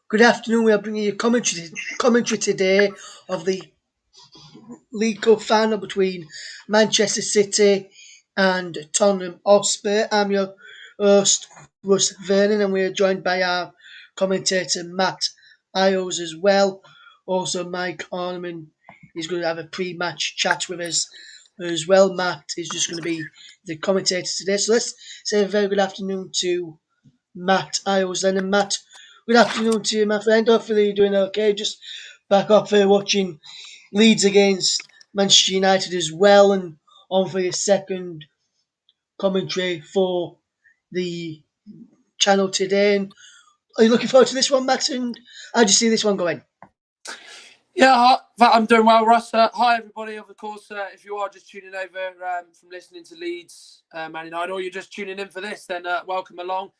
Good afternoon. We are bringing you commentary today of the League Cup final between Manchester City and Tottenham Hotspur. I'm your host, Russ Vernon, and we are joined by our commentator, Matt Ios, as well. Also, Mike Orman is going to have a pre-match chat with us as well. Matt is just going to be the commentator today. So let's say a very good afternoon to Matt Ios then. And Matt, good afternoon to you, my friend. Hopefully you're doing okay. Just back up for watching Leeds against Manchester United as well, and on for your second commentary for the channel today. And are you looking forward to this one, Matt? And how do you see this one going? Yeah, I'm doing well, Russ. Hi, everybody. Of course, if you are just tuning over from listening to Leeds Man United, or you're just tuning in for this, then welcome along.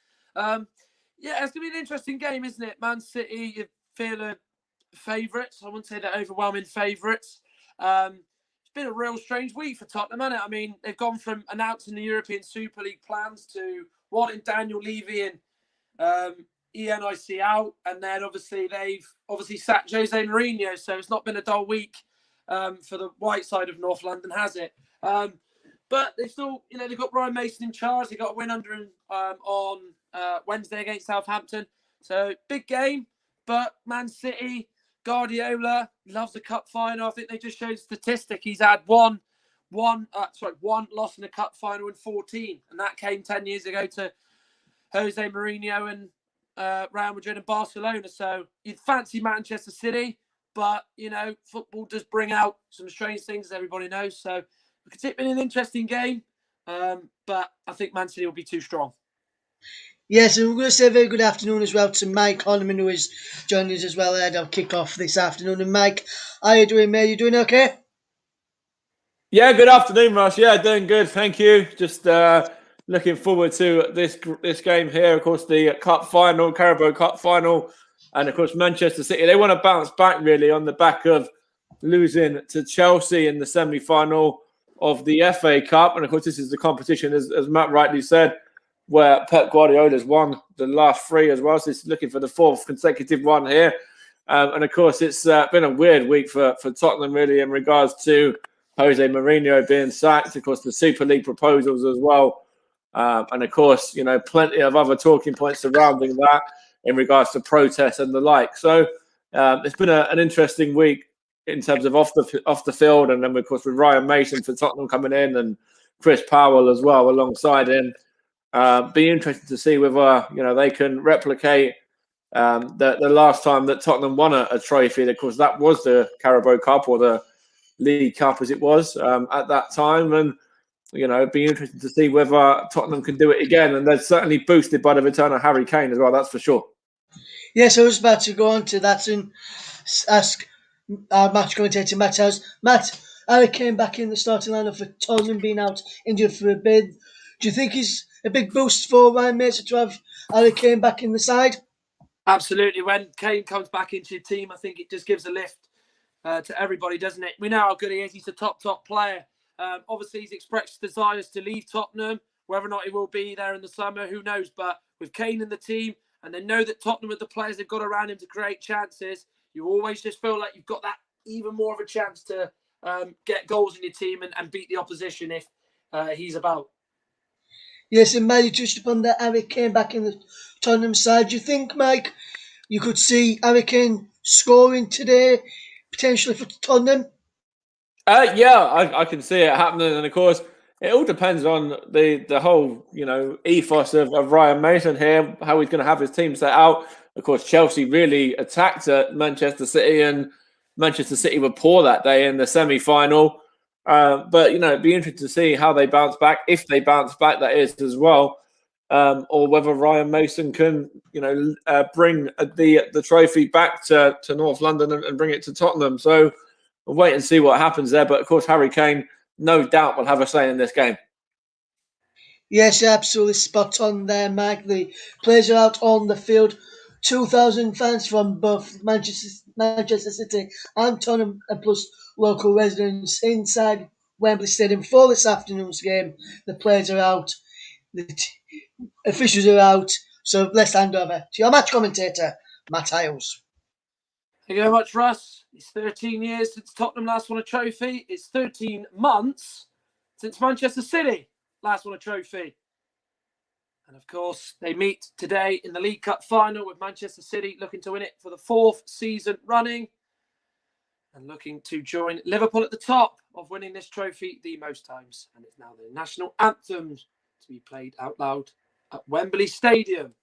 Yeah, it's going to be an interesting game, isn't it? Man City, you feel a favourites. I wouldn't say they're overwhelming favourites. It's been a real strange week for Tottenham, hasn't it? I mean, they've gone from announcing the European Super League plans to wanting Daniel Levy and ENIC out, and then they've sacked Jose Mourinho, so it's not been a dull week for the white side of North London, has it? But they still, they've got Ryan Mason in charge. They got a win under him on Wednesday against Southampton, so big game. But Man City, Guardiola loves the cup final. I think they just showed a statistic. He's had one loss in a cup final in 14, and that came 10 years ago to Jose Mourinho and Real Madrid and Barcelona. So you'd fancy Manchester City, but football does bring out some strange things, as everybody knows. So it's been an interesting game, but I think Man City will be too strong. Yes, and we're going to say a very good afternoon as well to Mike Horniman, who is joining us as well ahead of kick-off this afternoon. And Mike, how are you doing, mate? You doing okay? Yeah, good afternoon, Russ. Yeah, doing good. Thank you. Just looking forward to this game here. Of course, the Cup Final, Carabao Cup Final, and of course Manchester City. They want to bounce back really on the back of losing to Chelsea in the semi-final of the FA Cup, and of course this is the competition, as Matt rightly said, where Pep Guardiola's won the last three as well. So he's looking for the fourth consecutive one here, and of course it's been a weird week for Tottenham really in regards to Jose Mourinho being sacked, of course, the Super League proposals as well. And of course, plenty of other talking points surrounding that in regards to protests and the like. So it's been an interesting week in terms of off the field. And then, of course, with Ryan Mason for Tottenham coming in and Chris Powell as well alongside him. Be interested to see whether, they can replicate the last time that Tottenham won a trophy. Of course, that was the Carabao Cup or the League Cup as it was at that time, and it'd be interesting to see whether Tottenham can do it again, and they're certainly boosted by the return of Harry Kane as well, that's for sure. Yes, I was about to go on to that and ask our match commentator Matt House. Matt, Harry Kane back in the starting lineup for Tottenham, being out injured for a bit. Do you think he's a big boost for Ryan Mason to have Harry Kane back in the side? Absolutely. When Kane comes back into your team, I think it just gives a lift to everybody, doesn't it? We know how good he is. He's a top player. Obviously, he's expressed desires to leave Tottenham. Whether or not he will be there in the summer, who knows? But with Kane in the team, and they know that Tottenham with the players they've got around him to create chances, you always just feel like you've got that even more of a chance to get goals in your team and beat the opposition if he's about. Yes, and Mike, you touched upon that Harry Kane back in the Tottenham side. Do you think, Mike, you could see Harry Kane scoring today, potentially for Tottenham? Yeah, I can see it happening, and of course, it all depends on the whole ethos of Ryan Mason here, how he's going to have his team set out. Of course, Chelsea really attacked at Manchester City, and Manchester City were poor that day in the semi-final. But it'd be interesting to see how they bounce back, if they bounce back, that is as well, or whether Ryan Mason can bring the trophy back to North London and bring it to Tottenham. So we'll wait and see what happens there. But of course, Harry Kane, no doubt, will have a say in this game. Yes, absolutely spot on there, Mike. The players are out on the field. 2,000 fans from both Manchester City and Tottenham, and plus local residents inside Wembley Stadium for this afternoon's game. The players are out. The officials are out. So let's hand over to your match commentator, Matt Hales. Thank you very much, Russ. It's 13 years since Tottenham last won a trophy. It's 13 months since Manchester City last won a trophy. And of course, they meet today in the League Cup final with Manchester City looking to win it for the 4th season running and looking to join Liverpool at the top of winning this trophy the most times. And it's now the national anthem to be played out loud at Wembley Stadium.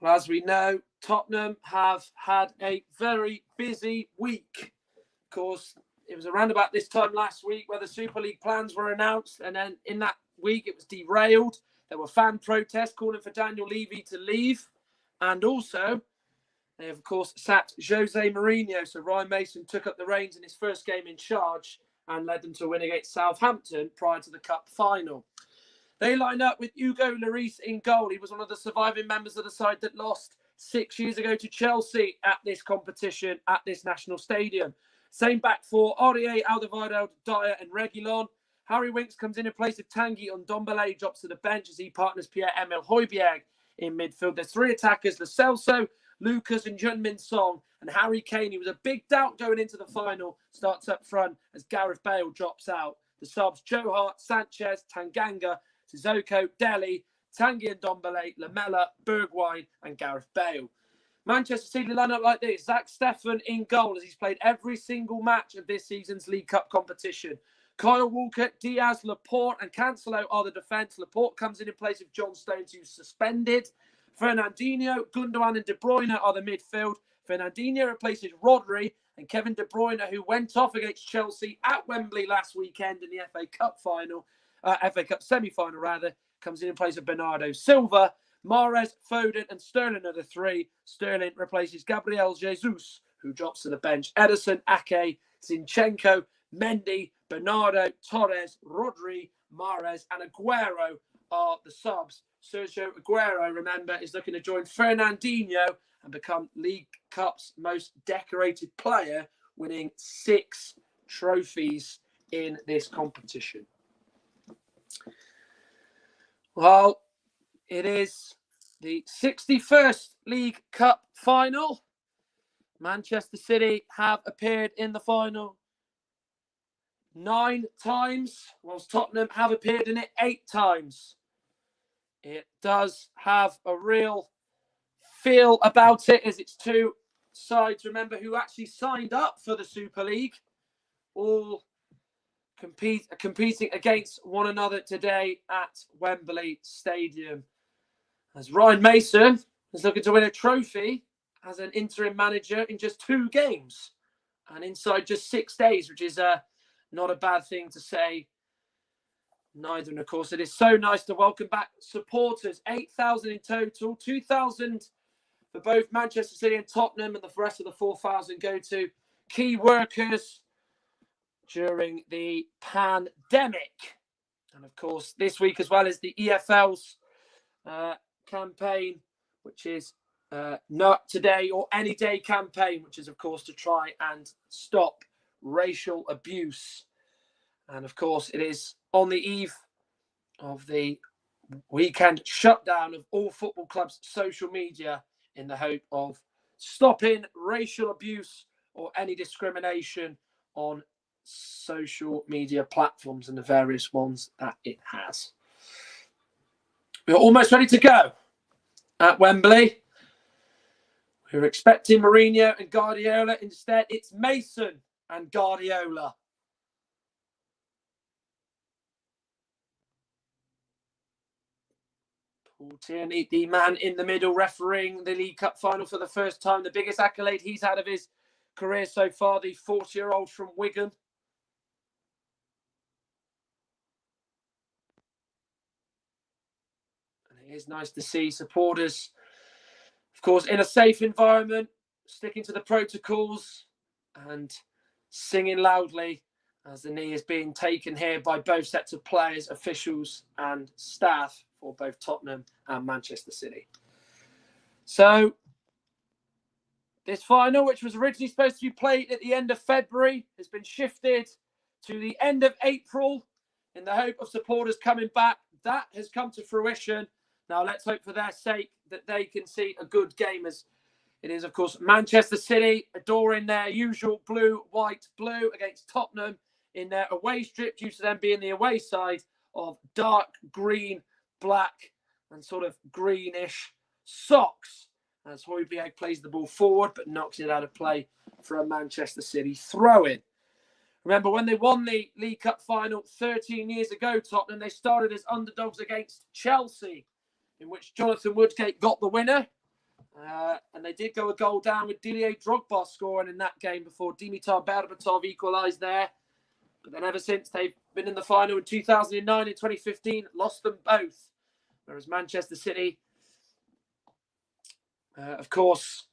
Well, as we know, Tottenham have had a very busy week. Of course, it was around about this time last week where the Super League plans were announced, and then in that week it was derailed. There were fan protests calling for Daniel Levy to leave, and also they have, of course, sacked Jose Mourinho. So Ryan Mason took up the reins in his first game in charge and led them to a win against Southampton prior to the Cup final. They line up with Hugo Lloris in goal. He was one of the surviving members of the side that lost 6 years ago to Chelsea at this competition, at this national stadium. Same back four, Aurier, Alderweireld, Dyer and Reguilon. Harry Winks comes in place of Tanguy on Ndombele, drops to the bench as he partners Pierre-Emile Højbjerg in midfield. There's 3 attackers, Lo Celso, Lucas and Jun-Min Song, and Harry Kane, who was a big doubt going into the final, starts up front as Gareth Bale drops out. The subs, Joe Hart, Sanchez, Tanganga, Sissoko, Dele, Tanguy and Ndombele, Lamela, Bergwijn and Gareth Bale. Manchester City line up like this. Zach Steffen in goal as he's played every single match of this season's League Cup competition. Kyle Walker, Diaz, Laporte and Cancelo are the defence. Laporte comes in place of John Stones, who's suspended. Fernandinho, Gundogan and De Bruyne are the midfield. Fernandinho replaces Rodri and Kevin De Bruyne, who went off against Chelsea at Wembley last weekend in the FA Cup final. FA Cup semi-final, rather, comes in place of Bernardo Silva. Mahrez, Foden and Sterling are the 3. Sterling replaces Gabriel Jesus, who drops to the bench. Ederson, Ake, Zinchenko, Mendy, Bernardo, Torres, Rodri, Mahrez and Aguero are the subs. Sergio Aguero, remember, is looking to join Fernandinho and become League Cup's most decorated player, winning 6 trophies in this competition. Well, it is the 61st League Cup final. Manchester City have appeared in the final 9 times, whilst Tottenham have appeared in it 8 times. It does have a real feel about it as it's 2 sides, remember, who actually signed up for the Super League, all competing against one another today at Wembley Stadium. As Ryan Mason is looking to win a trophy as an interim manager in just 2 games and inside just 6 days, which is not a bad thing to say. Neither, and of course, it is so nice to welcome back supporters. 8,000 in total, 2,000 for both Manchester City and Tottenham, and the rest of the 4,000 go to key workers during the pandemic. And of course, this week as well is the EFL's campaign, which is Not Today or Any Day campaign, which is, of course, to try and stop racial abuse. And of course, it is on the eve of the weekend shutdown of all football clubs' social media in the hope of stopping racial abuse or any discrimination on social media platforms and the various ones that it has. We're almost ready to go at Wembley. We were expecting Mourinho and Guardiola. Instead, it's Mason and Guardiola. Paul Tierney, the man in the middle, refereeing the League Cup final for the first time. The biggest accolade he's had of his career so far, the 40-year-old from Wigan. And it is nice to see supporters, of course, in a safe environment, sticking to the protocols and singing loudly as the knee is being taken here by both sets of players, officials and staff for both Tottenham and Manchester City. So this final, which was originally supposed to be played at the end of February, has been shifted to the end of April in the hope of supporters coming back. That has come to fruition. Now let's hope for their sake that they can see a good game, as it is, of course, Manchester City adoring their usual blue, white, blue against Tottenham in their away strip, due to them being the away side of dark green, black and sort of greenish socks, as Hojbjerg plays the ball forward but knocks it out of play for a Manchester City throw-in. Remember, when they won the League Cup final 13 years ago, Tottenham, they started as underdogs against Chelsea, in which Jonathan Woodgate got the winner. And they did go a goal down with Didier Drogba scoring in that game before Dimitar Berbatov equalised there. But then ever since, they've been in the final in 2009 and 2015, lost them both. Whereas Manchester City, of course,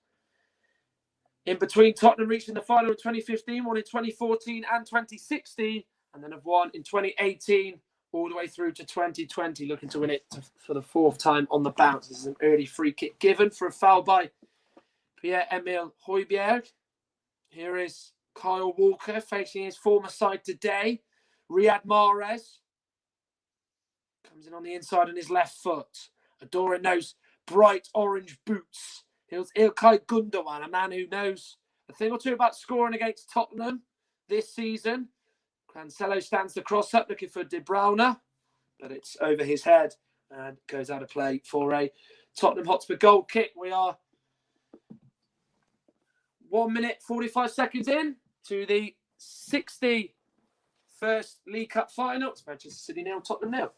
in between Tottenham reaching the final in 2015, won in 2014 and 2016, and then have won in 2018 all the way through to 2020, looking to win it for the fourth time on the bounce. This is an early free kick given for a foul by Pierre-Emile Hojbjerg. Here is Kyle Walker facing his former side today. Riyad Mahrez comes in on the inside on his left foot, adoring those bright orange boots. Here's Ilkay Gundogan, a man who knows a thing or two about scoring against Tottenham this season. Cancelo stands the cross up, looking for De Bruyne, but it's over his head and goes out of play for a Tottenham Hotspur goal kick. We are 1 minute 45 seconds in to the 61st League Cup final. It's Manchester City 0, Tottenham 0.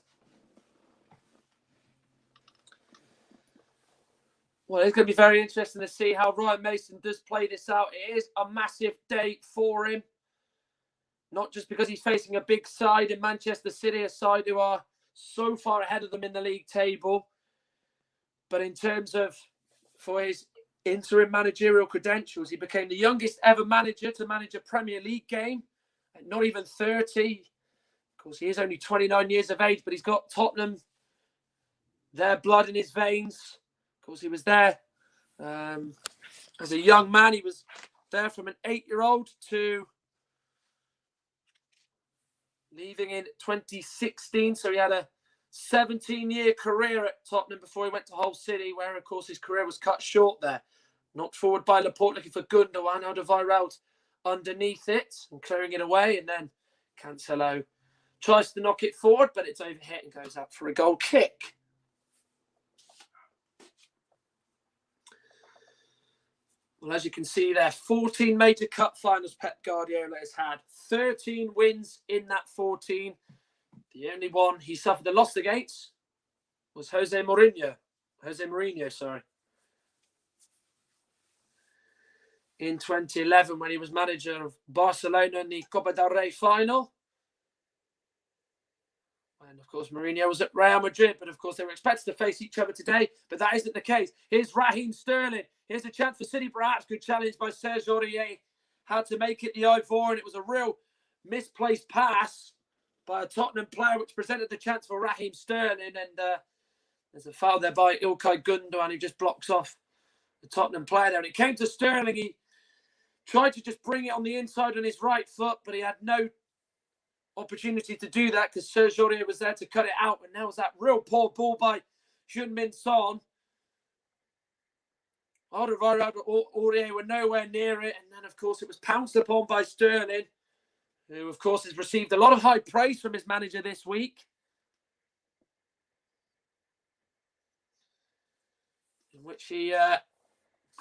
Well, it's going to be very interesting to see how Ryan Mason does play this out. It is a massive day for him. Not just because he's facing a big side in Manchester City, a side who are so far ahead of them in the league table, but in terms of for his interim managerial credentials, he became the youngest ever manager to manage a Premier League game at not even 30. Of course, he is only 29 years of age, but he's got Tottenham, their blood in his veins. Of course, he was there as a young man. He was there from an 8-year-old to leaving in 2016. So he had a 17-year career at Tottenham before he went to Hull City, where, of course, his career was cut short there. Knocked forward by Laporte, looking for Gundogan. Alderweireld underneath it and clearing it away. And then Cancelo tries to knock it forward, but it's overhit and goes out for a goal kick. Well, as you can see there, 14 major cup finals Pep Guardiola has had. 13 wins in that 14. The only one he suffered a loss against was Jose Mourinho, in 2011, when he was manager of Barcelona in the Copa del Rey final. And, of course, Mourinho was at Real Madrid, but, of course, they were expected to face each other today, but that isn't the case. Here's Raheem Sterling. Here's a chance for City, perhaps. Good challenge by Serge Aurier. Had to make it the Ivorian. It was a real misplaced pass by a Tottenham player, which presented the chance for Raheem Sterling. And there's a foul there by Ilkay Gundogan, who just blocks off the Tottenham player there. And it came to Sterling. He tried to just bring it on the inside on his right foot, but he had no opportunity to do that because Serge Aurier was there to cut it out. And there was that real poor ball by Heung-min Son. Alderweireld and Aurier were nowhere near it. And then, of course, it was pounced upon by Sterling, who, of course, has received a lot of high praise from his manager this week. In which he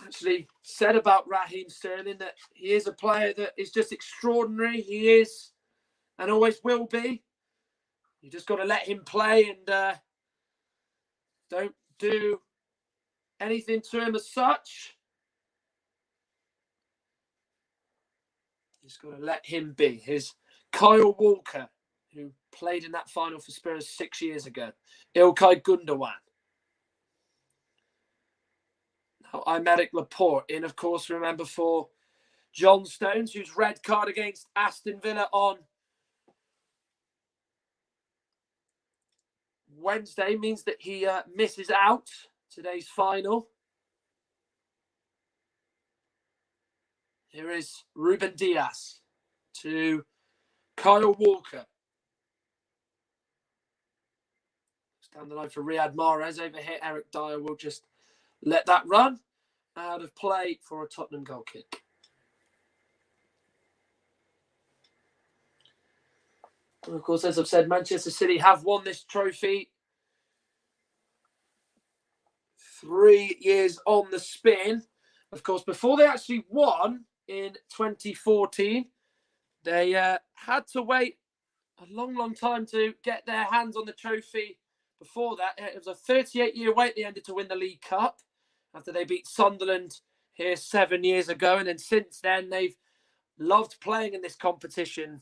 actually said about Raheem Sterling that he is a player that is just extraordinary. He is and always will be. You just got to let him play. And Don't do anything to him as such. Just got to let him be. Here's Kyle Walker, who played in that final for Spurs 6 years ago. Ilkay Gundogan. Now, Aymeric Laporte in, of course, remember, for John Stones, whose red card against Aston Villa on Wednesday means that he misses out today's final. Here is Ruben Dias to Kyle Walker. Down the line for Riyad Mahrez. Over here, Eric Dyer will just let that run out of play for a Tottenham goal kick. And of course, as I've said, Manchester City have won this trophy 3 years on the spin. Of course, before they actually won in 2014, they had to wait a long time to get their hands on the trophy. Before that, it was a 38-year wait they ended to win the League Cup after they beat Sunderland here 7 years ago. And then since then, they've loved playing in this competition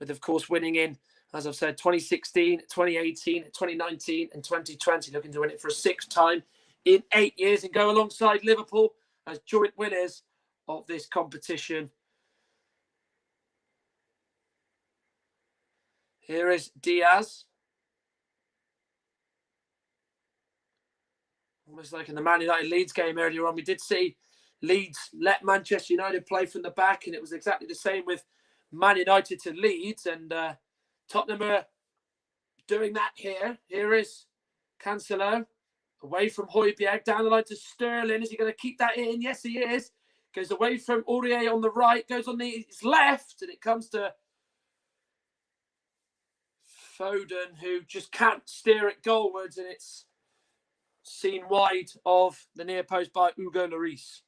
with, of course, winning in, as I've said, 2016, 2018, 2019 and 2020, looking to win it for a sixth time in 8 years and go alongside Liverpool as joint winners of this competition. Here is Diaz. Almost like in the Man United Leeds game earlier on, we did see Leeds let Manchester United play from the back, and it was exactly the same with Man United to Leeds, and Tottenham are doing that here. Here is Cancelo, away from Højbjerg, down the line to Sterling. Is he going to keep that in? Yes, he is. Goes away from Aurier on the right, goes on his left, and it comes to Foden, who just can't steer it goalwards, and it's seen wide of the near post by Hugo Lloris.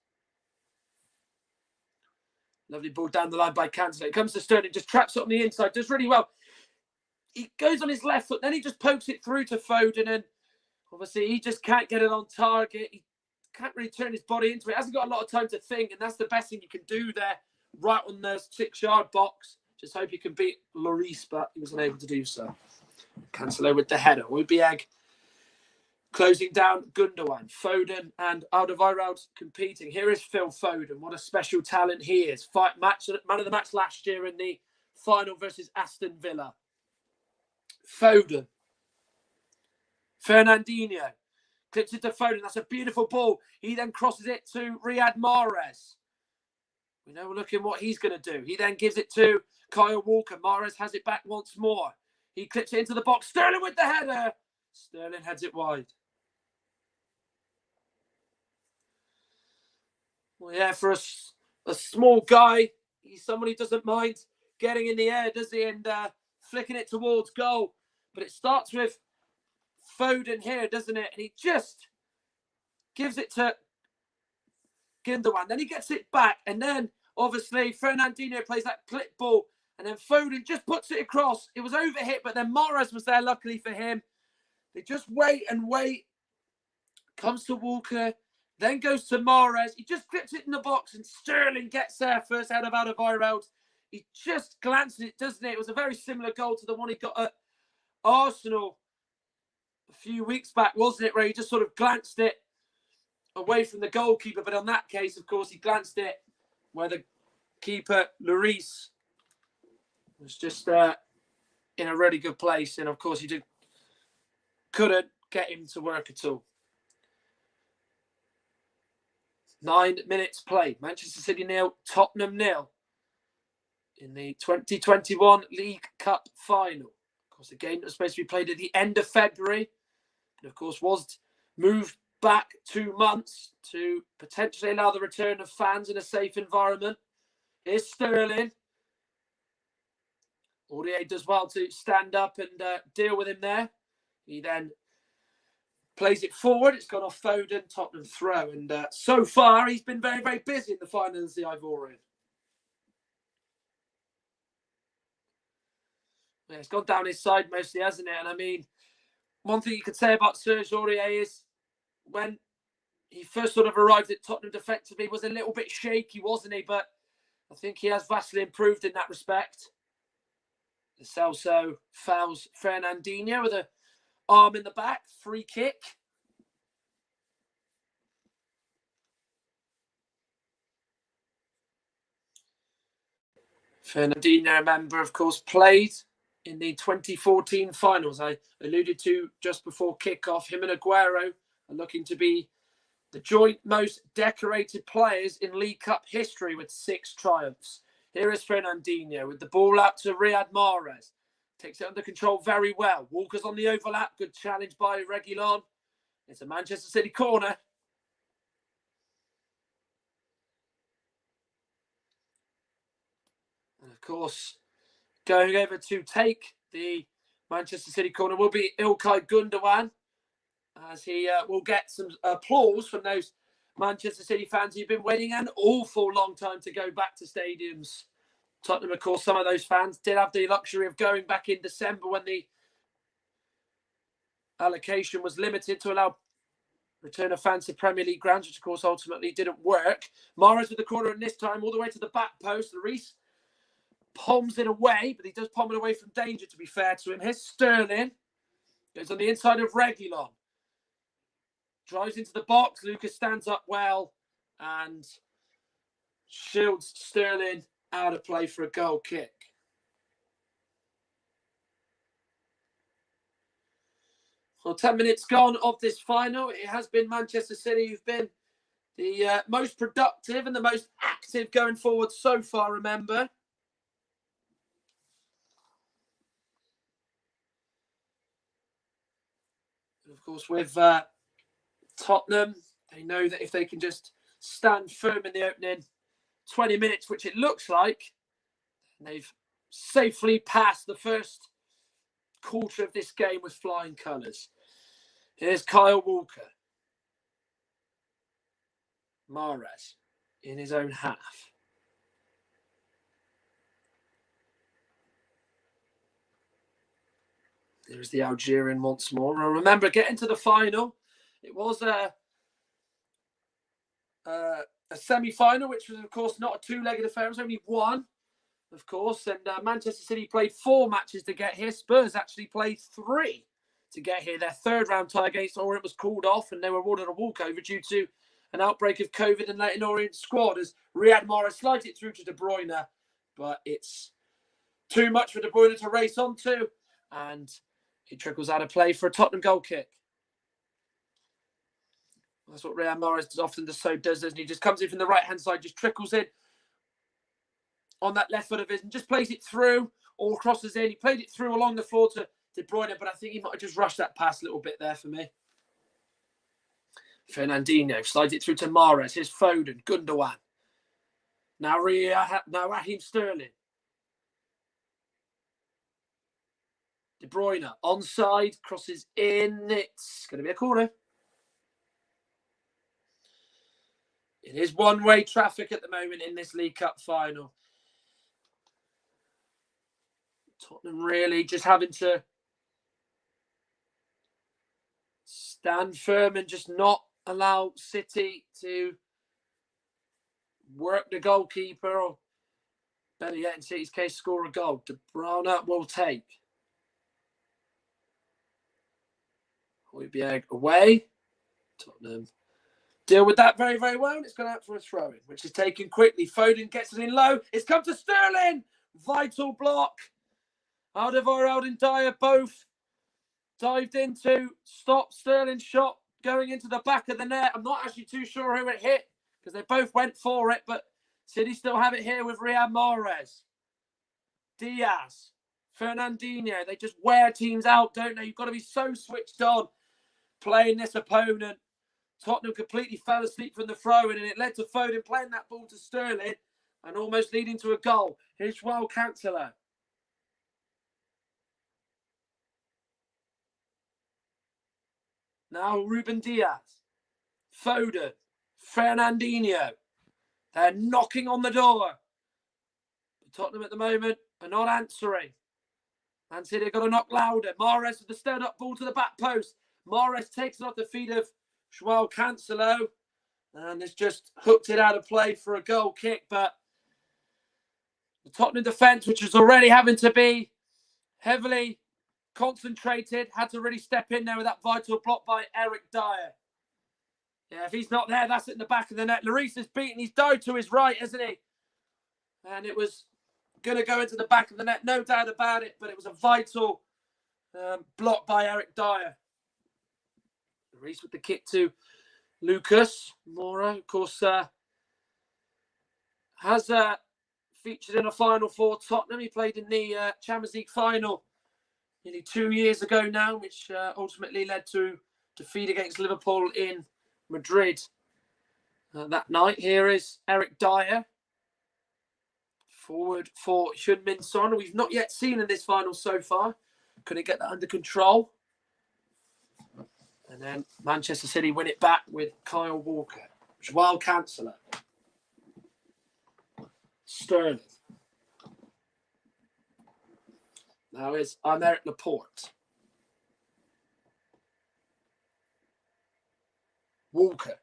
Lovely ball down the line by Cancelo. It comes to Sterling, just traps it on the inside, does really well. He goes on his left foot, then he just pokes it through to Foden, and obviously he just can't get it on target. He can't really turn his body into it. Hasn't got a lot of time to think, and that's the best thing you can do there, right on the 6-yard box. Just hope you can beat Lloris, but he wasn't able to do so. Cancelo with the header. Højbjerg closing down Gundogan, Foden and Alderweireld competing. Here is Phil Foden. What a special talent he is. Man of the match last year in the final versus Aston Villa. Foden. Fernandinho. Clips it to Foden. That's a beautiful ball. He then crosses it to Riyad Mahrez. We know we're looking what he's going to do. He then gives it to Kyle Walker. Mahrez has it back once more. He clips it into the box. Sterling with the header. Sterling heads it wide. Well, yeah, for a small guy, he's someone who doesn't mind getting in the air, does he? And flicking it towards goal. But it starts with Foden here, doesn't it? And he just gives it to Gundogan. Then he gets it back. And then, obviously, Fernandinho plays that clip ball. And then Foden just puts it across. It was overhit, but then Mahrez was there, luckily for him. They just wait and wait. Comes to Walker. Then goes to Mahrez. He just clips it in the box, and Sterling gets there first out of Alderweireld. He just glances it, doesn't it? It was a very similar goal to the one he got at Arsenal a few weeks back, wasn't it? Where he just sort of glanced it away from the goalkeeper. But on that case, of course, he glanced it where the keeper, Lloris, was just in a really good place. And, of course, he couldn't get him to work at all. 9 minutes played. Manchester City 0, Tottenham 0 in the 2021 League Cup Final. Of course, the game that was supposed to be played at the end of February, and of course was moved back 2 months to potentially allow the return of fans in a safe environment. Here's Sterling. Aurier does well to stand up and deal with him there. He then plays it forward. It's gone off Foden, Tottenham throw. And so far, he's been very, very busy in the finals, the Ivorian. Yeah, it's gone down his side mostly, hasn't it? And I mean, one thing you could say about Serge Aurier is when he first sort of arrived at Tottenham defensively, he was a little bit shaky, wasn't he? But I think he has vastly improved in that respect. The Celso fouls Fernandinho with an arm in the back, free kick. Fernandinho, remember, of course, played in the 2014 finals. I alluded to just before kickoff. Him and Aguero are looking to be the joint most decorated players in League Cup history with 6 triumphs. Here is Fernandinho with the ball out to Riyad Mahrez. Takes it under control very well. Walker's on the overlap. Good challenge by Reguilon. It's a Manchester City corner. And of course, going over to take the Manchester City corner will be İlkay Gundogan, as he will get some applause from those Manchester City fans who've been waiting an awful long time to go back to stadiums. Tottenham, of course, some of those fans did have the luxury of going back in December when the allocation was limited to allow return of fans to Premier League grounds, which, of course, ultimately didn't work. Mahrez with the corner, and this time all the way to the back post. Reece palms it away, but he does palm it away from danger, to be fair to him. Here's Sterling. Goes on the inside of Reguilon. Drives into the box. Lucas stands up well and shields Sterling out of play for a goal kick. Well, 10 minutes gone of this final. It has been Manchester City who've been the most productive and the most active going forward so far, remember. And of course, with Tottenham, they know that if they can just stand firm in the opening 20 minutes, which it looks like, they've safely passed the first quarter of this game with flying colours. Here's Kyle Walker. Mahrez in his own half. There's the Algerian once more. And remember, getting to the final, it was a semi-final, which was, of course, not a two-legged affair. It was only one, of course. And Manchester City played 4 matches to get here. Spurs actually played 3 to get here. Their third-round tie against Orient was called off, and they were awarded a walkover due to an outbreak of COVID in Leyton Orient squad as Riyad Mahrez slides it through to De Bruyne. But it's too much for De Bruyne to race onto, and he trickles out of play for a Tottenham goal kick. That's what Riyad Mahrez often does, doesn't he? Just comes in from the right-hand side, just trickles in on that left foot of his and just plays it through or crosses in. He played it through along the floor to De Bruyne, but I think he might have just rushed that pass a little bit there for me. Fernandinho slides it through to Mahrez. Here's Foden, Gundogan. Now Raheem Sterling. De Bruyne onside, crosses in. It's going to be a corner. It is one-way traffic at the moment in this League Cup final. Tottenham really just having to stand firm and just not allow City to work the goalkeeper, or better yet, in City's case, score a goal. De Bruyne will take. Højbjerg away. Tottenham deal with that very, very well. And it's gone out for a throw-in, which is taken quickly. Foden gets it in low. It's come to Sterling. Vital block. Alderweireld and Dyer both dived into stop Sterling's shot going into the back of the net. I'm not actually too sure who it hit because they both went for it, but City still have it here with Riyad Mahrez. Diaz. Fernandinho. They just wear teams out, don't they? You've got to be so switched on playing this opponent. Tottenham completely fell asleep from the throw-in, and it led to Foden playing that ball to Sterling and almost leading to a goal. Here's João Cancelo. Now Ruben Diaz. Foden. Fernandinho. They're knocking on the door. But Tottenham at the moment are not answering. Man City got to knock louder. Mahrez with the stirred-up ball to the back post. Mahrez takes it off the feet of Joao Cancelo. And has just hooked it out of play for a goal kick. But the Tottenham defence, which was already having to be heavily concentrated, had to really step in there with that vital block by Eric Dyer. Yeah, if he's not there, that's in the back of the net. Lloris is beaten. He's died to his right, isn't he? And it was going to go into the back of the net, no doubt about it. But it was a vital block by Eric Dyer. Lloris with the kick to Lucas Moura, of course, has featured in a final for Tottenham. He played in the Champions League final nearly 2 years ago now, which ultimately led to defeat against Liverpool in Madrid that night. Here is Eric Dyer, forward for Heung-min Son. We've not yet seen in this final so far. Couldn't get that under control. And then Manchester City win it back with Kyle Walker. Joao Cancelo. Sterling. Now is Aymeric Laporte. Walker.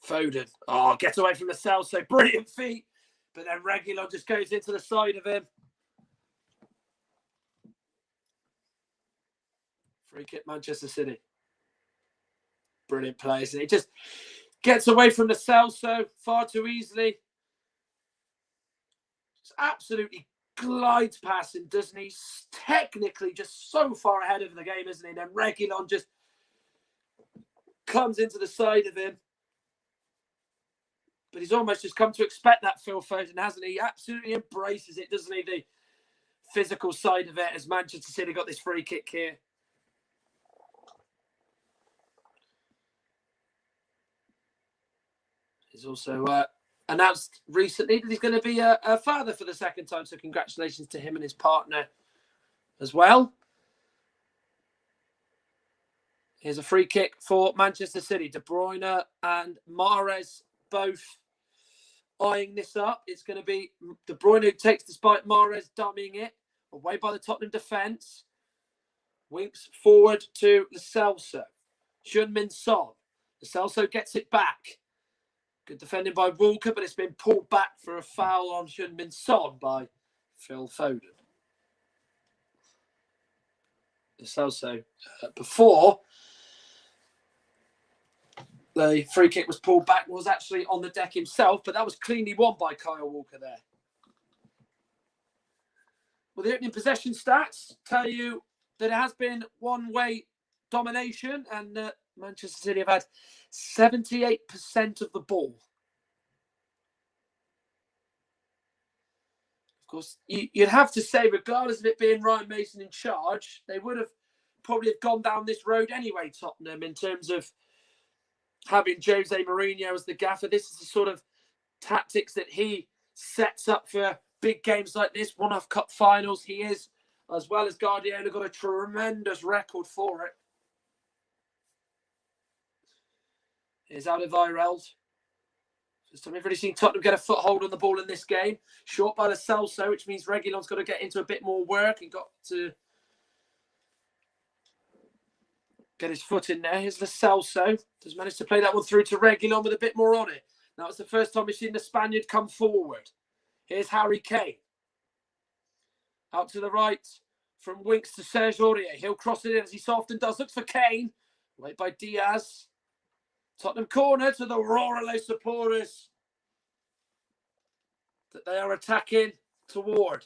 Foden. Oh, get away from the cell. So brilliant feet. But then Reguilon just goes into the side of him. Free kick, Manchester City. Brilliant play, isn't it? He just gets away from the cell so far too easily. Just absolutely glides past him, doesn't he? He's technically just so far ahead of the game, isn't he? And then Reguilon just comes into the side of him. But he's almost just come to expect that, Phil Foden, hasn't he? He absolutely embraces it, doesn't he? The physical side of it as Manchester City got this free kick here. He's also announced recently that he's going to be a father for the second time. So congratulations to him and his partner as well. Here's a free kick for Manchester City. De Bruyne and Mahrez both eyeing this up. It's going to be De Bruyne who takes despite Mahrez dummying it. Away by the Tottenham defence. Winks forward to Lo Celso. Heung-min Son. Lo Celso gets it back. Good defending by Walker, but it's been pulled back for a foul on Heung-min Son by Phil Foden. Lo Celso, before the free kick was pulled back, was actually on the deck himself, but that was cleanly won by Kyle Walker there. Well, the opening possession stats tell you that it has been one-way domination, and Manchester City have had 78% of the ball. Of course, you'd have to say, regardless of it being Ryan Mason in charge, they would have probably gone down this road anyway, Tottenham, in terms of having Jose Mourinho as the gaffer. This is the sort of tactics that he sets up for big games like this, one-off cup finals. He is, as well as Guardiola, got a tremendous record for it. Here's Alderweireld. First time we've really seen Tottenham get a foothold on the ball in this game. Short by Lo Celso, which means Reguilon's got to get into a bit more work and got to get his foot in there. Here's Lo Celso. Does manage to play that one through to Reguilon with a bit more on it. Now it's the first time we've seen the Spaniard come forward. Here's Harry Kane. Out to the right from Winks to Serge Aurier. He'll cross it in as he so often does. Looks for Kane. Right by Diaz. Tottenham corner to the Rorale supporters that they are attacking toward.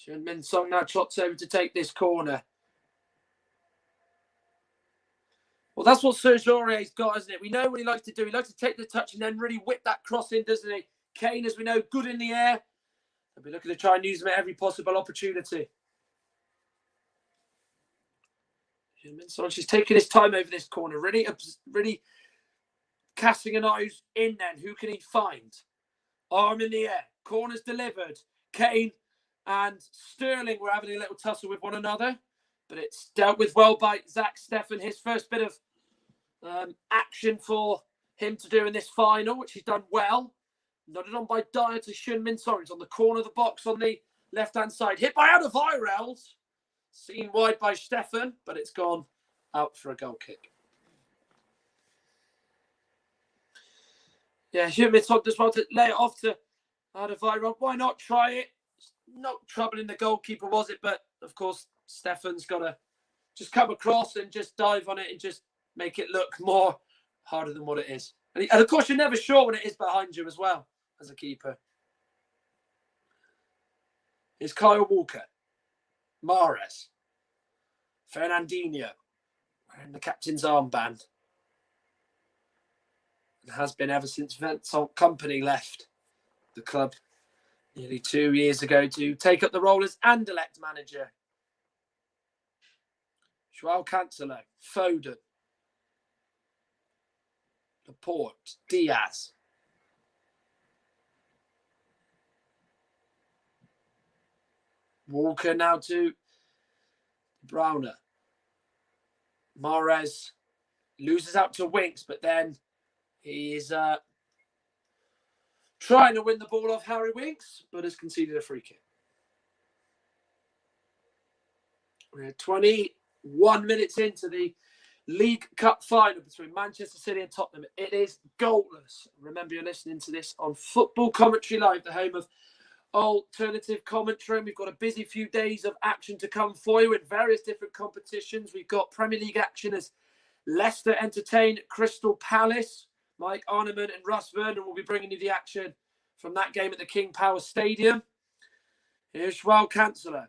Heung-min Son now trots over to take this corner. Well, that's what Serge Aurier's got, isn't it? We know what he likes to do. He likes to take the touch and then really whip that cross in, doesn't he? Kane, as we know, good in the air. They'll be looking to try and use him at every possible opportunity. So she's taking his time over this corner, really casting an eye in then. Who can he find? Arm in the air. Corner's delivered. Kane and Sterling were having a little tussle with one another, but it's dealt with well by Zach Steffen. His first bit of action for him to do in this final, which he's done well. Nodded on by Dyer to Shunmin Sorens on the corner of the box on the left-hand side. Hit by Alderweireld. Seen wide by Stefan, but it's gone out for a goal kick. Yeah, Shunmin Sorens just wanted to lay it off to Alderweireld. Why not try it? No trouble in the goalkeeper, was it? But, of course, Stefan's got to just come across and just dive on it and just make it look more harder than what it is. And of course, you're never sure when it is behind you as well, as a keeper. Here's Kyle Walker. Mahrez. Fernandinho. Wearing the captain's armband. And has been ever since Vincent Kompany left the club nearly 2 years ago to take up the role as Anderlecht manager. Joao Cancelo. Foden. Laporte. Diaz. Walker now to Browner. Mahrez loses out to Winks, but then he's trying to win the ball off Harry Winks, but has conceded a free kick. We're 21 minutes into the League Cup Final between Manchester City and Tottenham. It is goalless. Remember, you're listening to this on Football Commentary Live, the home of alternative commentary. We've got a busy few days of action to come for you in various different competitions. We've got Premier League action as Leicester entertain Crystal Palace. Mike Arneman and Russ Vernon will be bringing you the action from that game at the King Power Stadium. Here's Joao Cancelo.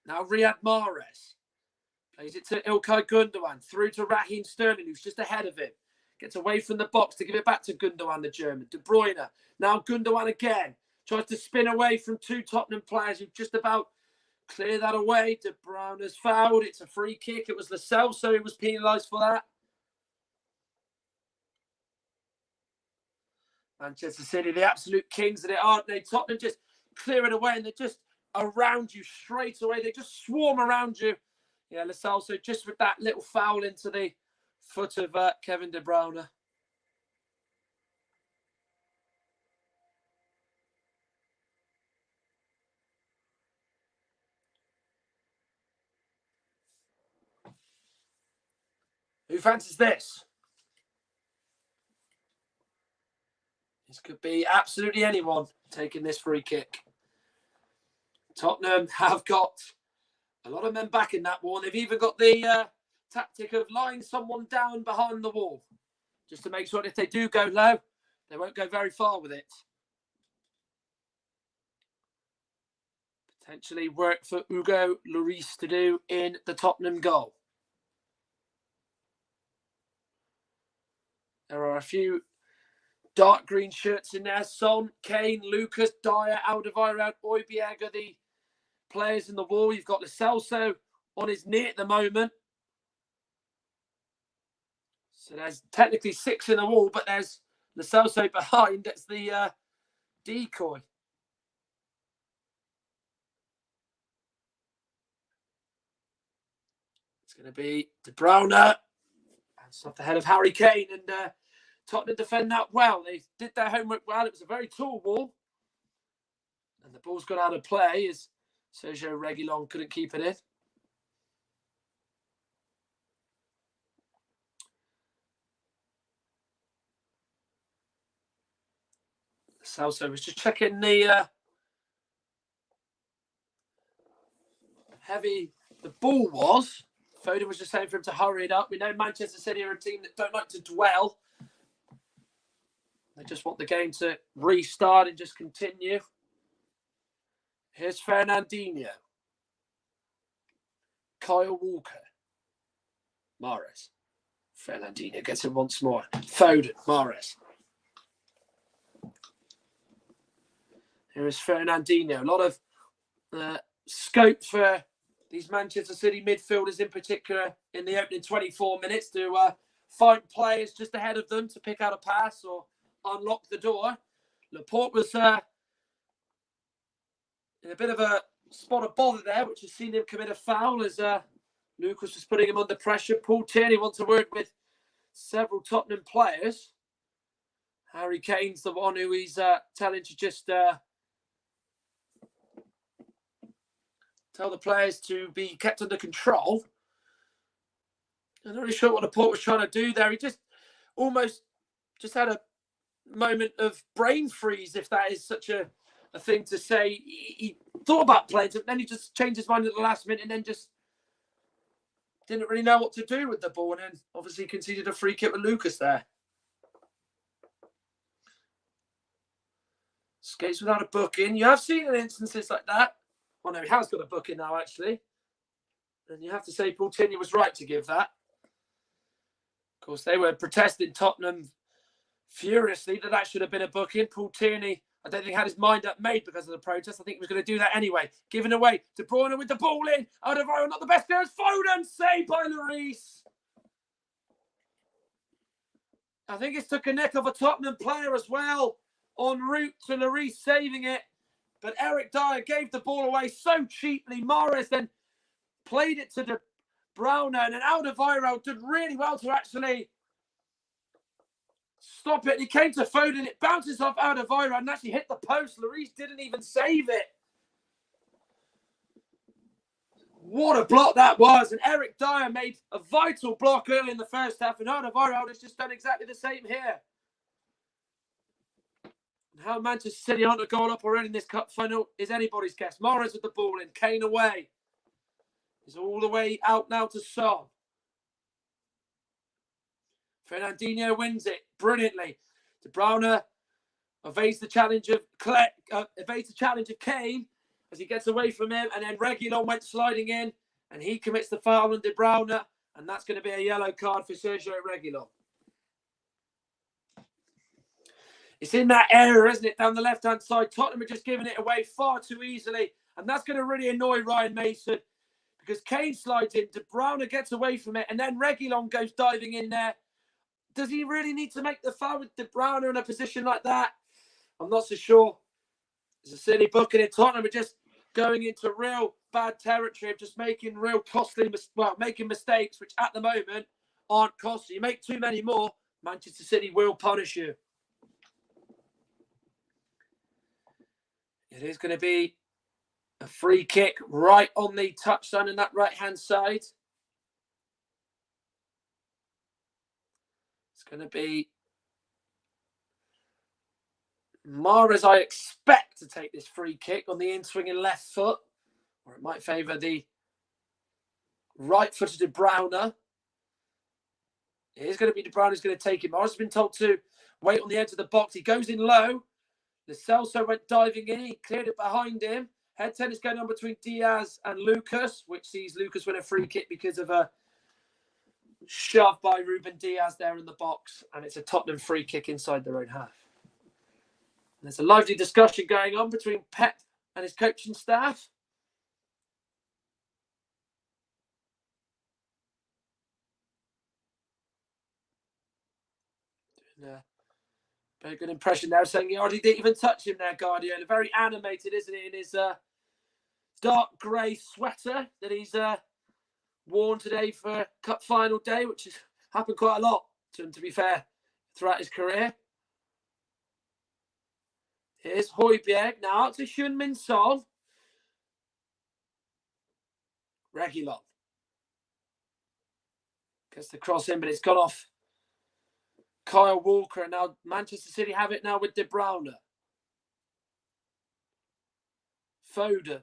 Now Riyad Mahrez. Plays it to Ilkay Gundogan. Through to Raheem Sterling, who's just ahead of him. Gets away from the box to give it back to Gundogan, the German. De Bruyne. Now Gundogan again. Tries to spin away from two Tottenham players who just about clear that away. De Bruyne has fouled. It's a free kick. It was Lascelles, so he was penalised for that. Manchester City, the absolute kings that it aren't they? Tottenham just clear it away and they're just around you straight away. They just swarm around you. Yeah, Lascelles, so just with that little foul into the foot of Kevin De Bruyne. Who fancies this? This could be absolutely anyone taking this free kick. Tottenham have got a lot of men back in that wall. They've even got the tactic of lying someone down behind the wall, just to make sure that if they do go low, they won't go very far with it. Potentially work for Hugo Lloris to do in the Tottenham goal. There are a few dark green shirts in there. Son, Kane, Lucas, Dyer, Alderweireld, Højbjerg are the players in the wall. You've got Lascelles on his knee at the moment. So there's technically 6 in the wall, but there's Lascelles behind. That's the decoy. It's going to be De Bruyne. That's off the head of Harry Kane. And Tottenham defend that well. They did their homework well. It was a very tall wall. And the ball's gone out of play as Sergio Reguilon couldn't keep it in. Salso was just checking the heavy the ball was. Foden was just saying for him to hurry it up. We know Manchester City are a team that don't like to dwell. They just want the game to restart and just continue. Here's Fernandinho. Kyle Walker. Mahrez. Fernandinho gets it once more. Foden. Mahrez. Here is Fernandinho. A lot of scope for these Manchester City midfielders in particular in the opening 24 minutes to find players just ahead of them to pick out a pass or unlock the door. Laporte was in a bit of a spot of bother there, which has seen him commit a foul as Lucas was putting him under pressure. Paul Tierney wants a word with several Tottenham players. Harry Kane's the one who he's telling to just tell the players to be kept under control. I'm not really sure what Laporte was trying to do there. He just almost just had a moment of brain freeze, if that is such a thing to say. He thought about playing, but then he just changed his mind at the last minute and then just didn't really know what to do with the ball, and then obviously conceded a free kick with Lucas there. Skates without a booking. You have seen instances like that. Oh no, he has got a booking now, actually. And you have to say Paul Tierney was right to give that. Of course, they were protesting Tottenham furiously that should have been a booking. Paul Tierney, I don't think had his mind up made because of the protest. I think he was going to do that anyway. Giving away to Bruyne with the ball in. Alderweireld, not the best there. Foden, saved by Lloris. I think it's took a neck of a Tottenham player as well, en route to Lloris saving it. But Eric Dyer gave the ball away so cheaply. Mahrez then played it to De Bruyne, and then Alderweireld did really well to actually stop it. He came to Foden, it bounces off Alderweireld and actually hit the post. Lloris didn't even save it. What a block that was. And Eric Dyer made a vital block early in the first half, and Alderweireld has just done exactly the same here. How Manchester City aren't a goal up already in this cup final is anybody's guess. Mahrez with the ball in, Kane away. He's all the way out now to Son. Fernandinho wins it brilliantly. De Bruyne evades the challenge of Kane as he gets away from him, and then Reguilon went sliding in, and he commits the foul on De Bruyne, and that's going to be a yellow card for Sergio Reguilon. It's in that area, isn't it, down the left-hand side. Tottenham are just giving it away far too easily, and that's going to really annoy Ryan Mason because Kane slides in, De Bruyne gets away from it, and then Reguilon goes diving in there. Does he really need to make the foul with De Bruyne in a position like that? I'm not so sure. It's a silly booking it. Tottenham are just going into real bad territory of just making real costly, making mistakes, which at the moment aren't costly. You make too many more, Manchester City will punish you. It is going to be a free kick right on the touchline on that right-hand side. It's going to be Mahrez, I expect, to take this free kick on the in-swinging left foot, or it might favour the right-footed De Bruyne. It is going to be De Bruyne who's going to take it. Mahrez has been told to wait on the edge of the box. He goes in low. Lo Celso went diving in. He cleared it behind him. Head tennis going on between Diaz and Lucas, which sees Lucas win a free kick because of a shove by Ruben Diaz there in the box. And it's a Tottenham free kick inside their own half. There's a lively discussion going on between Pep and his coaching staff. Very good impression there, saying he already didn't even touch him there, Guardiola. Very animated, isn't he, in his dark grey sweater that he's worn today for Cup Final day, which has happened quite a lot to him, to be fair, throughout his career. Here's Højbjerg now to Heung-min Son. Reguilon gets the cross in, but it's gone off Kyle Walker, and now Manchester City have it now with De Bruyne. Foden.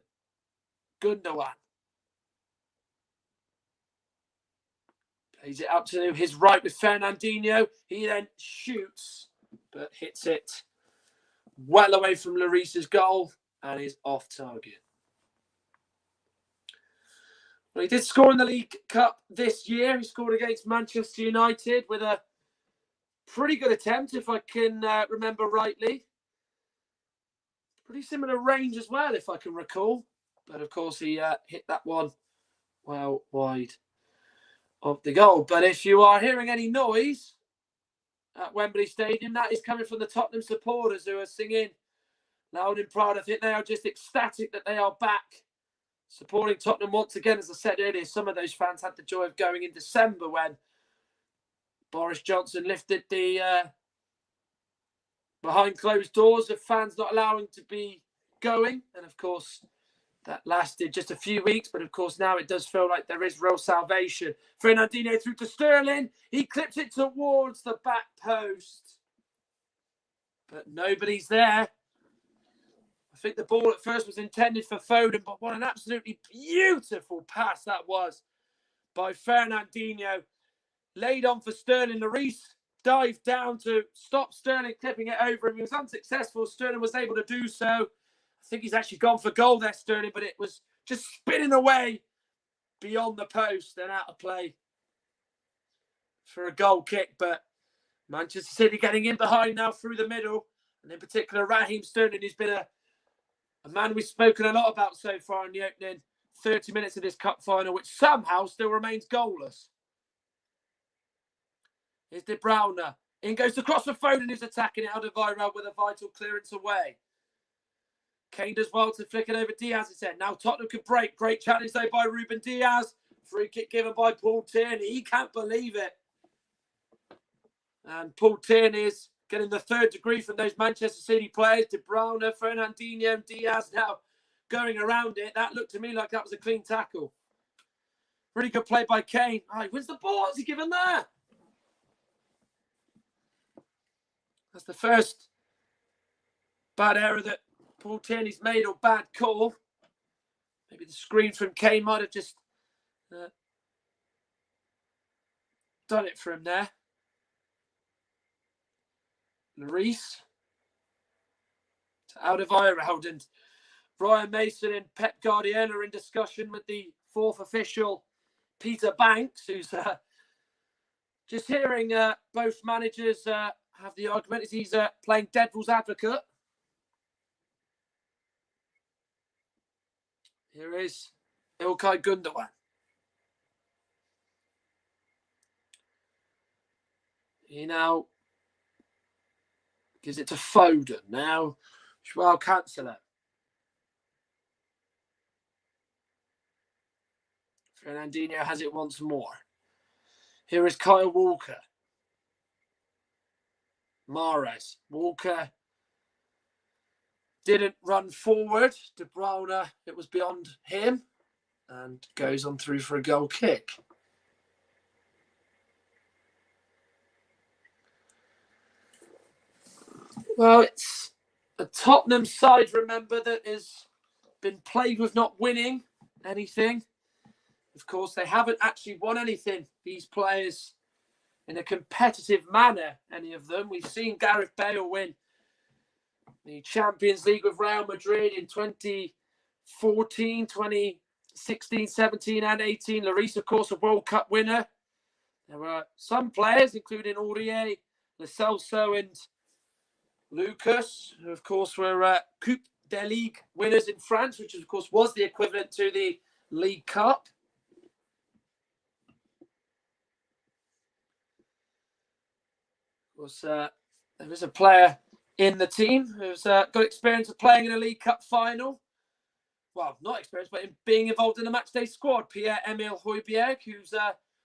Gundogan. Plays it up to his right with Fernandinho. He then shoots, but hits it well away from Lloris's goal and is off target. Well, he did score in the League Cup this year. He scored against Manchester United with a pretty good attempt, if I can remember rightly. Pretty similar range as well, if I can recall. But, of course, he hit that one well wide of the goal. But if you are hearing any noise at Wembley Stadium, that is coming from the Tottenham supporters who are singing loud and proud. I think they are just ecstatic that they are back supporting Tottenham once again. As I said earlier, some of those fans had the joy of going in December when Boris Johnson lifted the behind closed doors of fans not allowing to be going. And of course, that lasted just a few weeks. But of course, now it does feel like there is real salvation. Fernandinho through to Sterling. He clips it towards the back post. But nobody's there. I think the ball at first was intended for Foden, but what an absolutely beautiful pass that was by Fernandinho. Laid on for Sterling. Lloris dived down to stop Sterling clipping it over him. He was unsuccessful. Sterling was able to do so. I think he's actually gone for goal there, Sterling, but it was just spinning away beyond the post and out of play for a goal kick. But Manchester City getting in behind now through the middle, and in particular Raheem Sterling, who's been a man we've spoken a lot about so far in the opening 30 minutes of this cup final, which somehow still remains goalless. Here's De Bruyne. In goes the cross for Foden, who's attacking it out of Alderweireld with a vital clearance away. Kane does well to flick it over Diaz's head. Now Tottenham can break. Great challenge though by Ruben Diaz. Free kick given by Paul Tierney. He can't believe it. And Paul Tierney is getting the third degree from those Manchester City players. De Bruyne, Fernandinho, and Diaz now going around it. That looked to me like that was a clean tackle. Really good play by Kane. Oh, he wins the ball. What's he given there? That's the first bad error that Paul Tierney's made, or bad call. Maybe the screen from Kane might have just done it for him there. Lloris to Alderweireld, and Ryan Mason and Pep Guardiola in discussion with the fourth official, Peter Banks, who's just hearing both managers have the argument as he's playing devil's advocate. Here is Ilkay Gundogan. He now gives it to Foden. Now, Joao Cancelo. Fernandinho has it once more. Here is Kyle Walker. Mahrez. Walker didn't run forward. De Bruyne, it was beyond him, and goes on through for a goal kick. Well, it's a Tottenham side, remember, that has been plagued with not winning anything. Of course, they haven't actually won anything, these players, in a competitive manner, any of them. We've seen Gareth Bale win the Champions League with Real Madrid in 2014, 2016, 17 and 18. Lloris, of course, a World Cup winner. There were some players, including Aurier, Lo Celso and Lucas, who, of course, were Coupe de Ligue winners in France, which, of course, was the equivalent to the League Cup. Of course, there is a player in the team who's got experience of playing in a League Cup final. Well, not experience, but in being involved in the matchday squad. Pierre-Emile Højbjerg, who's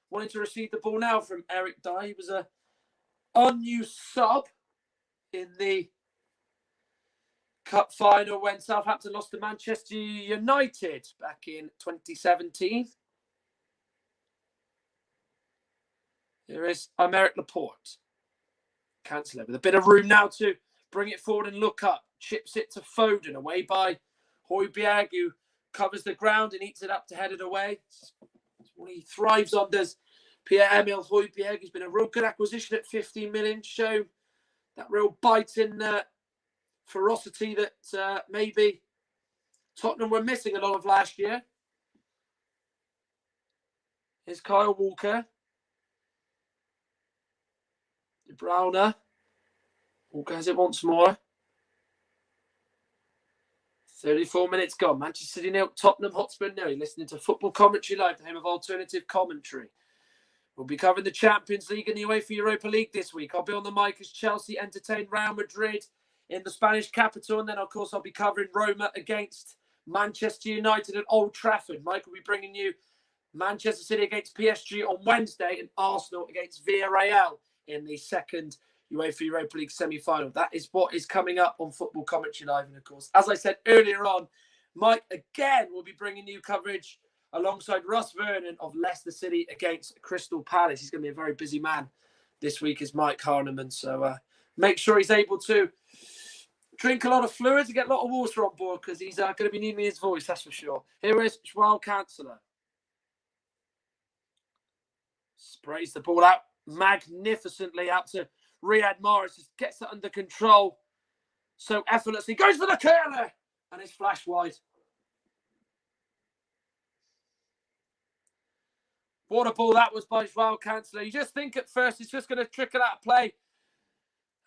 wanting to receive the ball now from Eric Dyer. He was an unused sub in the Cup final when Southampton lost to Manchester United back in 2017. Here is Aymeric Laporte. Cancelo with a bit of room now to bring it forward and look up. Chips it to Foden, away by Højbjerg, who covers the ground and eats it up to head it away. It's what he thrives on, does Pierre-Emile Højbjerg. He's been a real good acquisition at 15 million. Show that real biting ferocity that maybe Tottenham were missing a lot of last year. Here's Kyle Walker. De Bruyne. Walker has it once more. 34 minutes gone. Manchester City 0, Tottenham Hotspur 0. You're listening to Football Commentary Live, the home of alternative commentary. We'll be covering the Champions League and the UEFA Europa League this week. I'll be on the mic as Chelsea entertain Real Madrid in the Spanish capital. And then, of course, I'll be covering Roma against Manchester United at Old Trafford. Mike will be bringing you Manchester City against PSG on Wednesday and Arsenal against Villarreal in the second UEFA Europa League semi-final. That is what is coming up on Football Commentary Live. And of course, as I said earlier on, Mike again will be bringing you coverage alongside Russ Vernon of Leicester City against Crystal Palace. He's going to be a very busy man this week, is Mike Harneman. So make sure he's able to drink a lot of fluids and get a lot of water on board, because he's going to be needing his voice, that's for sure. Here is Joao Cancelo. Sprays the ball out magnificently out to Riyad Mahrez. Just gets it under control so effortlessly. Goes for the curler and it's flash wide. What a ball that was by Joao Cancelo. You just think at first he's just going to trickle out play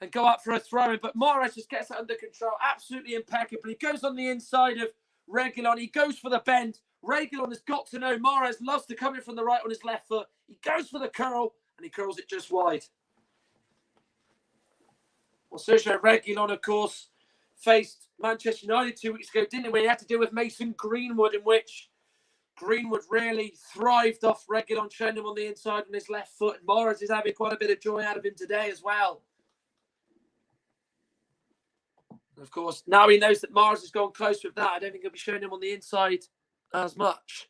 and go up for a throw-in, but Mahrez just gets it under control absolutely impeccably. Goes on the inside of Reguilon. He goes for the bend. Reguilon has got to know Mahrez loves to come in from the right on his left foot. He goes for the curl, and he curls it just wide. Well, Sergio Reguilon, of course, faced Manchester United 2 weeks ago, didn't he? Where he had to deal with Mason Greenwood, in which Greenwood really thrived off Reguilon, showing him on the inside on his left foot. And Mahrez is having quite a bit of joy out of him today as well. Of course, now he knows that Mahrez has gone close with that. I don't think he'll be showing him on the inside as much.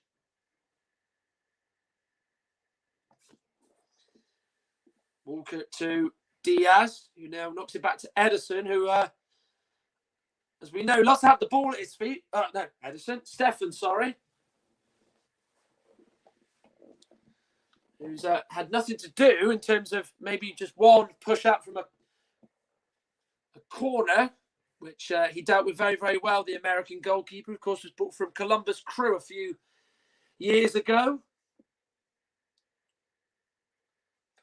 Walker to Diaz, who now knocks it back to Ederson, who, as we know, loves to have the ball at his feet. No, Stefan, sorry. Who's had nothing to do in terms of maybe just one push out from a corner, which he dealt with very, very well. The American goalkeeper, of course, was bought from Columbus Crew a few years ago.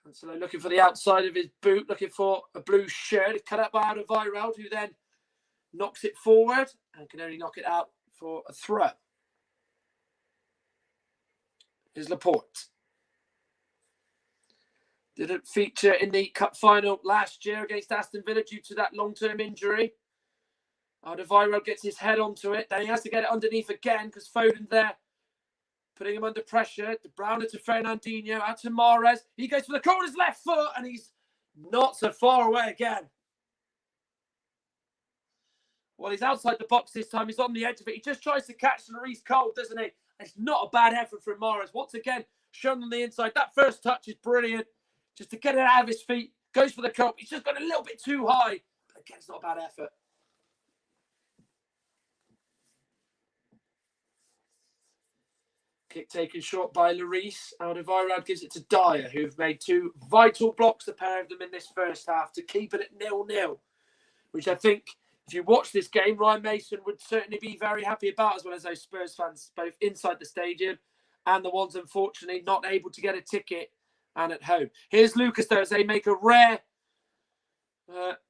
Cancelo looking for the outside of his boot, looking for a blue shirt. Cut out by Alderweireld, who then knocks it forward and can only knock it out for a throw. Here's Laporte. Didn't feature in the cup final last year against Aston Villa due to that long-term injury. Alderweireld gets his head onto it. Then he has to get it underneath again because Foden there, putting him under pressure. De Bruyne to Fernandinho, out to Mahrez. He goes for the corner's left foot and he's not so far away again. Well, he's outside the box this time. He's on the edge of it. He just tries to catch Lloris cold, doesn't he? It's not a bad effort from Mahrez. Once again, shown on the inside. That first touch is brilliant. Just to get it out of his feet. Goes for the curl. He's just gone a little bit too high. But again, it's not a bad effort. Kick taken short by Lloris. Alderweireld gives it to Dyer, who've made two vital blocks, the pair of them, in this first half to keep it at 0-0. Which I think, if you watch this game, Ryan Mason would certainly be very happy about, as well as those Spurs fans, both inside the stadium and the ones, unfortunately, not able to get a ticket and at home. Here's Lucas, though, as they make a rare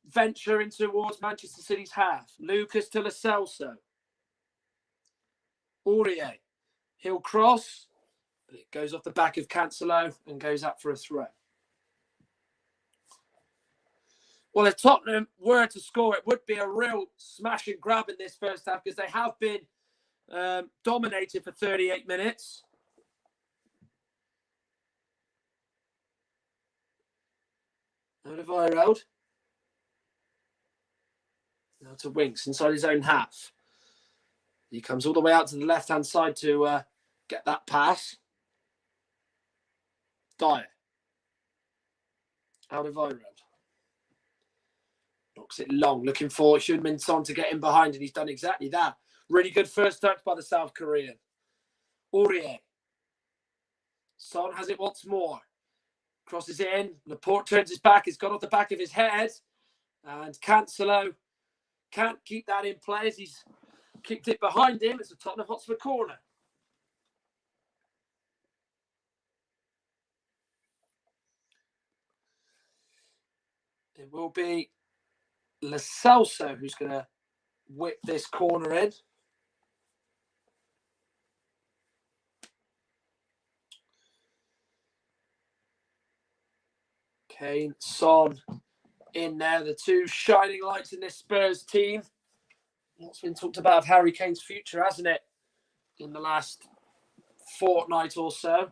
venture in towards Manchester City's half. Lucas to Lo Celso. Aurier. He'll cross, but it goes off the back of Cancelo and goes up for a throw. Well, if Tottenham were to score, it would be a real smash and grab in this first half, because they have been dominated for 38 minutes. Alderweireld. Now to Winks inside his own half. He comes all the way out to the left-hand side to get that pass. Dyer. Alderweireld. Knocks it long, looking for Heung-min Son to get in behind, and he's done exactly that. Really good first touch by the South Korean. Aurier. Son has it once more. Crosses it in. Laporte turns his back. It's gone off the back of his head. And Cancelo can't keep that in play as he's kicked it behind him. It's a Tottenham Hotspur corner. It will be Lo Celso who's going to whip this corner in. Kane, Son in there, the two shining lights in this Spurs team. What's been talked about of Harry Kane's future, hasn't it, in the last fortnight or so.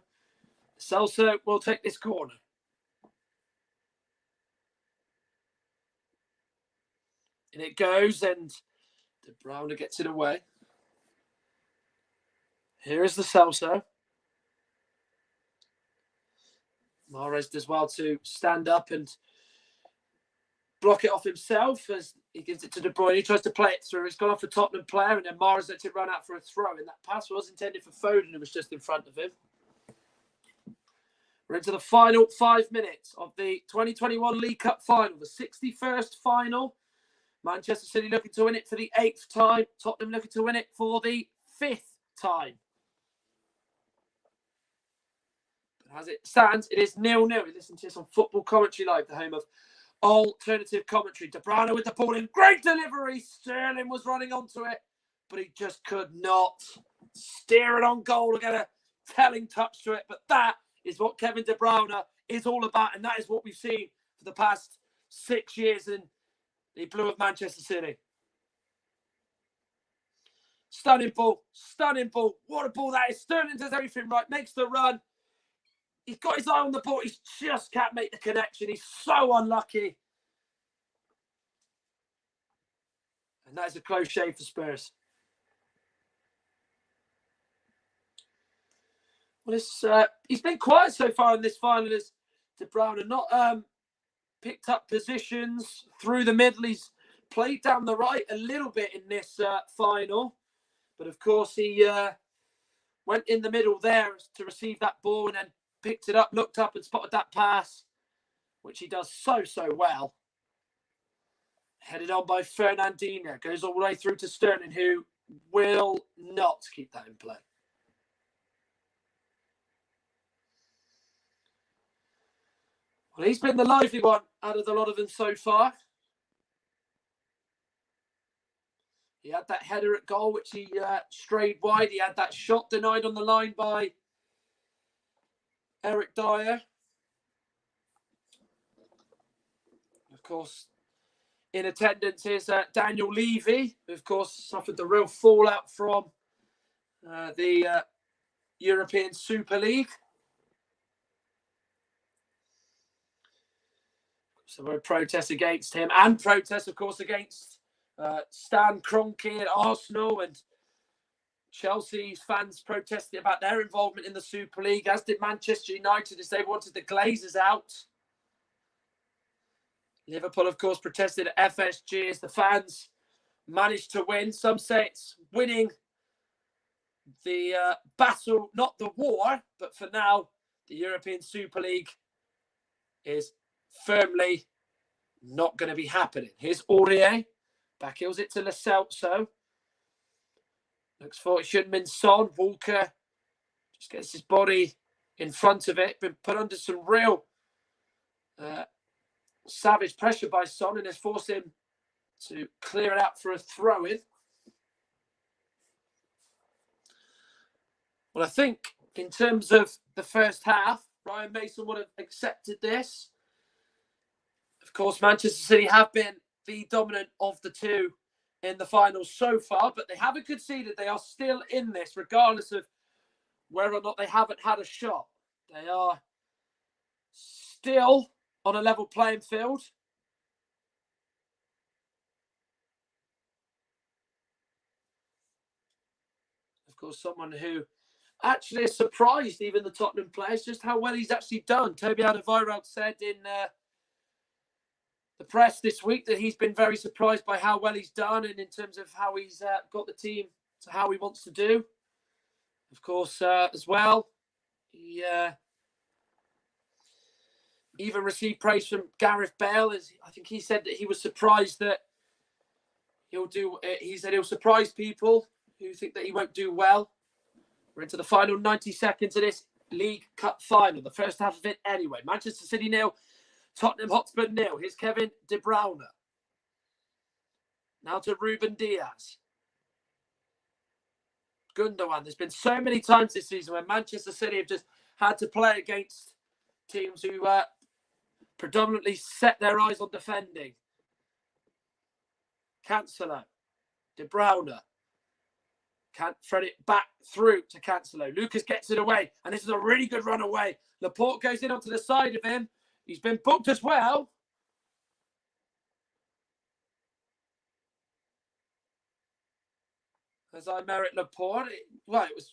Celso will take this corner. In it goes, and De Bruyne gets it away. Here is the Celso. Mahrez does well to stand up and block it off himself as he gives it to De Bruyne. He tries to play it through. It's gone off a Tottenham player, and then Mahrez lets it run out for a throw. And that pass was intended for Foden, who was just in front of him. We're into the final 5 minutes of the 2021 League Cup Final, the 61st final. Manchester City looking to win it for the 8th time. Tottenham looking to win it for the 5th time. But as it stands, it is 0-0. You listen to this on Football Commentary Live, the home of alternative commentary. De Bruyne with the ball in. Great delivery. Sterling was running onto it, but he just could not steer it on goal or get a telling touch to it. But that is what Kevin De Bruyne is all about, and that is what we've seen for the past 6 years in the blue of Manchester City. Stunning ball, stunning ball. What a ball that is. Sterling does everything right, makes the run. He's got his eye on the ball. He just can't make the connection. He's so unlucky. And that is a close shave for Spurs. Well, he's been quiet so far in this final as De Bruyne. Not picked up positions through the middle. He's played down the right a little bit in this final. But of course, he went in the middle there to receive that ball and then picked it up, looked up and spotted that pass, which he does so well. Headed on by Fernandinho. Goes all the way through to Sterling, who will not keep that in play. Well, he's been the lively one out of the lot of them so far. He had that header at goal, which he strayed wide. He had that shot denied on the line by Eric Dyer. Of course, in attendance is Daniel Levy, who, of course, suffered the real fallout from the European Super League. So we protest against him and protest, of course, against Stan Kroenke at Arsenal, and Chelsea's fans protested about their involvement in the Super League, as did Manchester United, as they wanted the Glazers out. Liverpool, of course, protested at FSG as the fans managed to win. Some say it's winning the battle, not the war, but for now, the European Super League is firmly not going to be happening. Here's Aurier. Back heels it to Lo Celso. Looks for Heung-min Son. Walker just gets his body in front of it. Been put under some real savage pressure by Son and has forced him to clear it out for a throw-in. Well, I think in terms of the first half, Ryan Mason would have accepted this. Of course, Manchester City have been the dominant of the two in the finals so far, but they haven't conceded. They are still in this, regardless of whether or not they haven't had a shot. They are still on a level playing field. Of course, someone who actually is surprised even the Tottenham players just how well he's actually done. Toby Alderweireld said in the press this week that he's been very surprised by how well he's done and in terms of how he's got the team to how he wants to do. Of course, as well, he even received praise from Gareth Bale. As I think he said that he was surprised that he'll do. He said he'll surprise people who think that he won't do well. We're into the final 90 seconds of this League Cup final, the first half of it anyway. Manchester City 0, Tottenham Hotspur 0. Here's Kevin De Bruyne. Now to Ruben Diaz. Gundogan. There's been so many times this season where Manchester City have just had to play against teams who predominantly set their eyes on defending. Cancelo. De Bruyne. Can't thread it back through to Cancelo. Lucas gets it away, and this is a really good run away. Laporte goes in onto the side of him. He's been booked as well. as Aymeric Laporte. It was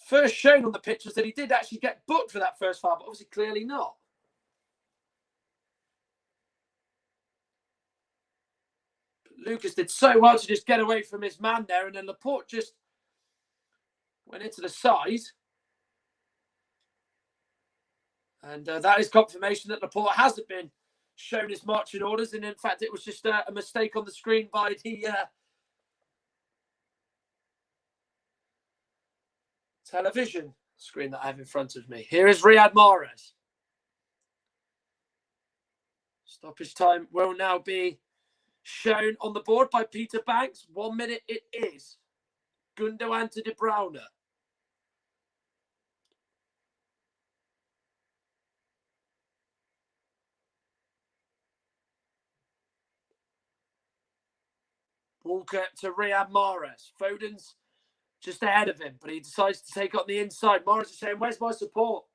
first shown on the pictures that he did actually get booked for that first foul, but obviously clearly not. But Lucas did so well to just get away from his man there, and then Laporte just went into the side. And that is confirmation that Laporte hasn't been shown his marching orders, and in fact it was just a mistake on the screen by the television screen that I have in front of me. Here is Riyad Mahrez. Stoppage time will now be shown on the board by Peter Banks. 1 minute it is. Gundogan to De Bruyne. Walker to Riyad Mahrez. Foden's just ahead of him, but he decides to take on the inside. Mahrez is saying, where's my support?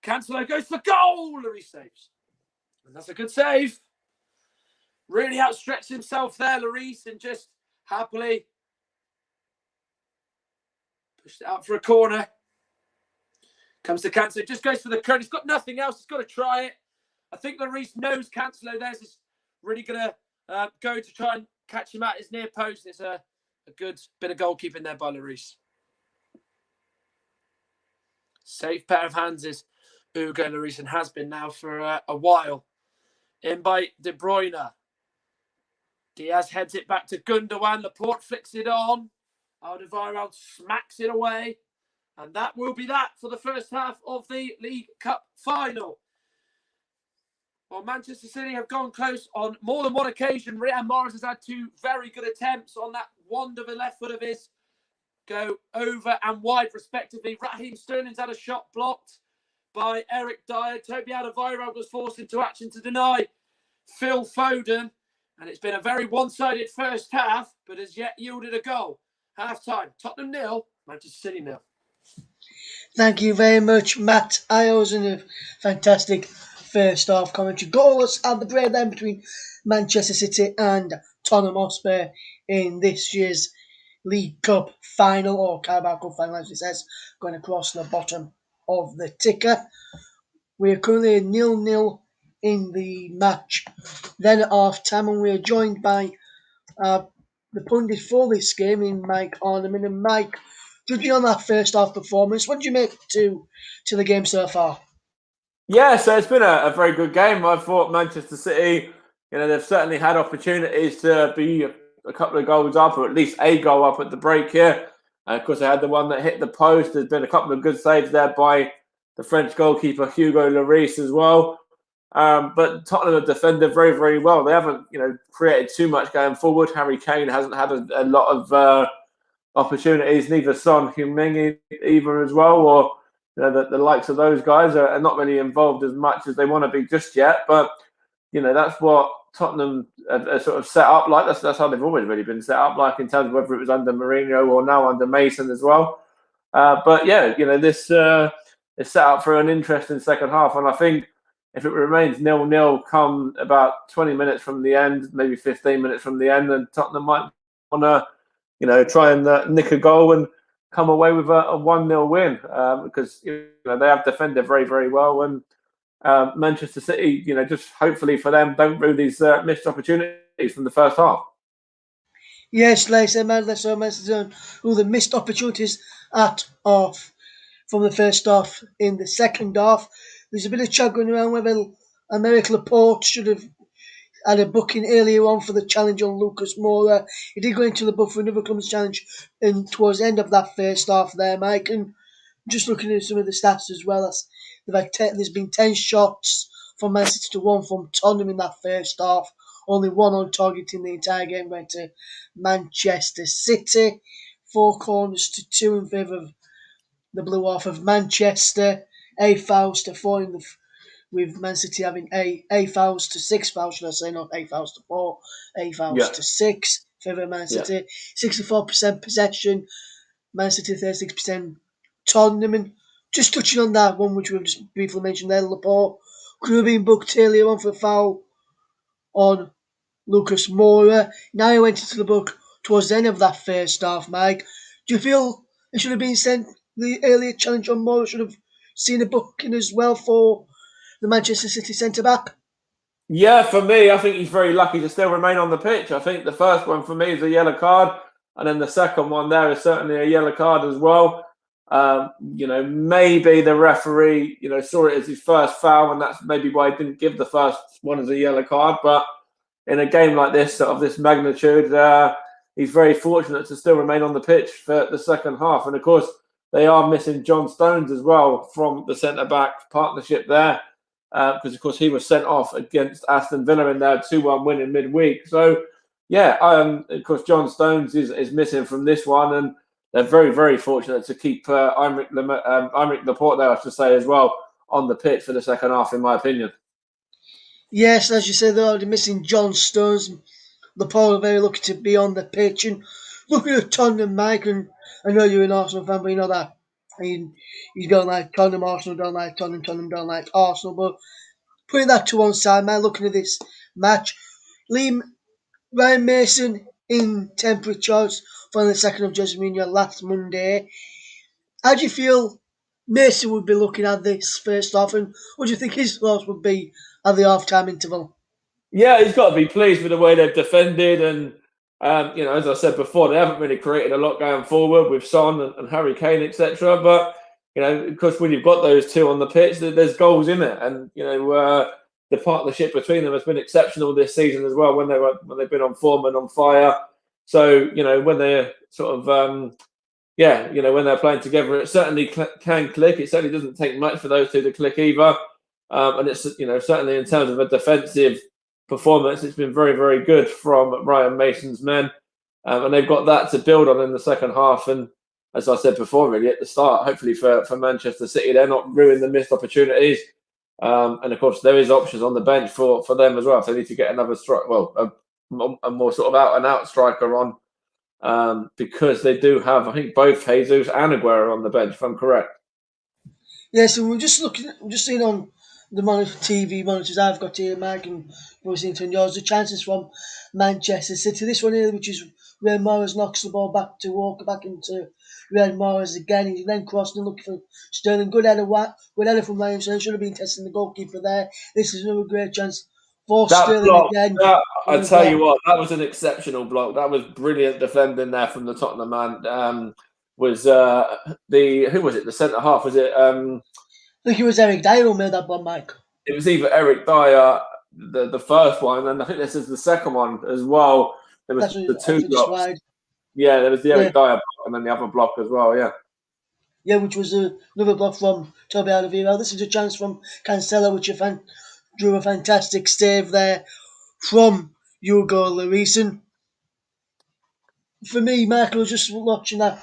Cancelo goes for goal. Lloris saves. And that's a good save. Really outstretched himself there, Lloris, and just happily pushed it out for a corner. Comes to Cancelo, just goes for the current. He's got nothing else. He's got to try it. I think Lloris knows Cancelo there's is really going to go to try and catch him at his near post. It's a good bit of goalkeeping there by Lloris. Safe pair of hands is Hugo Lloris, and has been now for a while. In by De Bruyne. Diaz heads it back to Gundogan. Laporte flicks it on. Alderweireld smacks it away. And that will be that for the first half of the League Cup final. Well, Manchester City have gone close on more than one occasion. Riyad Mahrez has had two very good attempts on that wonderful left foot of his. Go over and wide, respectively. Raheem Sterling's had a shot blocked by Eric Dyer. Toby Alderweireld was forced into action to deny Phil Foden. And it's been a very one-sided first half, but has yet yielded a goal. Half-time, Tottenham 0, Manchester City 0. Thank you very much, Matt Iles, and a fantastic first half commentary. Goalless at the break then between Manchester City and Tottenham Hotspur in this year's League Cup Final, or Carabao Cup Final as it says, going across the bottom of the ticker. We are currently 0-0 in the match. Then at half time, and we are joined by the pundit for this game in Mike Ornament. And Mike, judging on that first half performance, what do you make to the game so far? Yeah, so it's been a very good game. I thought Manchester City, they've certainly had opportunities to be a couple of goals up, or at least a goal up at the break here. Of course, they had the one that hit the post. There's been a couple of good saves there by the French goalkeeper Hugo Lloris as well. But Tottenham have defended very, very well. They haven't, created too much going forward. Harry Kane hasn't had a lot of opportunities. Neither Son, Heung-min either as well, or the likes of those guys are not really involved as much as they want to be just yet. But that's what Tottenham are sort of set up like. That's how they've always really been set up like, in terms of whether it was under Mourinho or now under Mason as well. But yeah, this is set up for an interesting second half, and I think if it remains 0-0 come about 20 minutes from the end, maybe 15 minutes from the end, then Tottenham might want to, try and nick a goal and come away with a 1-0 win, because they have defended very, very well, and Manchester City, just hopefully for them, don't rue these missed opportunities from the first half. Yes, like I said, all the missed opportunities at half from the first half. In the second half, there's a bit of chat going around whether Aymeric Laporte should have had a booking earlier on for the challenge on Lucas Moura. He did go into the book for another club's challenge towards the end of that first half there, Mike. And just looking at some of the stats as well, there's been 10 shots from Man City to 1 from Tottenham in that first half. Only 1 on target in the entire game went to Manchester City. 4 corners to 2 in favour of the Blue Half of Manchester. 8 fouls to 4 with Man City having 8 fouls to 6 fouls, should I say, not 8 fouls to 4, 8 fouls to 6 in favour of Man City. 64% possession, Man City 36%. Tottenham, and just touching on that one which we've just briefly mentioned there, Laporte could have been booked earlier on for a foul on Lucas Moura. Now he went into the book towards the end of that first half, Mike. Do you feel it should have been sent the earlier challenge on Moore? Should have seen a booking as well for the Manchester City centre back? Yeah, for me, I think he's very lucky to still remain on the pitch. I think the first one for me is a yellow card, and then the second one there is certainly a yellow card as well. Maybe the referee, saw it as his first foul, and that's maybe why he didn't give the first one as a yellow card. But in a game like this, of this magnitude, he's very fortunate to still remain on the pitch for the second half. And of course, they are missing John Stones as well from the centre back partnership there, because of course he was sent off against Aston Villa in their 2-1 win in midweek. So yeah, of course John Stones is missing from this one, and they're very, very fortunate to keep Aymeric Laporte there, I should say, as well, on the pitch for the second half, in my opinion. Yes, as you say, they're already missing John Stones. The Paul are very lucky to be on the pitch. And looking at Tottenham, Mike, and I know you're an Arsenal fan, but you know that you don't like Tottenham, Arsenal don't like Tottenham, Tottenham don't like Arsenal. But putting that to one side, man, looking at this match, Liam Ryan Mason in temperatures for the 2nd of Judgment last Monday. How do you feel Mason would be looking at this first half, and what do you think his thoughts would be at the half-time interval? Yeah, he's got to be pleased with the way they've defended, and as I said before, they haven't really created a lot going forward with Son and Harry Kane, etc. But of course, when you've got those two on the pitch, there's goals in it, and the partnership between them has been exceptional this season as well. When they've been on form and on fire, so when they're sort of when they're playing together, it certainly can click. It certainly doesn't take much for those two to click either, and it's certainly in terms of a defensive performance, it's been very, very good from Ryan Mason's men, and they've got that to build on in the second half. And as I said before, really at the start, hopefully for Manchester City, they're not ruining the missed opportunities. And of course, there is options on the bench for them as well. If they need to get another strike, a more sort of out and out striker on, because they do have, I think, both Jesus and Aguero on the bench, if I'm correct. Yeah, so we're just seeing on the TV monitors I've got here, Mike, and we're seeing on yours, the chances from Manchester City. This one here, which is where Morris knocks the ball back to Walker, back into Riyad Mahrez again. He's then crossing and looking for Sterling. Good header from Ryan Sterling. Should have been testing the goalkeeper there. This is another great chance for That Sterling block, again. I tell you what, that was an exceptional block. That was brilliant defending there from the Tottenham man. Who was it? The centre half? Was it? I think it was Eric Dyer who made that one, Mike. It was either Eric Dyer, the first one, and I think this is the second one as well. There was the two blocks. Yeah, there was the Eric Dyer block and then the other block as well. Yeah. Yeah, which was another block from Toby Alderweireld. This is a chance from Cancelo, which drew a fantastic save there from Hugo Lloris. For me, Michael was just watching that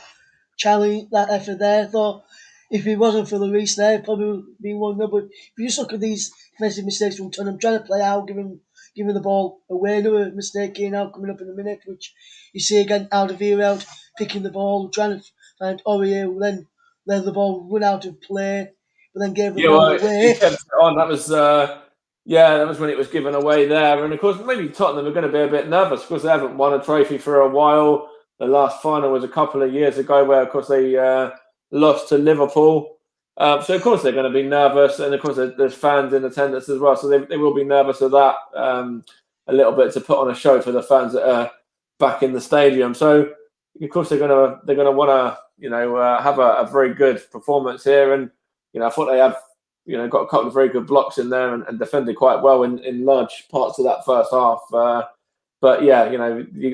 challenge, that effort there. I thought if it wasn't for Lloris there, it'd probably would be 1-0. But if you just look at these defensive mistakes from Tottenham, trying to play out, giving the ball away, another mistake here now coming up in a minute, which you see again, Alderweireld picking the ball, trying to find Aurier, then let the ball run out of play, but then gave the ball away. He kept it on. That was when it was given away there. And of course, maybe Tottenham are going to be a bit nervous because they haven't won a trophy for a while. The last final was a couple of years ago where, of course, they lost to Liverpool. So, of course, they're going to be nervous. And, of course, there's fans in attendance as well. So they will be nervous of that a little bit to put on a show for the fans that are back in the stadium. So, of course, they're going to want to, have a very good performance here. And, I thought they have, got a couple of very good blocks in there and defended quite well in large parts of that first half. But yeah,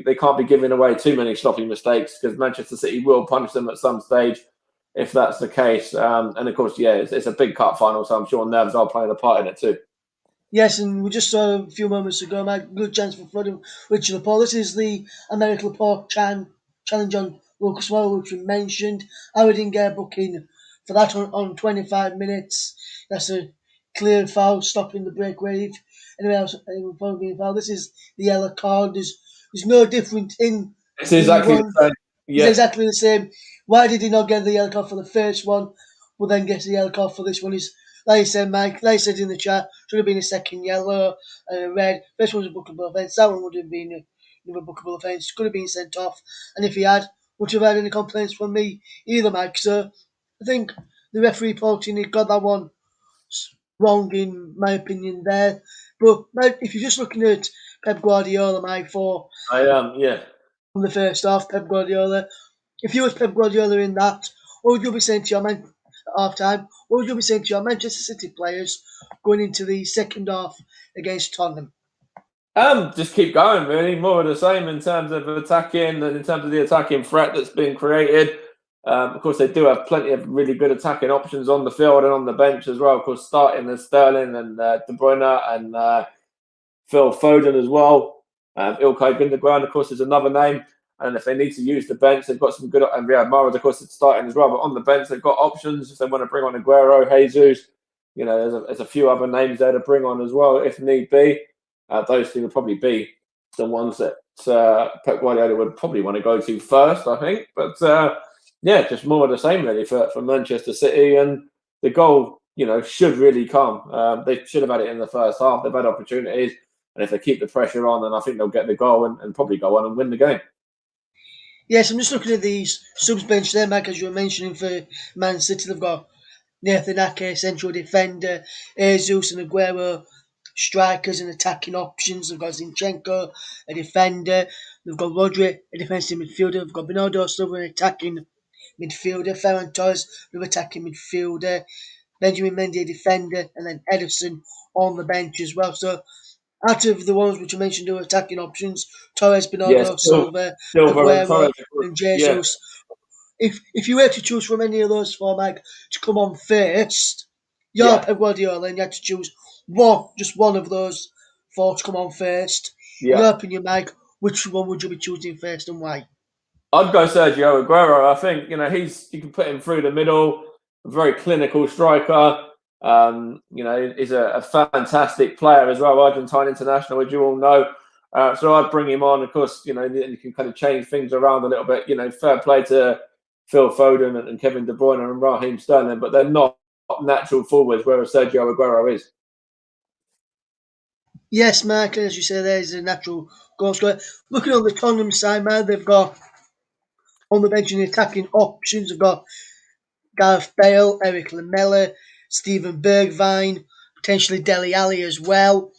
they can't be giving away too many sloppy mistakes because Manchester City will punish them at some stage if that's the case. And of course, it's a big cup final, so I'm sure nerves are playing a part in it too. Yes, and we just saw a few moments ago, Mike, good chance for flooding Richard Laporte. This is the Aymeric Laporte challenge on Lucas Moura, which we mentioned. I didn't get a booking for that on 25 minutes. That's a clear foul, stopping the breakaway. If anyone else would probably be a foul. This is the yellow card. There's no difference in. It's exactly the same. Yeah. It's exactly the same. Why did he not get the yellow card for the first one, but then get the yellow card for this one? Is like you said, Mike. Like you said in the chat, should have been a second yellow, red. First one was a bookable offence. That one would have been with a bookable offence, could have been sent off, and if he had, wouldn't have had any complaints from me either, Mike. So I think the referee Paulson got that one wrong in my opinion there. But Mike, if you're just looking at Pep Guardiola, Mike, for I am, yeah. from the first half, Pep Guardiola. If you was Pep Guardiola in that, what would you be saying to your man at half time? What would you be saying to your Manchester City players going into the second half against Tottenham? Just keep going, really. More of the same in terms of attacking and in terms of the attacking threat that's been created. Of course, they do have plenty of really good attacking options on the field and on the bench as well. Of course, starting with Sterling and De Bruyne and Phil Foden as well. Ilkay Gundogan, of course, is another name. And if they need to use the bench, they've got some good. And Riyad Mahrez, of course, is starting as well. But on the bench, they've got options. If they want to bring on Aguero, Jesus, there's a few other names there to bring on as well if need be. Those two would probably be the ones that Pep Guardiola would probably want to go to first, I think. But just more of the same really for Manchester City, and the goal, should really come. They should have had it in the first half. They've had opportunities, and if they keep the pressure on, then I think they'll get the goal and probably go on and win the game. Yes, I'm just looking at these subs bench there, Mike, as you were mentioning for Man City. They've got Nathan Ake, central defender, Jesus and Aguero, strikers and attacking options. They've got Zinchenko, a defender. They've got Rodri, a defensive midfielder. They've got Bernardo Silva, an attacking midfielder. Ferran Torres, another attacking midfielder. Benjamin Mendy, a defender. And then Ederson on the bench as well. So out of the ones which you mentioned, who are attacking options, Torres, Yes, Bernardo Silva, Silver and Aguero, Torres. and Yeah, Jesus. If you were to choose from any of those four, Mike, to come on first, you're yeah, Pep Guardiola, and you had to choose just one of those four to come on first. In yeah. your opinion, Mike, which one would you be choosing first and why? I'd go Sergio Aguero. I think you can put him through the middle. A very clinical striker. He's a fantastic player as well. Argentine international, as you all know. So I'd bring him on. Of course, you can kind of change things around a little bit. Fair play to Phil Foden and Kevin De Bruyne and Raheem Sterling, but they're not natural forwards, whereas Sergio Aguero is. Yes, Mike, as you say, there's a natural goal scorer. Looking on the Tottenham side, man, they've got on the bench in the attacking options, they've got Gareth Bale, Eric Lamela, Steven Bergwijn, potentially Dele Alli as well.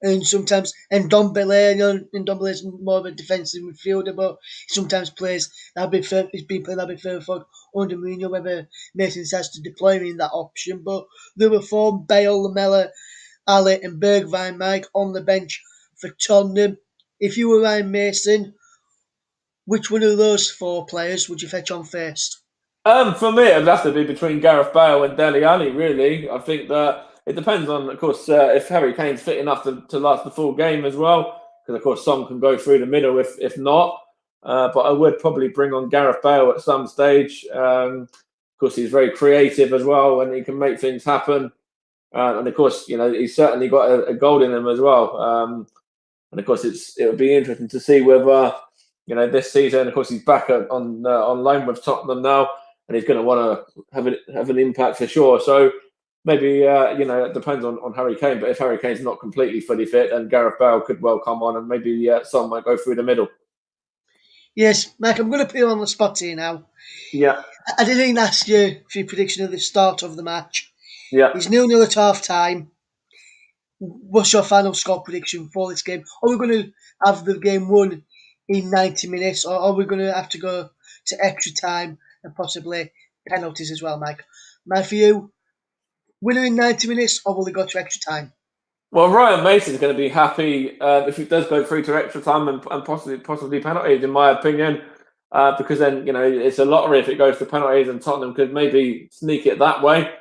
And sometimes Ndombele, Ndombele more of a defensive midfielder, but he sometimes plays he's been playing that bit further forward under Mourinho, whether Mason decides to deploy him in that option. But there were four: Bale, Lamella, Ali, and Bergwijn, Mike, on the bench for Tottenham. If you were Ryan Mason, which one of those four players would you fetch on first? For me, it'd have to be between Gareth Bale and Dele Alli, really. I think that it depends on, of course, if Harry Kane's fit enough to last the full game as well, because, of course, Son can go through the middle if not. But I would probably bring on Gareth Bale at some stage. Of course, he's very creative as well, and he can make things happen. And, of course, he's certainly got a goal in him as well. And, of course, it'll be interesting to see whether, this season, of course, he's back on loan with Tottenham now, and he's going to want to have an impact for sure. So maybe it depends on Harry Kane. But if Harry Kane's not completely fully fit, then Gareth Bale could well come on, and maybe Son might go through the middle. Yes, Mike, I'm going to put you on the spot here now. Yeah, I didn't ask you for your prediction of the start of the match. yeah. It's 0-0 at half time. What's your final score prediction for this game? Are we going to have the game won in 90 minutes, or are we going to have to go to extra time and possibly penalties as well, Mike? Mike, for you, winner in 90 minutes, or will it go to extra time? Well, Ryan Mason's going to be happy if it does go through to extra time and possibly penalties, in my opinion, because then it's a lottery if it goes to penalties, and Tottenham could maybe sneak it that way.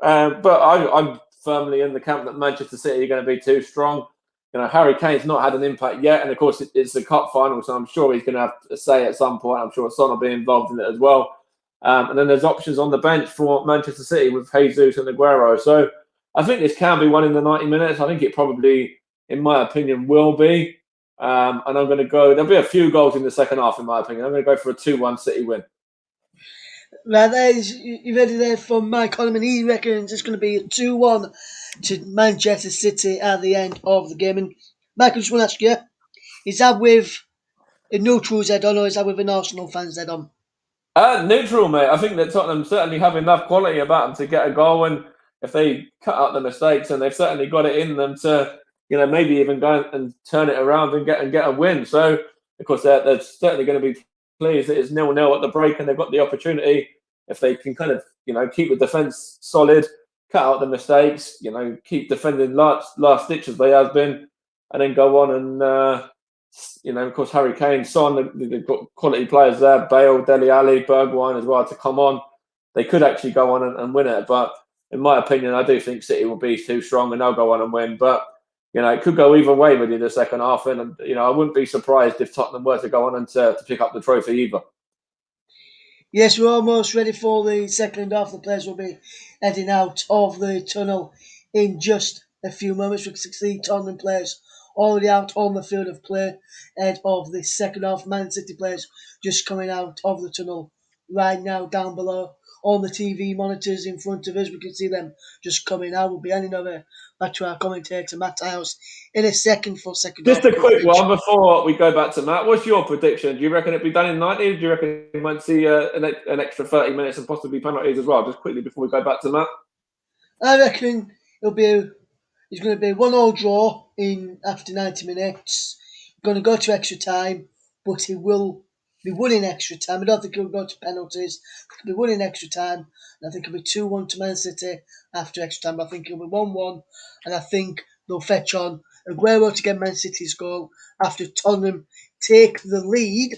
But I'm firmly in the camp that Manchester City are going to be too strong. Harry Kane's not had an impact yet, and of course it's the cup final, so I'm sure he's going to have a say at some point. I'm sure Son will be involved in it as well. And then there's options on the bench for Manchester City with Jesus and Aguero. So I think this can be won in the 90 minutes. I think it probably, in my opinion, will be. And I'm going to go. There'll be a few goals in the second half, in my opinion. I'm going to go for a 2-1 City win. Right, you've heard it there from Mike Coleman. He reckons it's going to be a 2-1 to Manchester City at the end of the game. And Mike, I just want to ask you, Is that with a neutral's head on, or is that with an Arsenal fan's head on? Neutral, mate. I think that Tottenham certainly have enough quality about them to get a goal, and if they cut out the mistakes, and they've certainly got it in them to, maybe even go and turn it around and get a win. So, of course, they're certainly going to be pleased. It is 0-0 at the break, and they've got the opportunity if they can kind of, keep the defence solid, cut out the mistakes, keep defending last ditch as they have been, and then go on and. Of course, Harry Kane, Son, they've got quality players there. Bale, Dele Alli, Bergwijn as well to come on. They could actually go on and win it. But in my opinion, I do think City will be too strong and they'll go on and win. But, it could go either way within the second half. And, I wouldn't be surprised if Tottenham were to go on and to pick up the trophy either. Yes, we're almost ready for the second half. The players will be heading out of the tunnel in just a few moments. We can see Tottenham players already out on the field of play ahead of the second half. Man City players just coming out of the tunnel right now down below. On the TV monitors in front of us, we can see them just coming out. We'll be handing over back to our commentator, Matt House, in a second for second half. Just a quick one before we go back to Matt. What's your prediction? Do you reckon it'll be done in 90? Do you reckon we might see an extra 30 minutes and possibly penalties as well? Just quickly before we go back to Matt. I reckon it's going to be 1-1 draw in after 90 minutes. Going to go to extra time, but he will be winning extra time. I don't think he'll go to penalties. He'll be winning extra time, and I think it'll be 2-1 to Man City after extra time. But I think it'll be 1-1, and I think they'll fetch on Aguero to get Man City's goal after Tottenham take the lead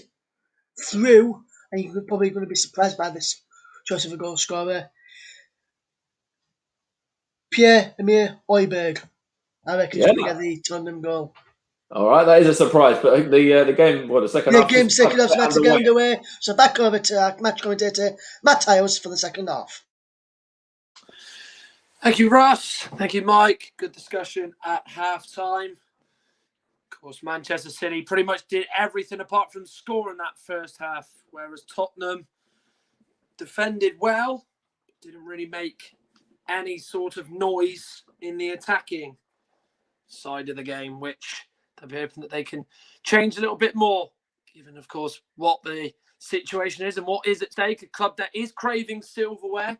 through, and you're probably going to be surprised by this choice of a goal scorer. Pierre-Emile Højbjerg. I reckon he's going to get the Tottenham goal. All right, that is a surprise. But the game, the second half? The game second half's about to get underway. So back over to our match commentator, Matt Hales, for the second half. Thank you, Russ. Thank you, Mike. Good discussion at half-time. Of course, Manchester City pretty much did everything apart from scoring that first half, whereas Tottenham defended well, didn't really make any sort of noise in the attacking side of the game, which they'll be hoping that they can change a little bit more, given, of course, what the situation is and what is at stake. A club that is craving silverware,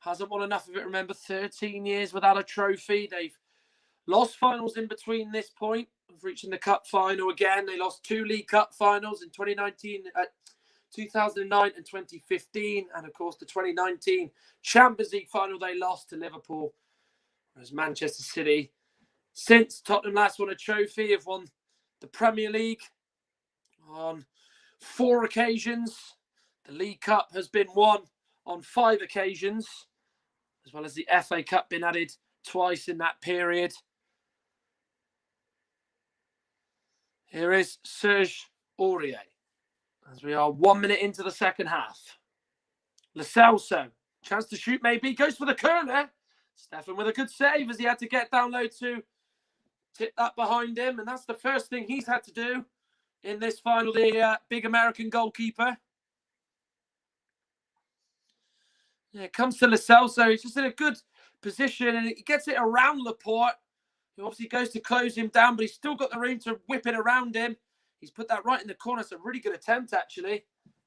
hasn't won enough of it. Remember, 13 years without a trophy. They've lost finals in between this point of reaching the cup final again. They lost 2 League Cup finals in 2009 and 2015, and of course the 2019 Champions League final they lost to Liverpool. Whereas Manchester City, since Tottenham last won a trophy, have won the Premier League on 4 occasions. The League Cup has been won on 5 occasions, as well as the FA Cup being added twice in that period. Here is Serge Aurier, as we are 1 minute into the second half. Lo Celso, chance to shoot maybe, goes for the curler. Stefan with a good save as he had to get down low to tip that behind him. And that's the first thing he's had to do in this final, the big American goalkeeper. Yeah, it comes to Lo Celso. He's just in a good position and he gets it around Laporte, who obviously goes to close him down, but he's still got the room to whip it around him. He's put that right in the corner. It's a really good attempt, actually.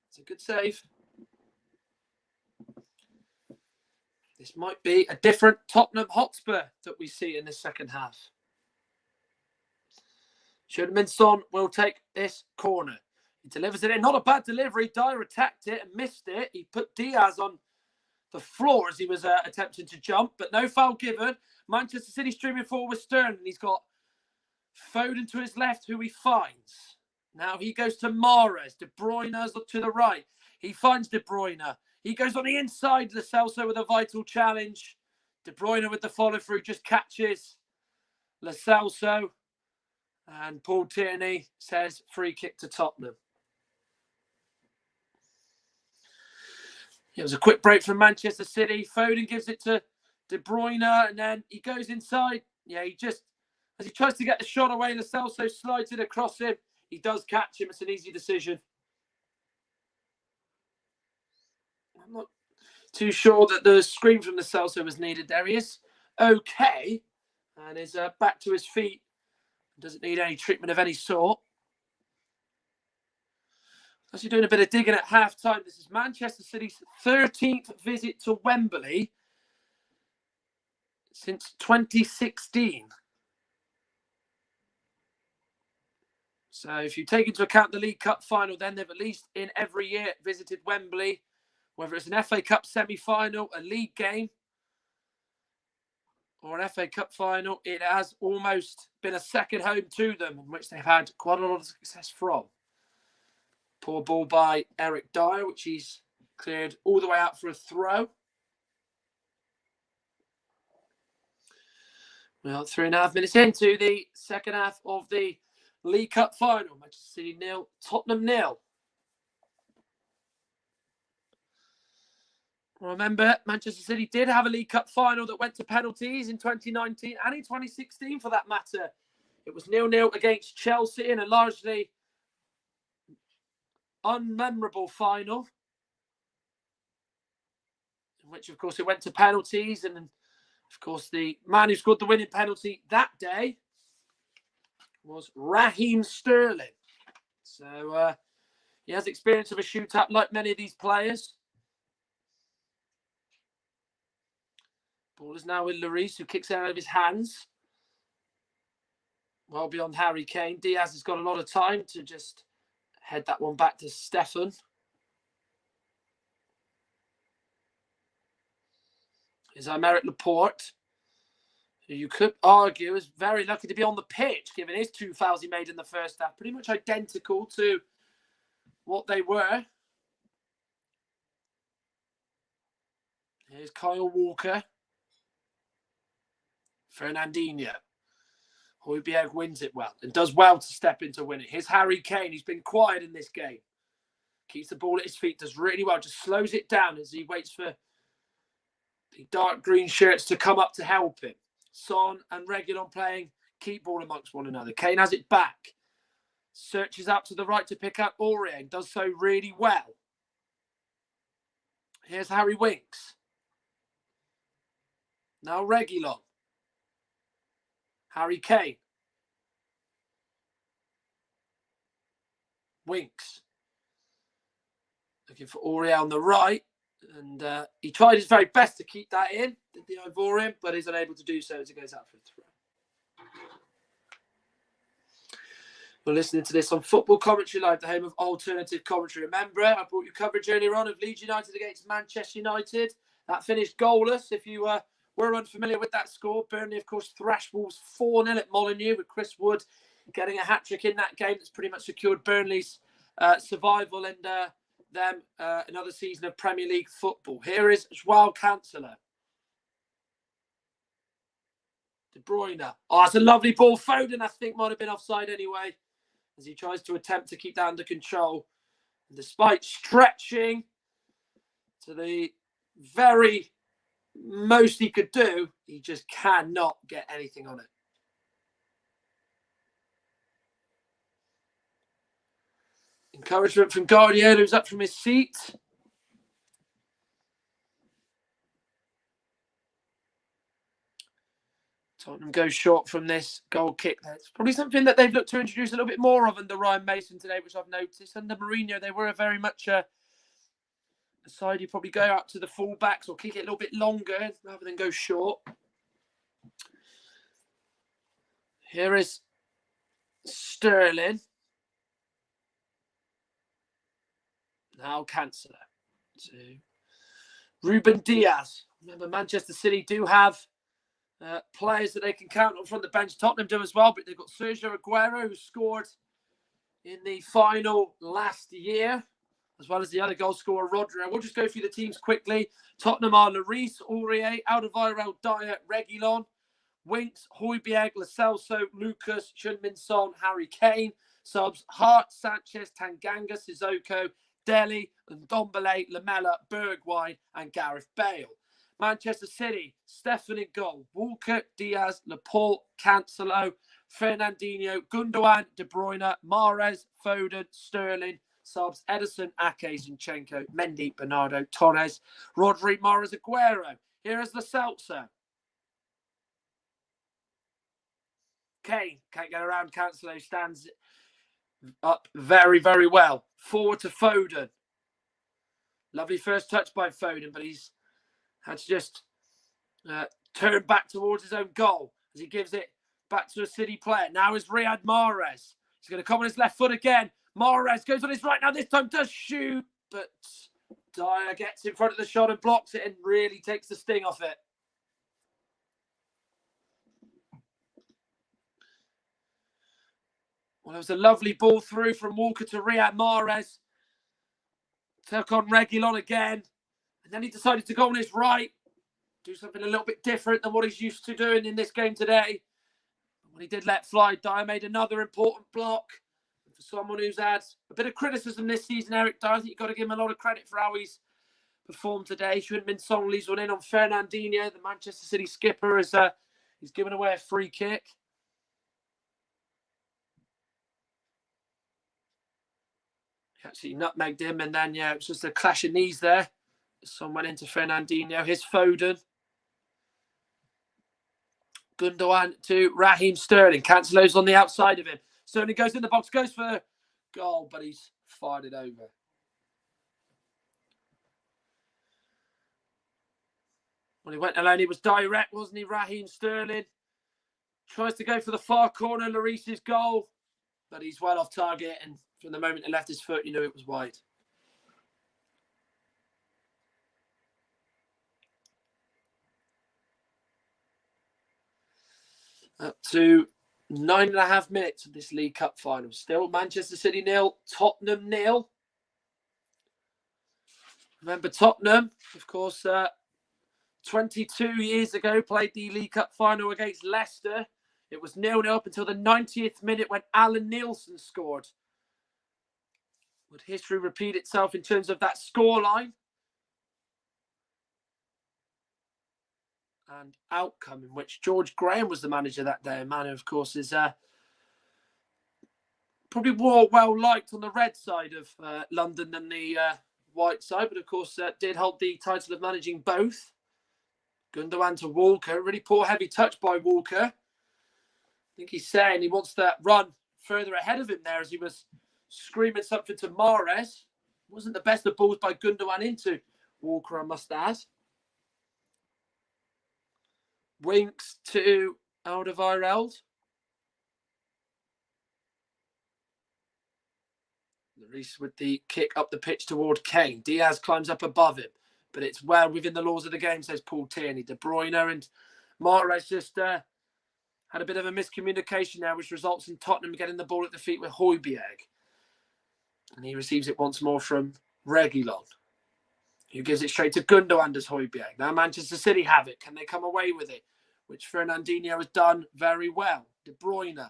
It's a good save. This might be a different Tottenham Hotspur that we see in the second half. Son will take this corner. He delivers it in. Not a bad delivery. Dyer attacked it and missed it. He put Diaz on the floor as he was attempting to jump, but no foul given. Manchester City streaming forward with Stern, and he's got Foden to his left, who he finds. Now he goes to Mahrez. De Bruyne's to the right. He finds De Bruyne. He goes on the inside. Lo Celso with a vital challenge. De Bruyne with the follow-through just catches Lo Celso. And Paul Tierney says free kick to Tottenham. It was a quick break from Manchester City. Foden gives it to De Bruyne, and then he goes inside. Yeah, as he tries to get the shot away, Lo Celso slides it across him. He does catch him. It's an easy decision. I'm not too sure that the screen from Lo Celso was needed. There he is. Okay. And is back to his feet. Doesn't need any treatment of any sort. As you're doing a bit of digging at half-time, this is Manchester City's 13th visit to Wembley since 2016. So if you take into account the League Cup final, then they've at least in every year visited Wembley, whether it's an FA Cup semi-final, a league game, or an FA Cup final. It has almost been a second home to them, in which they've had quite a lot of success from. Poor ball by Eric Dyer, which he's cleared all the way out for a throw. Well, 3.5 minutes into the second half of the League Cup final. Manchester City 0, Tottenham 0. Remember, Manchester City did have a League Cup final that went to penalties in 2019 and in 2016 for that matter. It was 0-0 against Chelsea in a largely unmemorable final, in which, of course, it went to penalties. And, of course, the man who scored the winning penalty that day was Raheem Sterling. So he has experience of a shootout like many of these players. Ball is now with Lloris, who kicks it out of his hands. Well beyond Harry Kane. Diaz has got a lot of time to just head that one back to Stefan. Here's Aymeric Laporte, who you could argue is very lucky to be on the pitch, given his 2 fouls he made in the first half. Pretty much identical to what they were. Here's Kyle Walker. Fernandinho. Højbjerg wins it well and does well to step into winning. Here's Harry Kane. He's been quiet in this game. Keeps the ball at his feet, does really well. Just slows it down as he waits for the dark green shirts to come up to help him. Son and Reguilon playing keep ball amongst one another. Kane has it back. Searches out to the right to pick up Aurier. Does so really well. Here's Harry Winks. Now Reguilon. Harry Kane. Winks. Looking for Aurier on the right. And he tried his very best to keep that in. Did the Ivorian, but is unable to do so as it goes out for a throw. We're listening to this on Football Commentary Live, the home of alternative commentary. Remember, I brought you coverage earlier on of Leeds United against Manchester United. That finished goalless. If you were unfamiliar with that score, Burnley, of course, thrashed Wolves 4-0 at Molineux, with Chris Wood getting a hat-trick in that game. That's pretty much secured Burnley's survival and them another season of Premier League football. Here is Joao Cancelo. De Bruyne. Oh, it's a lovely ball. Foden, I think, might have been offside anyway, as he tries to attempt to keep that under control. And despite stretching to the very most he could do, he just cannot get anything on it. Encouragement from Guardiola, who's up from his seat. Tottenham goes short from this goal kick. That's probably something that they've looked to introduce a little bit more of under Ryan Mason today, which I've noticed. Under Mourinho, they were very much a side you probably go out to the fullbacks or kick it a little bit longer rather than go short. Here is Sterling. Now Cancelo. To Ruben Diaz. Remember, Manchester City do have players that they can count on from the bench. Tottenham do as well, but they've got Sergio Aguero, who scored in the final last year, as well as the other goal scorer, Rodri. We'll just go through the teams quickly. Tottenham are Lloris, Aurier, Alderweireld, Dyer, Reguilon, Winks, Højbjerg, Lo Celso, Lucas, Heung-min Son, Harry Kane. Subs, Hart, Sanchez, Tanganga, Sissoko, Dele, Ndombele, Lamela, Bergwijn, and Gareth Bale. Manchester City, Stefan in goal, Walker, Diaz, Laporte, Cancelo, Fernandinho, Gundogan, De Bruyne, Mahrez, Foden, Sterling. Subs, Ederson, Ake, Zinchenko, Mendy, Bernardo, Torres, Rodri, Mahrez, Aguero. Here is Lo Celso. Kane can't get around. Cancelo stands up very, very well. Forward to Foden. Lovely first touch by Foden, but he's had to just turn back towards his own goal as he gives it back to a City player. Now is Riyad Mahrez. He's going to come on his left foot again. Mahrez goes on his right now. This time does shoot, but Dyer gets in front of the shot and blocks it and really takes the sting off it. Well, it was a lovely ball through from Walker to Riyad Mahrez. Took on Reguilon again. And then he decided to go on his right. Do something a little bit different than what he's used to doing in this game today. When he did let fly, Dyer made another important block. And for someone who's had a bit of criticism this season, Eric Dyer, I think you've got to give him a lot of credit for how he's performed today. Should have been Songley's one in on Fernandinho, the Manchester City skipper, as he's given away a free kick. He actually nutmegged him, and then, it was just a clash of knees there. Son went into Fernandinho. Here's Foden. Gundogan to Raheem Sterling. Cancelo's on the outside of him. Sterling goes in the box, goes for goal, but he's fired it over. When he went alone, he was direct, wasn't he, Raheem Sterling? Tries to go for the far corner, Lloris's goal, but he's well off target, and from the moment he left his foot, you knew it was wide. Up to 9.5 minutes of this League Cup final. Still Manchester City 0, Tottenham 0. Remember Tottenham, of course, 22 years ago, played the League Cup final against Leicester. It was 0-0 up until the 90th minute when Alan Nielsen scored. Would history repeat itself in terms of that scoreline and outcome, in which George Graham was the manager that day? A man who, of course, is probably more well-liked on the red side of London than the white side, but of course did hold the title of managing both. Gundogan to Walker. Really poor heavy touch by Walker. I think he's saying he wants to run further ahead of him there as he was screaming something to Mahrez. Wasn't the best of balls by Gundogan into Walker, I must add. Winks to Alderweireld. Lloris with the kick up the pitch toward Kane. Diaz climbs up above him, but it's well within the laws of the game, says Paul Tierney. De Bruyne and Mahrez just had a bit of a miscommunication there, which results in Tottenham getting the ball at the feet with Højbjerg. And he receives it once more from Reguilon, who gives it straight to Gundogan as Højbjerg. Now Manchester City have it. Can they come away with it? Which Fernandinho has done very well. De Bruyne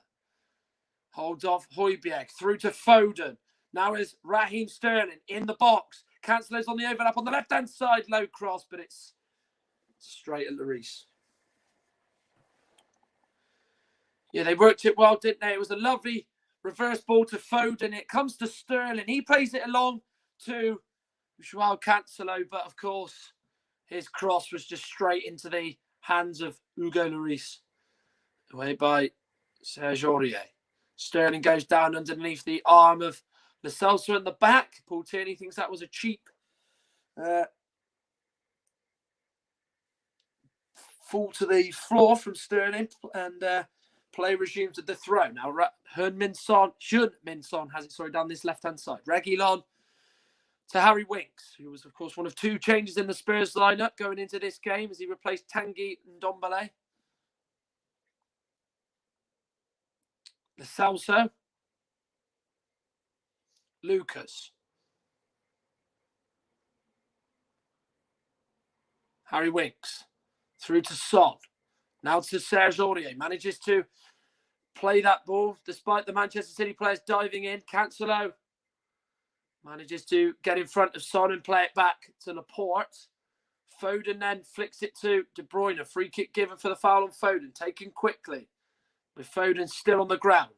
holds off Højbjerg through to Foden. Now is Raheem Sterling in the box. Cancelo's on the overlap on the left-hand side. Low cross, but it's straight at Lloris. Yeah, they worked it well, didn't they? It was a lovely reverse ball to Foden. It comes to Sterling. He plays it along to Joao Cancelo, but of course, his cross was just straight into the hands of Hugo Lloris. Away by Serge Aurier. Sterling goes down underneath the arm of Lo Celso in the back. Paul Tierney thinks that was a cheap fall to the floor from Sterling, and play resumes at the throw. Now, Heung-min Son has it, down this left-hand side. Reguilon to Harry Winks, who was, of course, one of two changes in the Spurs lineup going into this game as he replaced Tanguy Ndombele. Lo Celso. Lucas. Harry Winks. Through to Son. Now to Serge Aurier. Manages to play that ball despite the Manchester City players diving in. Cancelo manages to get in front of Son and play it back to Laporte. Foden then flicks it to De Bruyne. Free kick given for the foul on Foden. Taken quickly with Foden still on the ground.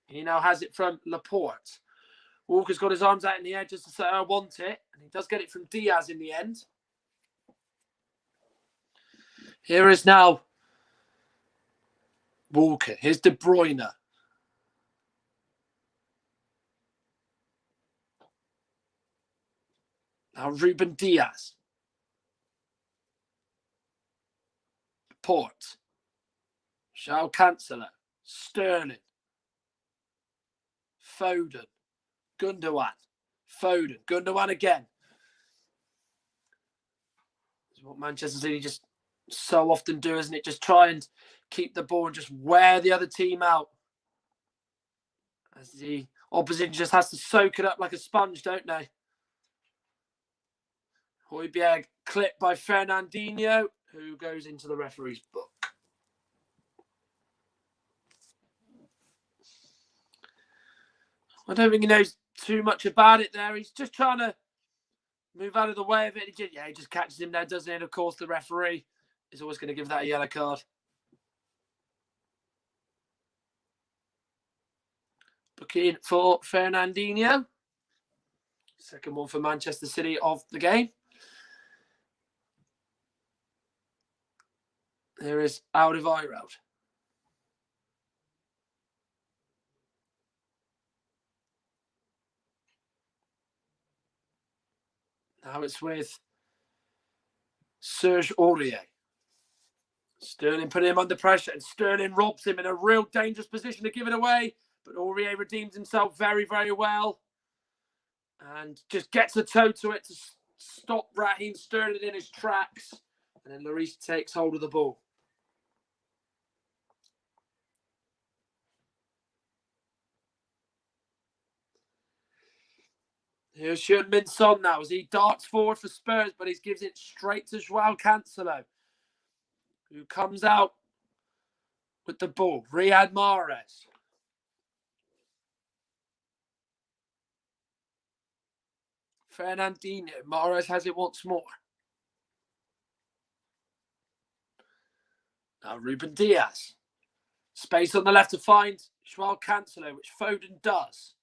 He now has it from Laporte. Walker's got his arms out in the air just to say, I want it. And he does get it from Diaz in the end. Here is now Walker. Here's De Bruyne. Now Ruben Diaz. Port. João Cancelo. Sterling. Foden. Gundogan. Foden. Gundogan again. It's what Manchester City just so often do, isn't it? Just try and keep the ball and just wear the other team out. As the opposition just has to soak it up like a sponge, don't they? Højbjerg clipped by Fernandinho, who goes into the referee's book. I don't think he knows too much about it there. He's just trying to move out of the way of it. He just catches him there, doesn't he? And of course, the referee is always going to give that a yellow card. Booking for Fernandinho. Second one for Manchester City of the game. There is Alderweireld. Now it's with Serge Aurier. Sterling put him under pressure, and Sterling robs him in a real dangerous position to give it away. But Aurier redeems himself very, very well. And just gets a toe to it to stop Raheem Sterling in his tracks. And then Lloris takes hold of the ball. Here's Heung-min Son now as he darts forward for Spurs, but he gives it straight to João Cancelo, who comes out with the ball. Riyad Mahrez. Fernandinho. Mahrez has it once more. Now Ruben Diaz. Space on the left to find João Cancelo, which Foden does.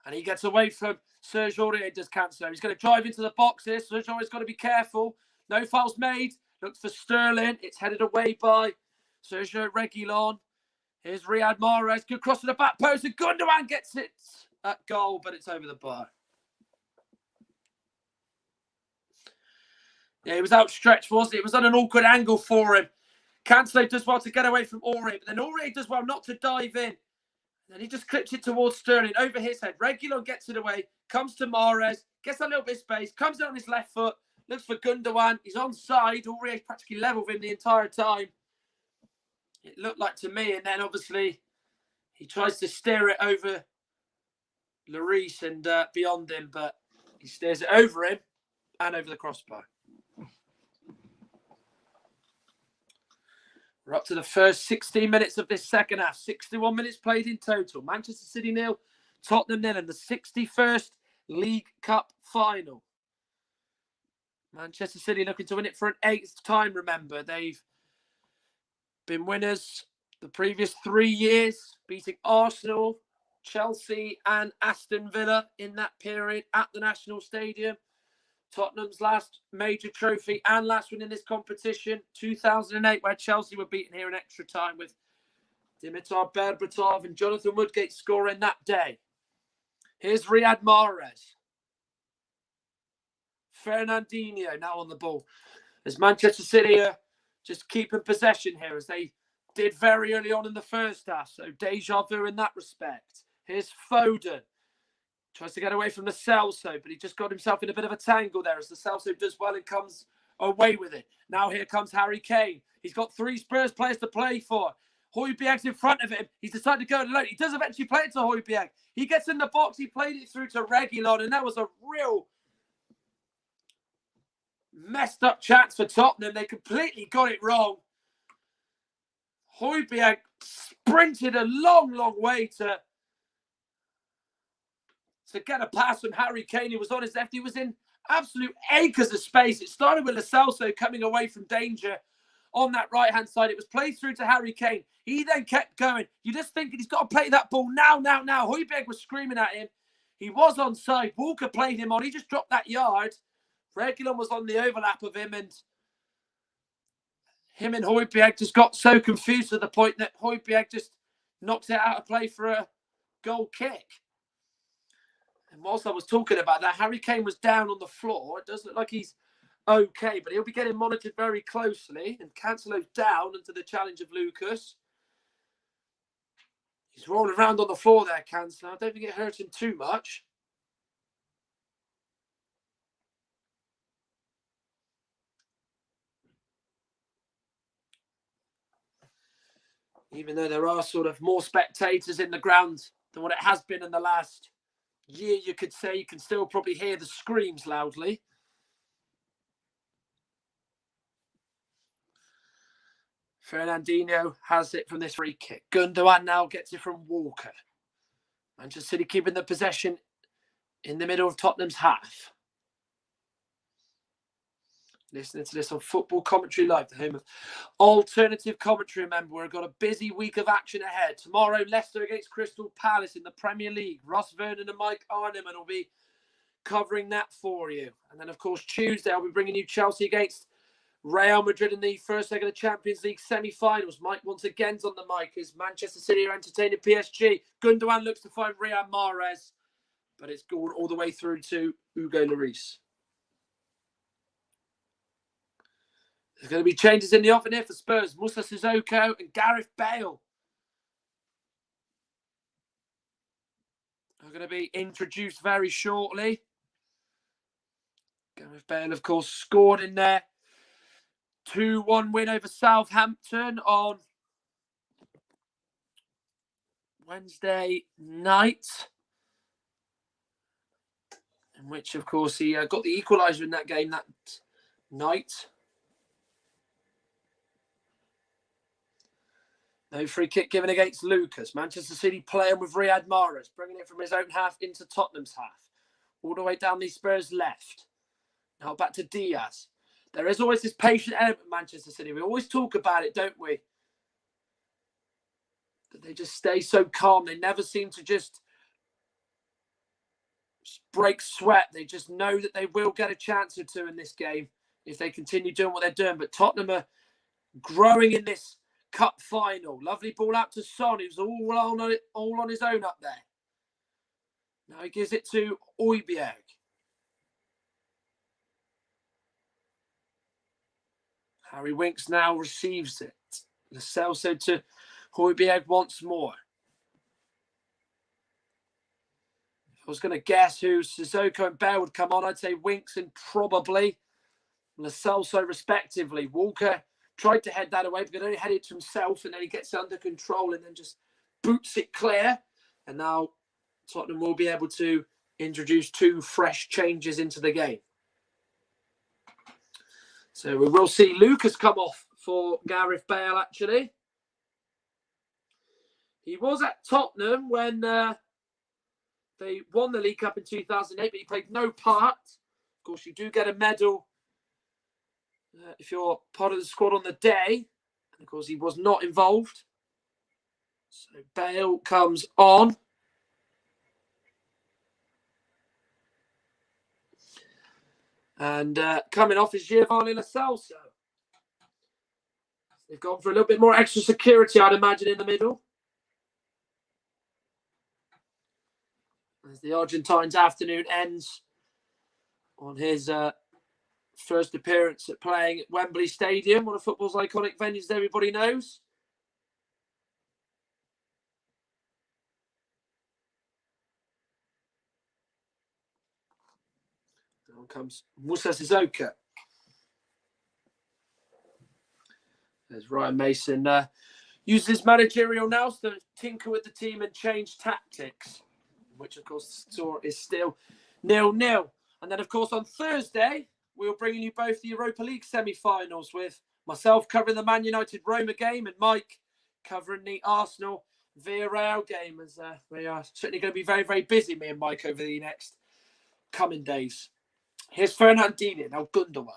And he gets away from Serge Aurier, does Cancelo. He's going to drive into the box here. Serge Aurier's got to be careful. No fouls made. Looks for Sterling. It's headed away by Sergio Reguilon. Here's Riyad Mahrez. Good cross to the back post. And Gundogan gets it at goal, but it's over the bar. Yeah, he was outstretched, wasn't it? It was on an awkward angle for him. Cancelo does well to get away from Aurier, but then Aurier does well not to dive in. And he just clips it towards Sterling over his head. Reguilon gets it away, comes to Mahrez, gets a little bit of space, comes in on his left foot, looks for Gundogan. He's onside. Aurier's practically level with him the entire time. It looked like to me. And then obviously he tries to steer it over Lloris and beyond him, but he steers it over him and over the crossbar. We're up to the first 16 minutes of this second half. 61 minutes played in total. Manchester City 0, Tottenham 0 in the 61st League Cup Final. Manchester City looking to win it for an 8th time, remember. They've been winners the previous 3 years, beating Arsenal, Chelsea and Aston Villa in that period at the National Stadium. Tottenham's last major trophy and last win in this competition, 2008, where Chelsea were beaten here in extra time with Dimitar Berbatov and Jonathan Woodgate scoring that day. Here's Riyad Mahrez. Fernandinho now on the ball. As Manchester City are just keeping possession here, as they did very early on in the first half. So deja vu in that respect. Here's Foden. Tries to get away from the Celso, but he just got himself in a bit of a tangle there as the Celso does well and comes away with it. Now here comes Harry Kane. He's got 3 Spurs players to play for. Højbjerg's in front of him. He's decided to go alone. He does eventually play it to Højbjerg. He gets in the box. He played it through to Reguilon, and that was a real messed up chance for Tottenham. They completely got it wrong. Højbjerg sprinted a long, long way to get a pass from Harry Kane. He was on his left. He was in absolute acres of space. It started with Lo Celso coming away from danger on that right-hand side. It was played through to Harry Kane. He then kept going. You just think he's got to play that ball now. Højbjerg was screaming at him. He was onside. Walker played him on. He just dropped that yard. Reguilon was on the overlap of him, and him and Højbjerg just got so confused to the point that Højbjerg just knocked it out of play for a goal kick. And whilst I was talking about that, Harry Kane was down on the floor. It does look like he's okay, but he'll be getting monitored very closely. And Cancelo's down into the challenge of Lucas. He's rolling around on the floor there, Cancelo. I don't think it hurt him too much. Even though there are sort of more spectators in the ground than what it has been in the last year, you could say, you can still probably hear the screams loudly. Fernandinho has it from this free kick. Gundogan now gets it from Walker. Manchester City keeping the possession in the middle of Tottenham's half. Listening to this on Football Commentary Live, the home of alternative commentary. Remember, we've got a busy week of action ahead. Tomorrow, Leicester against Crystal Palace in the Premier League. Ross Vernon and Mike Arneman will be covering that for you. And then, of course, Tuesday, I'll be bringing you Chelsea against Real Madrid in the first leg of the Champions League semi-finals. Mike once again's on the mic as Manchester City are entertaining PSG. Gundogan looks to find Riyad Mahrez, but it's gone all the way through to Hugo Lloris. There's going to be changes in the oven here for Spurs. Moussa Sissoko and Gareth Bale are going to be introduced very shortly. Gareth Bale, of course, scored in their 2-1 win over Southampton on Wednesday night, in which, of course, he got the equaliser in that game that night. No free kick given against Lucas. Manchester City playing with Riyad Mahrez, bringing it from his own half into Tottenham's half. All the way down the Spurs left. Now back to Diaz. There is always this patient element at Manchester City. We always talk about it, don't we? That they just stay so calm. They never seem to just break sweat. They just know that they will get a chance or two in this game if they continue doing what they're doing. But Tottenham are growing in this cup final. Lovely ball out to Son, who's all on his own up there. Now he gives it to Højbjerg. Harry Winks now receives it. Lo Celso to Højbjerg once more. If I was going to guess who Sissoko and Bale would come on, I'd say Winks and probably Lo Celso respectively. Walker tried to head that away, but only head it to himself, and then he gets it under control and then just boots it clear. And now Tottenham will be able to introduce two fresh changes into the game. So we will see Lucas come off for Gareth Bale, actually. He was at Tottenham when they won the League Cup in 2008, but he played no part. Of course, you do get a medal if you're part of the squad on the day. And of course, he was not involved. So Bale comes on. And coming off is Giovanni Lo Celso. They've gone for a little bit more extra security, I'd imagine, in the middle. As the Argentine's afternoon ends on his first appearance at playing at Wembley Stadium, one of football's iconic venues that everybody knows. Down comes Moussa Sissoko. There's Ryan Mason uses his managerial nous to tinker with the team and change tactics, which of course is still 0-0. And then of course on Thursday, we'll bring you both the Europa League semi-finals with myself covering the Man United Roma game and Mike covering the Arsenal Villarreal game, as we are certainly going to be very, very busy, me and Mike, over the next coming days. Here's Fernandinho, now Gundogan,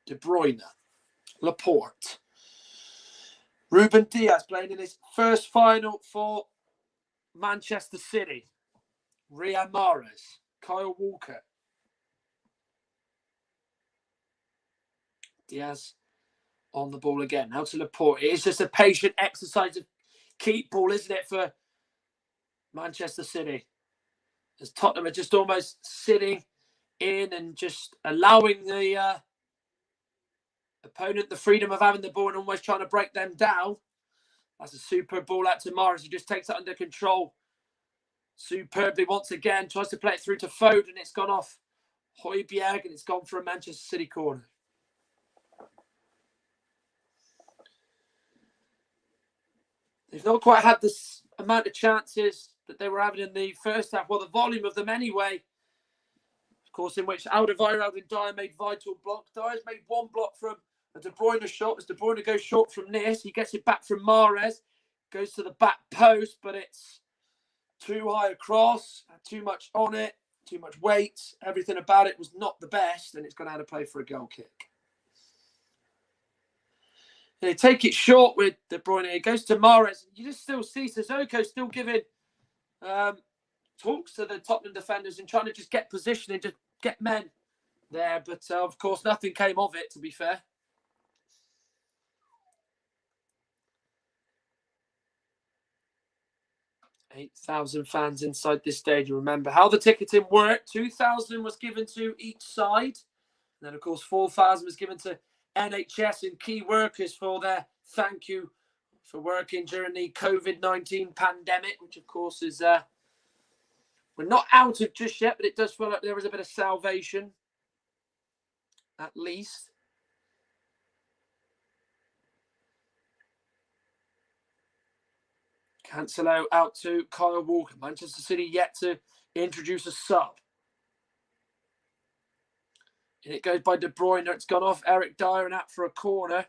De Bruyne, Laporte, Ruben Diaz playing in his first final for Manchester City, Riyad Mahrez, Kyle Walker, Diaz on the ball again. Now to Laporte. It's just a patient exercise of keep ball, isn't it, for Manchester City. As Tottenham are just almost sitting in and just allowing the opponent the freedom of having the ball and almost trying to break them down. That's a superb ball out to Morris. He just takes it under control superbly once again. Tries to play it through to Foden. It's gone off Højbjerg and it's gone for a Manchester City corner. They've not quite had this amount of chances that they were having in the first half. Well, the volume of them anyway. Of course, in which Alderweireld and Dyer made vital blocks. Dyer's made one block from a De Bruyne shot. As De Bruyne goes short from this, he gets it back from Mahrez. Goes to the back post, but it's too high across. Too much on it. Too much weight. Everything about it was not the best, and it's gone out of play for a goal kick. They take it short with De Bruyne. It goes to Mahrez. You just still see Sissoko still giving talks to the Tottenham defenders and trying to just get position and just get men there. But, of course, nothing came of it, to be fair. $8,000 fans inside this stadium. Remember how the ticketing worked. 2,000 was given to each side. And then, of course, 4,000 was given to NHS and key workers for their thank you for working during the COVID-19 pandemic, which, of course, is we're not out of just yet, but it does feel like there is a bit of salvation, at least. Cancelo out to Kyle Walker. Manchester City yet to introduce a sub. And it goes by De Bruyne. It's gone off Eric Dyer and out for a corner.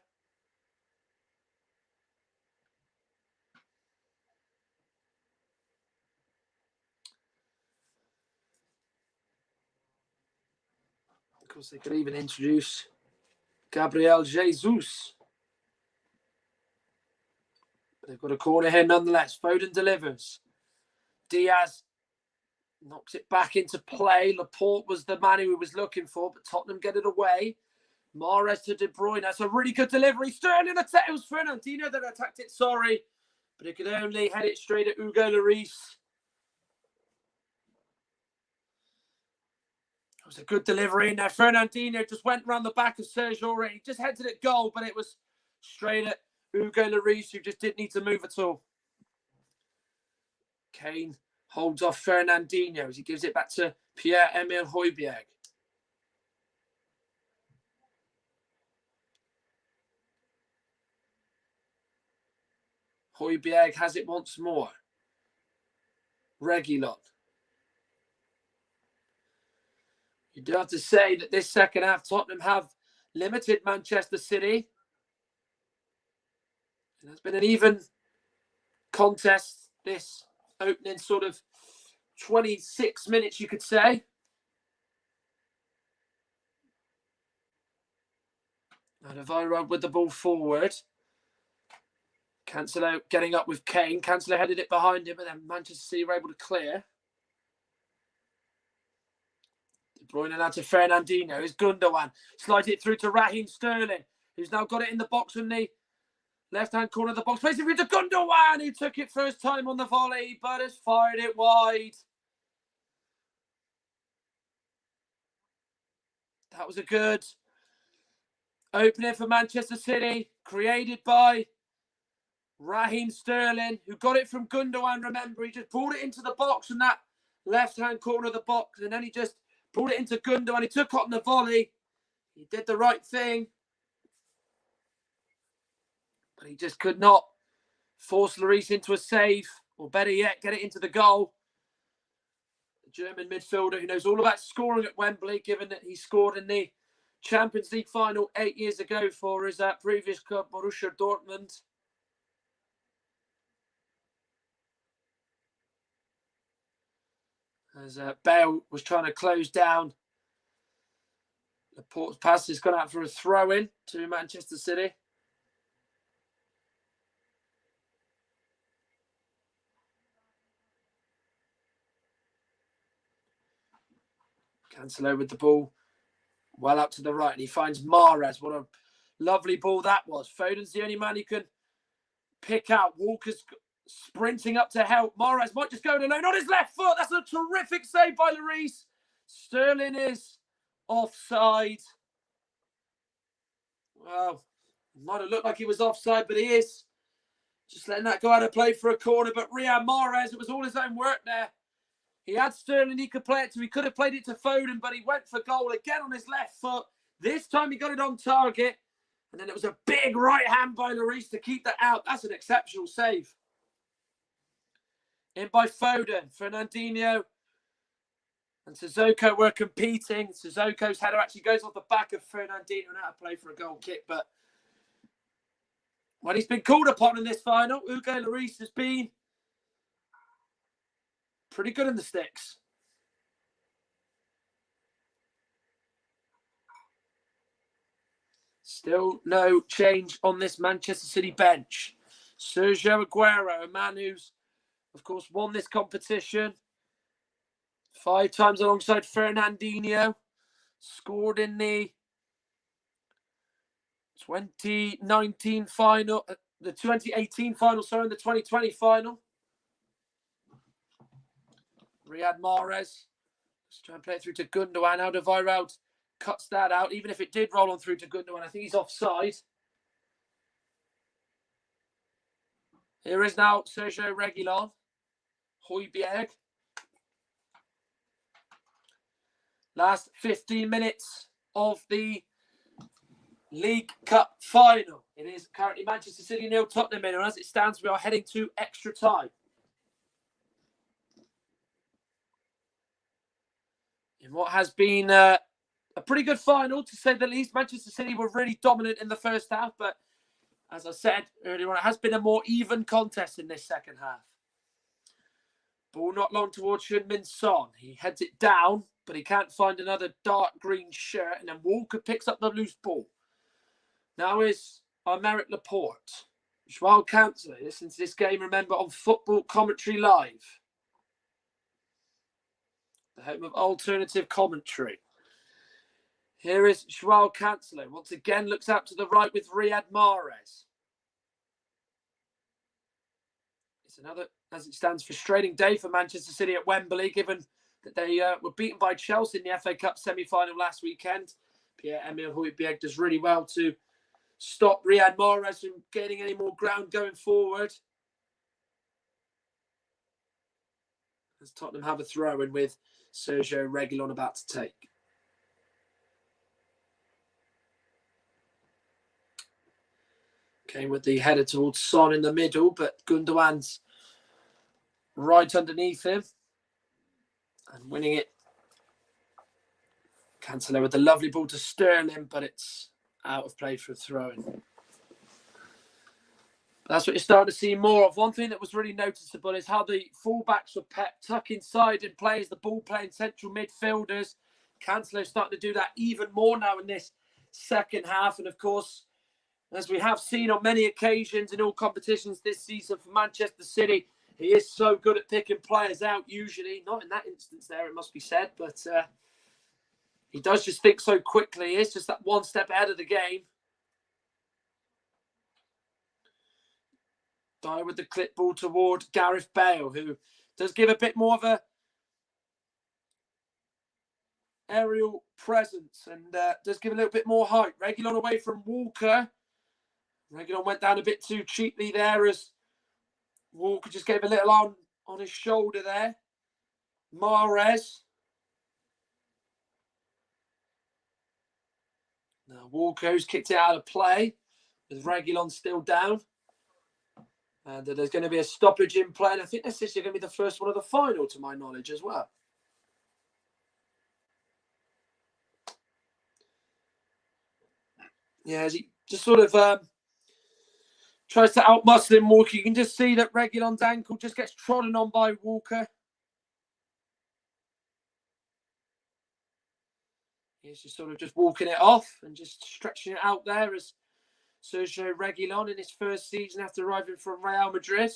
Of course, they could even introduce Gabriel Jesus. But they've got a corner here nonetheless. Foden delivers. Diaz knocks it back into play. Laporte was the man who was looking for, but Tottenham get it away. Mahrez to De Bruyne. That's a really good delivery. Sterling attack. It was Fernandinho that attacked it. Sorry. But it could only head it straight at Hugo Lloris. It was a good delivery in there. Fernandinho just went round the back of Serge Aurier. He just headed it goal, but it was straight at Hugo Lloris, who just didn't need to move at all. Kane holds off Fernandinho as he gives it back to Pierre-Emile Højbjerg. Højbjerg has it once more. Reguilon. You do have to say that this second half, Tottenham have limited Manchester City. And it's been an even contest, this opening sort of 26 minutes, you could say. Alderweireld with the ball forward. Cancelo getting up with Kane. Cancelo headed it behind him, and then Manchester City were able to clear. De Bruyne now to Fernandinho. It's Gundogan. Slides it through to Raheem Sterling, who's now got it in the box in the left-hand corner of the box. Plays it through to Gundogan, who took it first time on the volley, but has fired it wide. That was a good opening for Manchester City, created by Raheem Sterling, who got it from Gundogan. Remember, he just pulled it into the box in that left-hand corner of the box, and then he just pulled it into Gundogan. He took on the volley. He did the right thing. But he just could not force Lloris into a save, or better yet, get it into the goal. The German midfielder who knows all about scoring at Wembley, given that he scored in the Champions League final 8 years ago for his previous club, Borussia Dortmund. As Bale was trying to close down. Laporte's pass has gone out for a throw-in to Manchester City. Cancelo with the ball well up to the right, and he finds Mahrez. What a lovely ball that was. Foden's the only man he can pick out. Walker's sprinting up to help. Mahrez might just go it alone on his left foot. That's a terrific save by Lloris. Sterling is offside. Well, might have looked like he was offside, but he is. Just letting that go out of play for a corner. But Riyad Mahrez, it was all his own work there. He had Sterling he could play it to. He could have played it to Foden, but he went for goal again on his left foot. This time he got it on target. And then it was a big right hand by Lloris to keep that out. That's an exceptional save. In by Foden. Fernandinho and Sissoko were competing. Sissoko's header actually goes off the back of Fernandinho and out of play for a goal kick. But when he's been called upon in this final, Hugo Lloris has been pretty good in the sticks. Still no change on this Manchester City bench. Sergio Aguero, a man who's, of course, won this competition 5 times alongside Fernandinho. Scored in the 2019 final, the 2018 final, sorry, and the 2020 final. Riyad Mahrez. Let's try and play it through to Gundogan. Alderweireld cuts that out. Even if it did roll on through to Gundogan, I think he's offside. Here is now Sergio Reguilon. Højbjerg. Last 15 minutes of the League Cup final. It is currently Manchester City 0, Tottenham 0, and as it stands, we are heading to extra time. In what has been a pretty good final, to say the least. Manchester City were really dominant in the first half, but as I said earlier on, it has been a more even contest in this second half. Ball not long towards Heung-min Son. He heads it down, but he can't find another dark green shirt, and then Walker picks up the loose ball. Now is Aymeric Laporte. Joao Cancelo listens to this game, remember, on Football Commentary Live, the home of alternative commentary. Here is Joao Cancelo. Once again, looks out to the right with Riyad Mahrez. It's another, as it stands, frustrating day for Manchester City at Wembley, given that they were beaten by Chelsea in the FA Cup semi-final last weekend. Pierre-Emile Højbjerg does really well to stop Riyad Mahrez from gaining any more ground going forward. As Tottenham have a throw-in with Sergio Reguilon about to take. Came with the header towards Son in the middle, but Gundogan's right underneath him and winning it. Cancelo with the lovely ball to Sterling, but it's out of play for a throw-in. That's what you're starting to see more of. One thing that was really noticeable is how the fullbacks were tuck inside and play as the ball playing central midfielders. Cancelo starting to do that even more now in this second half. And of course, as we have seen on many occasions in all competitions this season for Manchester City, he is so good at picking players out usually. Not in that instance there, it must be said, but he does just think so quickly. It's just that one step ahead of the game. Dyer with the clip ball toward Gareth Bale, who does give a bit more of a aerial presence and does give a little bit more height. Reguilon away from Walker. Reguilon went down a bit too cheaply there as Walker just gave a little on his shoulder there. Mahrez. Now Walker, who's kicked it out of play with Reguilon still down. And there's going to be a stoppage in play. And I think this is going to be the first one of the final, to my knowledge, as well. Yeah, as he just sort of tries to outmuscle him, Walker. You can just see that Reguilon's ankle just gets trodden on by Walker. He's just sort of just walking it off and just stretching it out there as Sergio Reguilon in his first season after arriving from Real Madrid.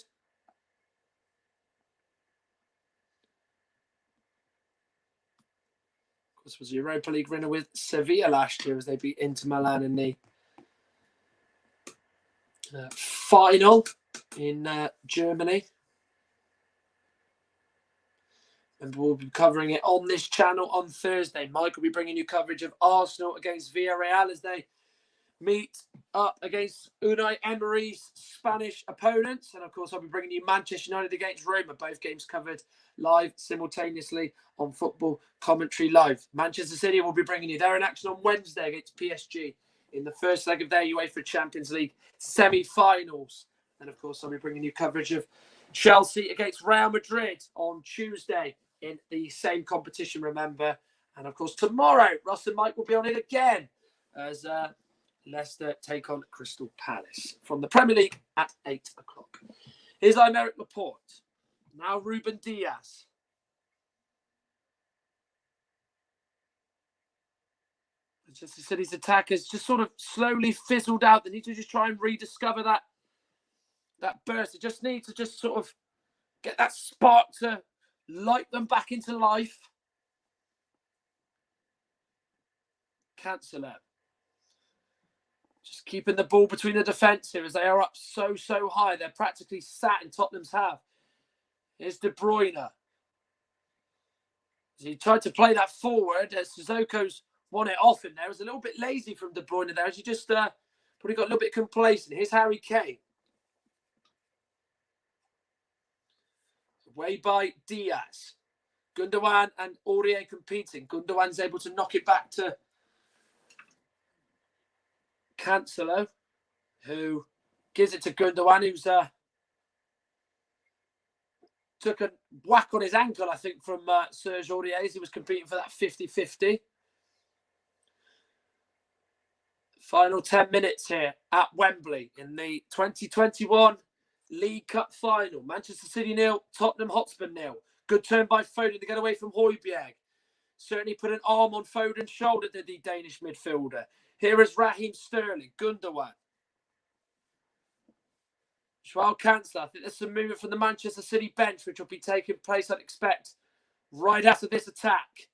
Of course, was a Europa League winner with Sevilla last year as they beat Inter Milan in the final. in Germany. And we'll be covering it on this channel on Thursday. Mike will be bringing you coverage of Arsenal against Villarreal as they meet up against Unai Emery's Spanish opponents. And, of course, I'll be bringing you Manchester United against Roma. Both games covered live simultaneously on Football Commentary Live. Manchester City will be bringing you. They're in action on Wednesday against PSG in the first leg of their UEFA Champions League semi-finals. And, of course, I'll be bringing you coverage of Chelsea against Real Madrid on Tuesday in the same competition, remember. And, of course, tomorrow, Russ and Mike will be on it again as Leicester take on Crystal Palace from the Premier League at 8 o'clock. Here's Aymeric Laporte. Now Ruben Diaz. Manchester City's attackers just sort of slowly fizzled out. They need to just try and rediscover that burst. They just need to just sort of get that spark to light them back into life. Cancelo. Just keeping the ball between the defence here as they are up so high. They're practically sat in Tottenham's half. Here's De Bruyne. As he tried to play that forward, as Sissoko's won it off in there. It was a little bit lazy from De Bruyne there as he just probably got a little bit complacent. Here's Harry Kane. Away by Diaz. Gundogan and Aurier competing. Gundogan's able to knock it back to Cancelo, who gives it to Gundogan, who's took a whack on his ankle, I think, from Serge Aurier as he was competing for that 50-50. Final 10 minutes here at Wembley in the 2021 League Cup Final. Manchester City 0, Tottenham Hotspur 0. Good turn by Foden to get away from Højbjerg. Certainly put an arm on Foden's shoulder, did the Danish midfielder. Here is Raheem Sterling, Gundogan. Joao Cancelo. I think there's some movement from the Manchester City bench, which will be taking place, I'd expect, right after this attack.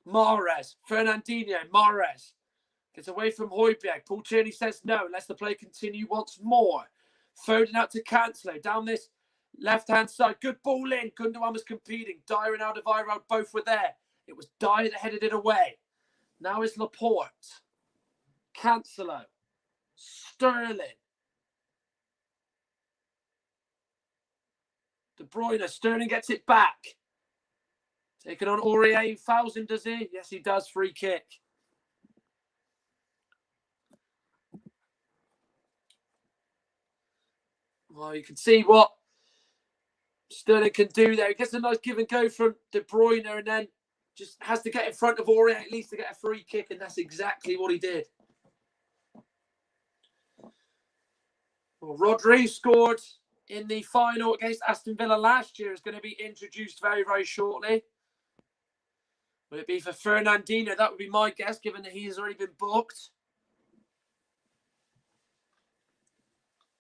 Mahrez, Fernandinho, Mahrez gets away from Højbjerg. Paul Tierney says no, lets the play continue once more. Foden out to Cancelo, down this left-hand side. Good ball in. Gundogan was competing. Dyer and Alderweireld both were there. It was Dyer that headed it away. Now is Laporte. Cancelo. Sterling. De Bruyne. Sterling gets it back. Taking on Aurier. Fouls him, does he? Yes, he does. Free kick. Well, you can see what Sterling can do there. He gets a nice give and go from De Bruyne and then just has to get in front of Aurier at least to get a free kick, and that's exactly what he did. Well, Rodri scored in the final against Aston Villa last year. Is going to be introduced very, very shortly. Will it be for Fernandinho? That would be my guess, given that he has already been booked.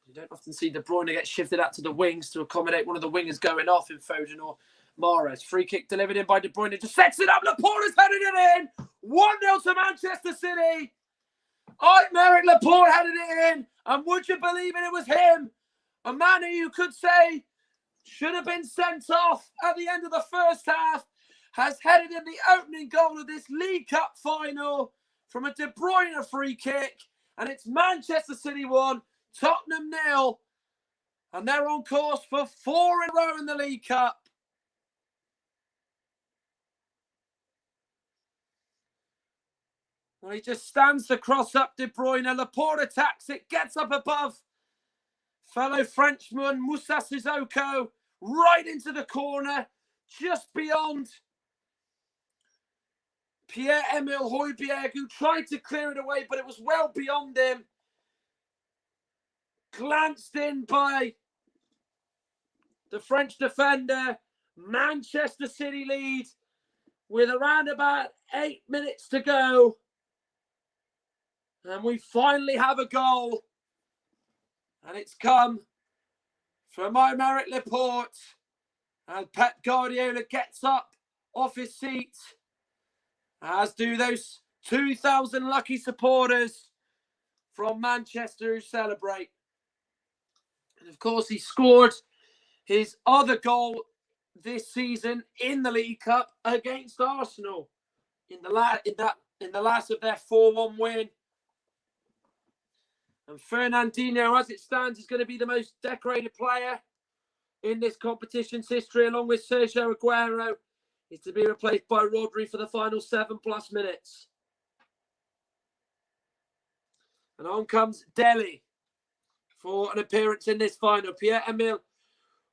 You don't often see De Bruyne get shifted out to the wings to accommodate one of the wingers going off in Foden or Mahrez. Free kick delivered in by De Bruyne. Just sets it up. Laporte has headed it in. 1-0 to Manchester City. Aymeric Laporte headed it in. And would you believe it was him? A man who you could say should have been sent off at the end of the first half has headed in the opening goal of this League Cup final from a De Bruyne free kick. And it's Manchester City 1, Tottenham 0. And they're on course for 4 in a row in the League Cup. Well, he just stands the cross up, De Bruyne. Laporte attacks it, gets up above fellow Frenchman Moussa Sissoko, right into the corner, just beyond Pierre-Emile Højbjerg, who tried to clear it away, but it was well beyond him. Glanced in by the French defender. Manchester City lead with around about 8 minutes to go. And we finally have a goal. And it's come from Aymeric Laporte. And Pep Guardiola gets up off his seat, as do those 2,000 lucky supporters from Manchester who celebrate. And of course, he scored his other goal this season in the League Cup against Arsenal in the last of their 4-1 win. And Fernandinho, as it stands, is going to be the most decorated player in this competition's history, along with Sergio Aguero. Is to be replaced by Rodri for the final 7+ minutes. And on comes Dele for an appearance in this final. Pierre-Emile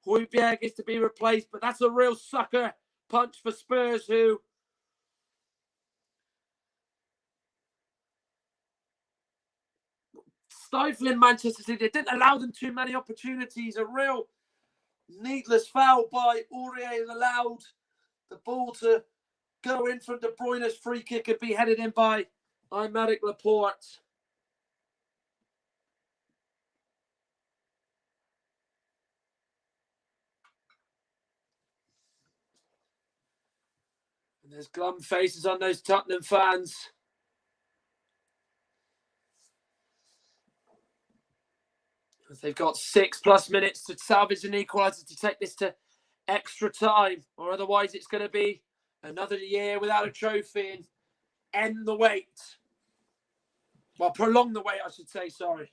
Højbjerg is to be replaced, but that's a real sucker punch for Spurs, who stifling Manchester City. It didn't allow them too many opportunities. A real needless foul by Aurier allowed the ball to go in from De Bruyne's free kick and be headed in by Aymeric Laporte. And there's glum faces on those Tottenham fans. They've got 6+ minutes to salvage an equaliser to take this to extra time, or otherwise it's going to be another year without a trophy and end the wait. Well, prolong the wait, I should say, sorry.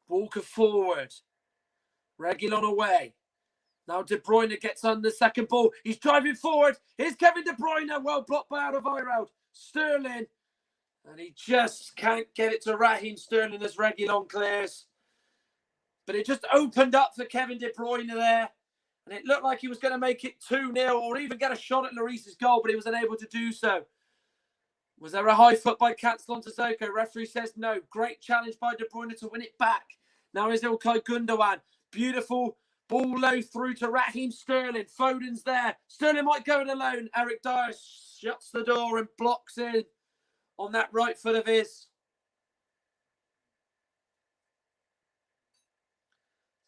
Walker forward. Reguilon away. Now De Bruyne gets on the second ball. He's driving forward. Here's Kevin De Bruyne. Well blocked by Alderweireld. Sterling. And he just can't get it to Raheem Sterling as Reguilon clears. But it just opened up for Kevin De Bruyne there. And it looked like he was going to make it 2-0 or even get a shot at Lloris's goal, but he was unable to do so. Was there a high foot by Cancel onto Zoko? Referee says no. Great challenge by De Bruyne to win it back. Now is Ilkay Gundogan. Beautiful ball low through to Raheem Sterling. Foden's there. Sterling might go it alone. Eric Dyer shuts the door and blocks in on that right foot of his.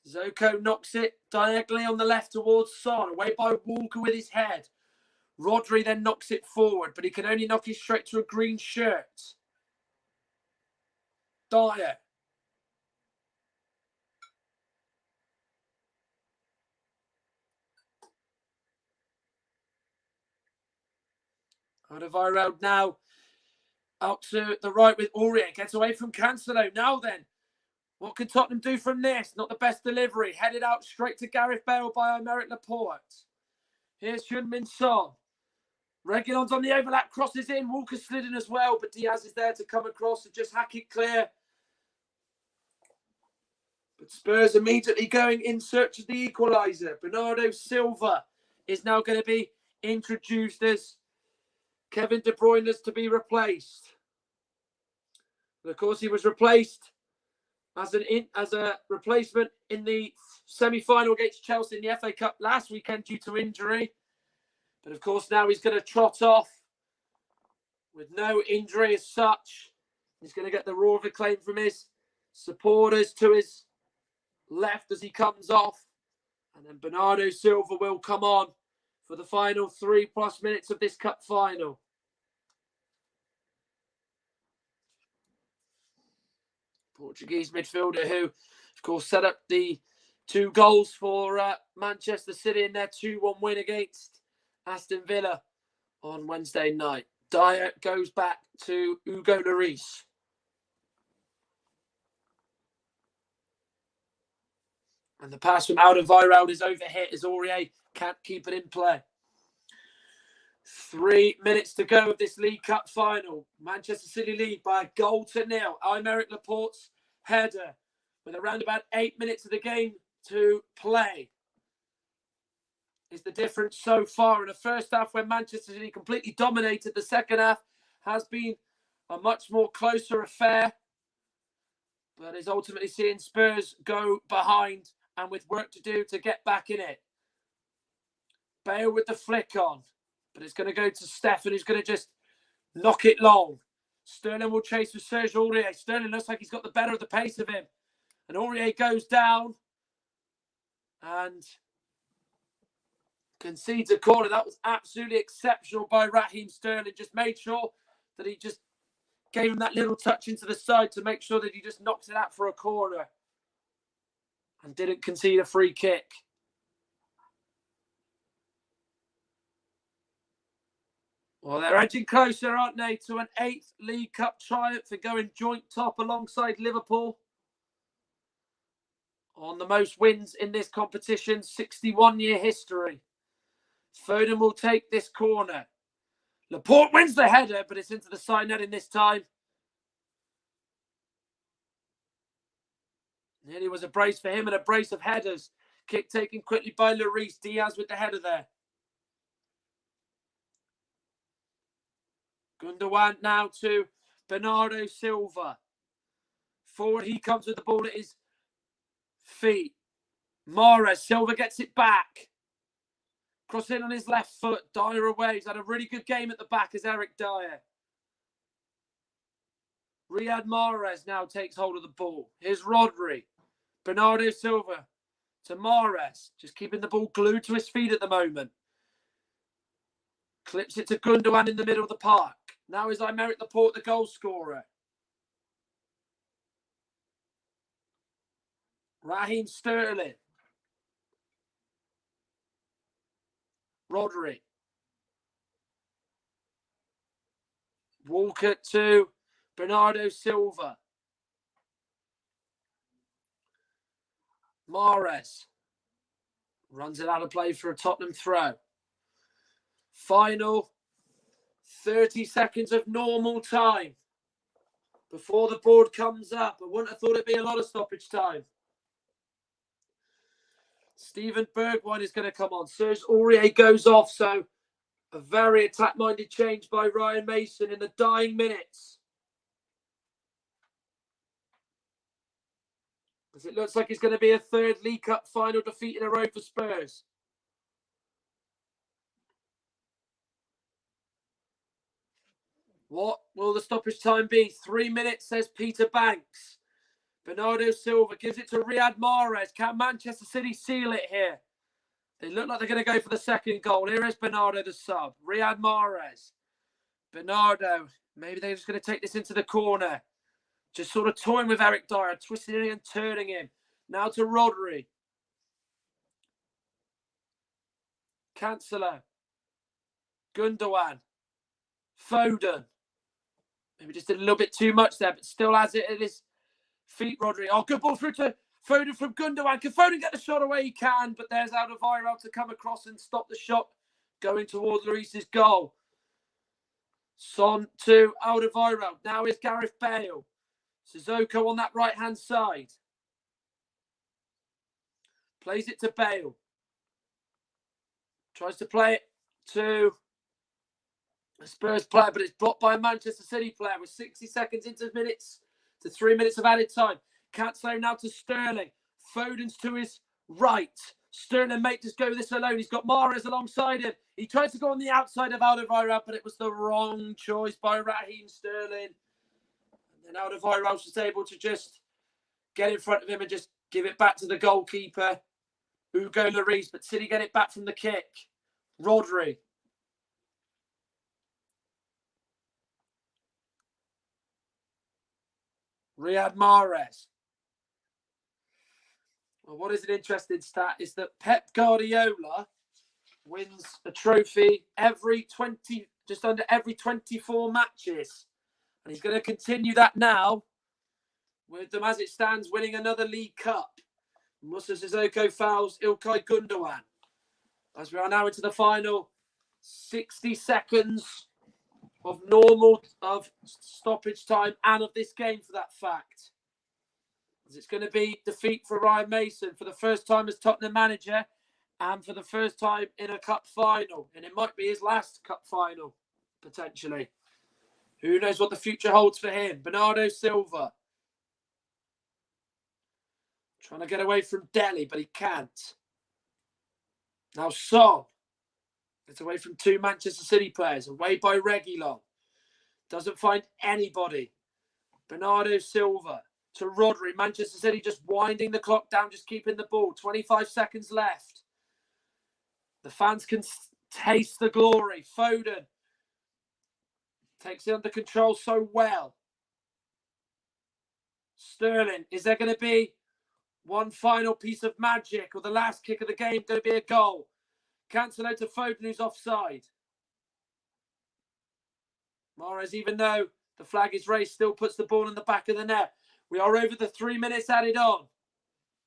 Zoko knocks it diagonally on the left towards Son. Away by Walker with his head. Rodri then knocks it forward, but he can only knock it straight to a green shirt. Dyer. Alderweireld now out to the right with Aurier. Gets away from Cancelo. Now then, what can Tottenham do from this? Not the best delivery. Headed out straight to Gareth Bale by Aymeric Laporte. Here's Heung-min Son. Reguilon's on the overlap, crosses in. Walker slid in as well, but Diaz is there to come across and just hack it clear. But Spurs immediately going in search of the equaliser. Bernardo Silva is now going to be introduced as Kevin De Bruyne is to be replaced. And of course, he was replaced as a replacement in the semi-final against Chelsea in the FA Cup last weekend due to injury. But of course, now he's going to trot off with no injury as such. He's going to get the roar of acclaim from his supporters to his left as he comes off. And then Bernardo Silva will come on for the final 3+ minutes of this cup final. Portuguese midfielder who, of course, set up the 2 goals for Manchester City in their 2-1 win against Aston Villa on Wednesday night. Dyer goes back to Hugo Lloris. And the pass from Alderweireld is overhit as Aurier can't keep it in play. 3 minutes to go of this League Cup final. Manchester City lead by 1-0. Aymeric Laporte's header with around about 8 minutes of the game to play is the difference so far. In the first half, when Manchester City completely dominated, the second half has been a much more closer affair, but is ultimately seeing Spurs go behind and with work to do to get back in it. Bale with the flick on, but it's going to go to Stefan, who's going to just knock it long. Sterling will chase with Serge Aurier. Sterling looks like he's got the better of the pace of him. And Aurier goes down and concedes a corner. That was absolutely exceptional by Raheem Sterling. Just made sure that he just Gave him that little touch into the side to make sure that he just knocked it out for a corner. And didn't concede a free kick. Well, they're edging closer, aren't they, to an 8th League Cup triumph. They're going joint top alongside Liverpool on the most wins in this competition, 61-year history. Foden will take this corner. Laporte wins the header, but it's into the side netting this time. Nearly was a brace for him and a brace of headers. Kick taken quickly by Lloris. Diaz with the header there. Gundogan now to Bernardo Silva. Forward he comes with the ball at his feet. Mahrez, Silva gets it back. Cross in on his left foot. Dyer away. He's had a really good game at the back as Eric Dyer. Riyad Mahrez now takes hold of the ball. Here's Rodri. Bernardo Silva to Mahrez. Just keeping the ball glued to his feet at the moment. Clips it to Gundogan in the middle of the park. Now is Aymeric Laporte the goal scorer. Raheem Sterling. Rodri. Walker to Bernardo Silva. Mahrez. Runs it out of play for a Tottenham throw. Final 30 seconds of normal time before the board comes up. I wouldn't have thought it'd be a lot of stoppage time. Steven Bergwijn is going to come on. Serge Aurier goes off, so a very attack-minded change by Ryan Mason in the dying minutes. As it looks like it's going to be a 3rd League Cup final defeat in a row for Spurs. What will the stoppage time be? 3 minutes, says Peter Banks. Bernardo Silva gives it to Riyad Mahrez. Can Manchester City seal it here? They look like they're going to go for the second goal. Here is Bernardo, the sub. Riyad Mahrez. Bernardo. Maybe they're just going to take this into the corner. Just sort of toying with Eric Dyer, twisting him and turning him. Now to Rodri. Cancelo. Gundogan. Foden. Maybe just did a little bit too much there, but still has it at his feet, Rodri. Oh, good ball through to Foden from Gundogan. Can Foden get the shot away? He can, but there's Alderweireld to come across and stop the shot going towards Lloris's goal. Son to Alderweireld. Now is Gareth Bale. Sissoko on that right-hand side. Plays it to Bale. Tries to play it to a Spurs player, but it's blocked by a Manchester City player with 60 seconds into minutes to 3 minutes of added time. Cancelo now to Sterling. Foden's to his right. Sterling may just go this alone. He's got Mahrez alongside him. He tries to go on the outside of Alderweireld, but it was the wrong choice by Raheem Sterling. And then Alderweireld was able to just get in front of him and just give it back to the goalkeeper, Hugo Lloris. But City get it back from the kick. Rodri. Riyad Mahrez. Well, what is an interesting stat is that Pep Guardiola wins a trophy just under every 24 matches. And he's going to continue that now with them, as it stands, winning another League Cup. Moussa Sissoko fouls Ilkay Gundogan. As we are now into the final 60 seconds of stoppage time and of this game, for that fact. As it's going to be defeat for Ryan Mason for the first time as Tottenham manager and for the first time in a cup final. And it might be his last cup final, potentially. Who knows what the future holds for him? Bernardo Silva. Trying to get away from Dele, but he can't. Now Son. Gets away from 2 Manchester City players. Away by Reguilon. Doesn't find anybody. Bernardo Silva to Rodri. Manchester City just winding the clock down, just keeping the ball. 25 seconds left. The fans can taste the glory. Foden takes it under control so well. Sterling. Is there going to be one final piece of magic, or the last kick of the game going to be a goal? Cancel out to Foden, who's offside. Mahrez, even though the flag is raised, still puts the ball in the back of the net. We are over the 3 minutes added on,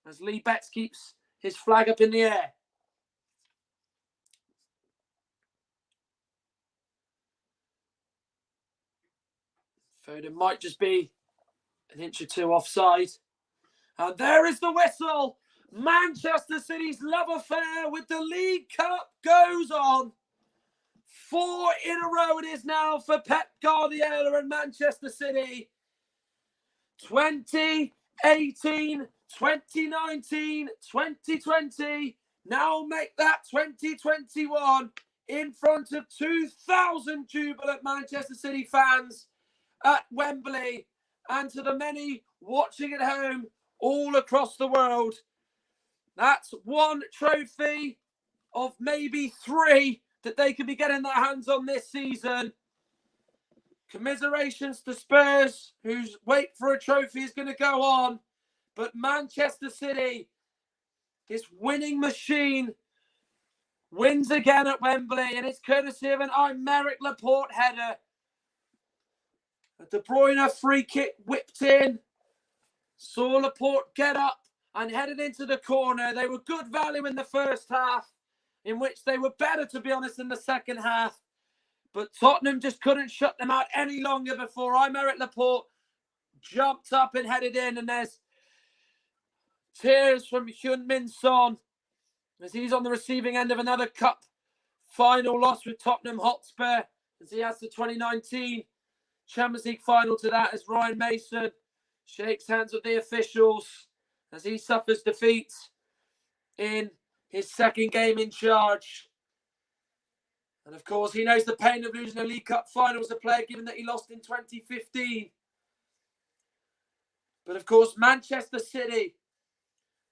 as Lee Betts keeps his flag up in the air. Foden might just be an inch or two offside. And there is the whistle. Manchester City's love affair with the League Cup goes on. 4 in a row it is now for Pep Guardiola and Manchester City. 2018, 2019, 2020. Now make that 2021 in front of 2,000 jubilant Manchester City fans at Wembley, and to the many watching at home all across the world. That's one trophy of maybe 3 that they could be getting their hands on this season. Commiserations to Spurs, whose wait for a trophy is going to go on. But Manchester City, this winning machine, wins again at Wembley, and it's courtesy of an Aymeric Laporte header. A De Bruyne free kick whipped in. Saw Laporte get up and headed into the corner. They were good value in the first half, in which they were better, to be honest, in the second half. But Tottenham just couldn't shut them out any longer before Aymeric Laporte jumped up and headed in. And there's tears from Heung-min Son as he's on the receiving end of another cup final loss with Tottenham Hotspur, as he has the 2019 Champions League final to that, as Ryan Mason shakes hands with the officials as he suffers defeat in his second game in charge. And of course, he knows the pain of losing a League Cup final as a player, given that he lost in 2015. But of course, Manchester City,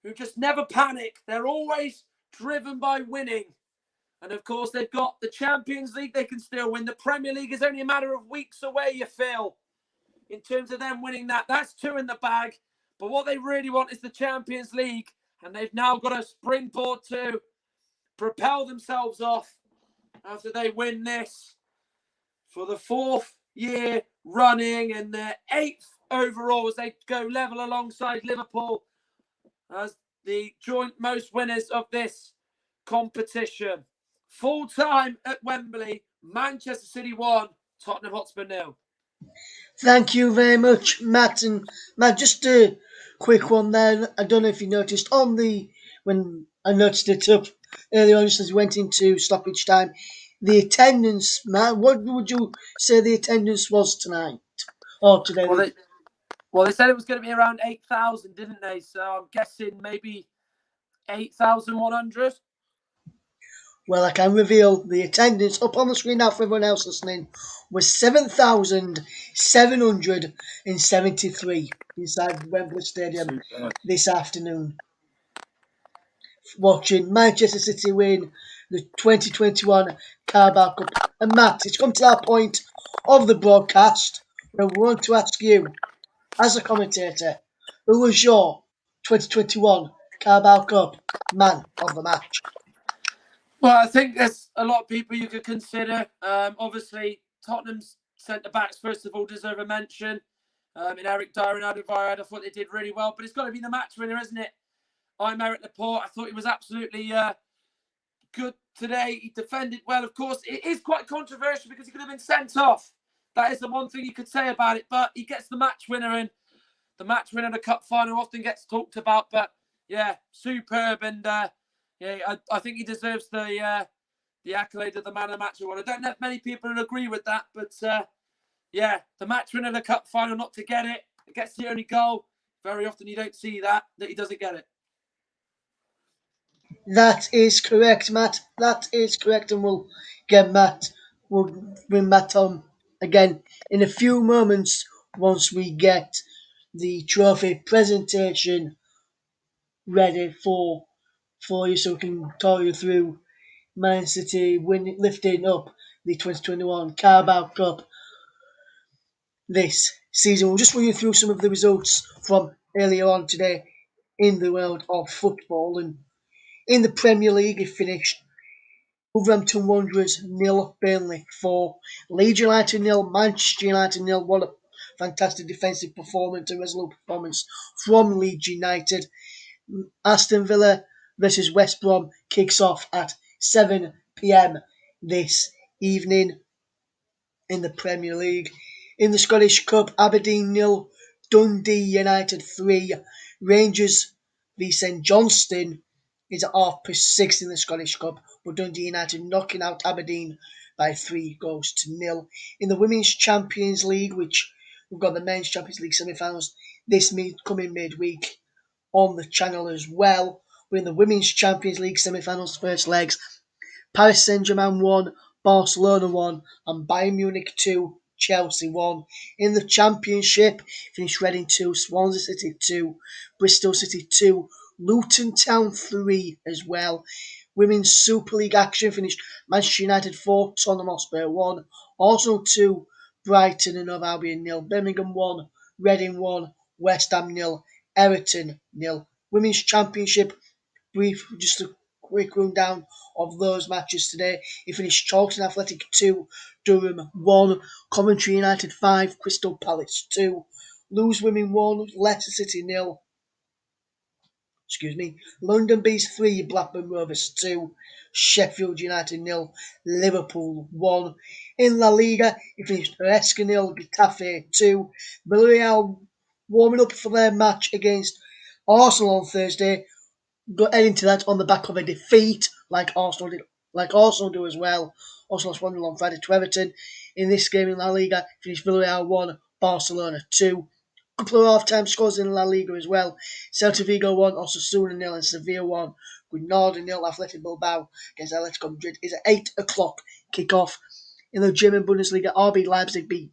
who just never panic, they're always driven by winning. And of course, they've got the Champions League they can still win. The Premier League is only a matter of weeks away, you feel, in terms of them winning that. That's 2 in the bag. But what they really want is the Champions League. And they've now got a springboard to propel themselves off after they win this for the 4th year running and their 8th overall, as they go level alongside Liverpool as the joint most winners of this competition. Full time at Wembley, Manchester City 1, Tottenham Hotspur 0. Thank you very much, Matt. And Matt, just a quick one there. I don't know if you noticed when I noticed it up earlier on, just as we went into stoppage time, the attendance, Matt. What would you say the attendance was tonight or today? Well, they said it was going to be around 8,000, didn't they? So I'm guessing maybe 8,100. Well, I can reveal the attendance up on the screen now for everyone else listening was 7,773 inside Wembley Stadium this afternoon, watching Manchester City win the 2021 Carabao Cup. And Matt, it's come to that point of the broadcast where we want to ask you, as a commentator, who was your 2021 Carabao Cup man of the match? Well, I think there's a lot of people you could consider. Obviously, Tottenham's centre-backs, first of all, deserve a mention. In Eric Dyer and Alderweireld, I thought they did really well. But it's got to be the match winner, isn't it? Aymeric Laporte, I thought he was absolutely good today. He defended well. Of course, it is quite controversial because he could have been sent off. That is the one thing you could say about it. But he gets the match winner, and the match winner of the cup final often gets talked about. But yeah, superb. And yeah, I think he deserves the accolade of the man of the match award. I don't know if many people will agree with that, but yeah, the match winner of the cup final, not to get it. It gets the only goal. Very often you don't see that he doesn't get it. That is correct, Matt. That is correct, and we'll bring Matt on again in a few moments once we get the trophy presentation ready for you, so we can talk you through Man City lifting up the 2021 Carabao Cup this season. We'll just run you through some of the results from earlier on today in the world of football. And in the Premier League, it finished Wolverhampton Wanderers 0, Burnley 4, Leeds United 0, Manchester United 0. What a fantastic defensive performance, a resolute performance from Leeds United. Aston Villa versus West Brom kicks off at 7 p.m. this evening in the Premier League. In the Scottish Cup, Aberdeen 0, Dundee United 3, Rangers v St Johnstone is at 6:30 in the Scottish Cup, but Dundee United knocking out Aberdeen by 3-0. In the Women's Champions League, which we've got the Men's Champions League semi-finals this coming midweek on the channel as well. We're in the Women's Champions League semi-finals first legs. Paris Saint-Germain 1, Barcelona 1, and Bayern Munich 2, Chelsea 1. In the Championship, finished Reading 2, Swansea City 2, Bristol City 2, Luton Town 3 as well. Women's Super League action finished Manchester United 4, Tottenham Hotspur 1, Arsenal 2, Brighton and Hove Albion 0, Birmingham 1, Reading 1, West Ham 0, Everton 0. Women's Championship, just a quick rundown of those matches today. It finished Charlton Athletic 2, Durham 1, Coventry United 5, Crystal Palace 2, Lewes Women 1, Leicester City 0, London Bees 3, Blackburn Rovers 2, Sheffield United 0, Liverpool 1. In La Liga, it finished Huesca 0, Getafe 2, Villarreal warming up for their match against Arsenal on Thursday, heading to that on the back of a defeat, like Arsenal do as well. Arsenal lost 1-0 on Friday to Everton. In this game in La Liga, finished Villarreal 1, Barcelona 2. A couple of half-time scores in La Liga as well. Celta Vigo 1, Osasuna 0, and Sevilla 1. Granada 0, Athletic Bilbao against Atletico Madrid is at 8 o'clock kick-off. In the German Bundesliga, RB Leipzig beat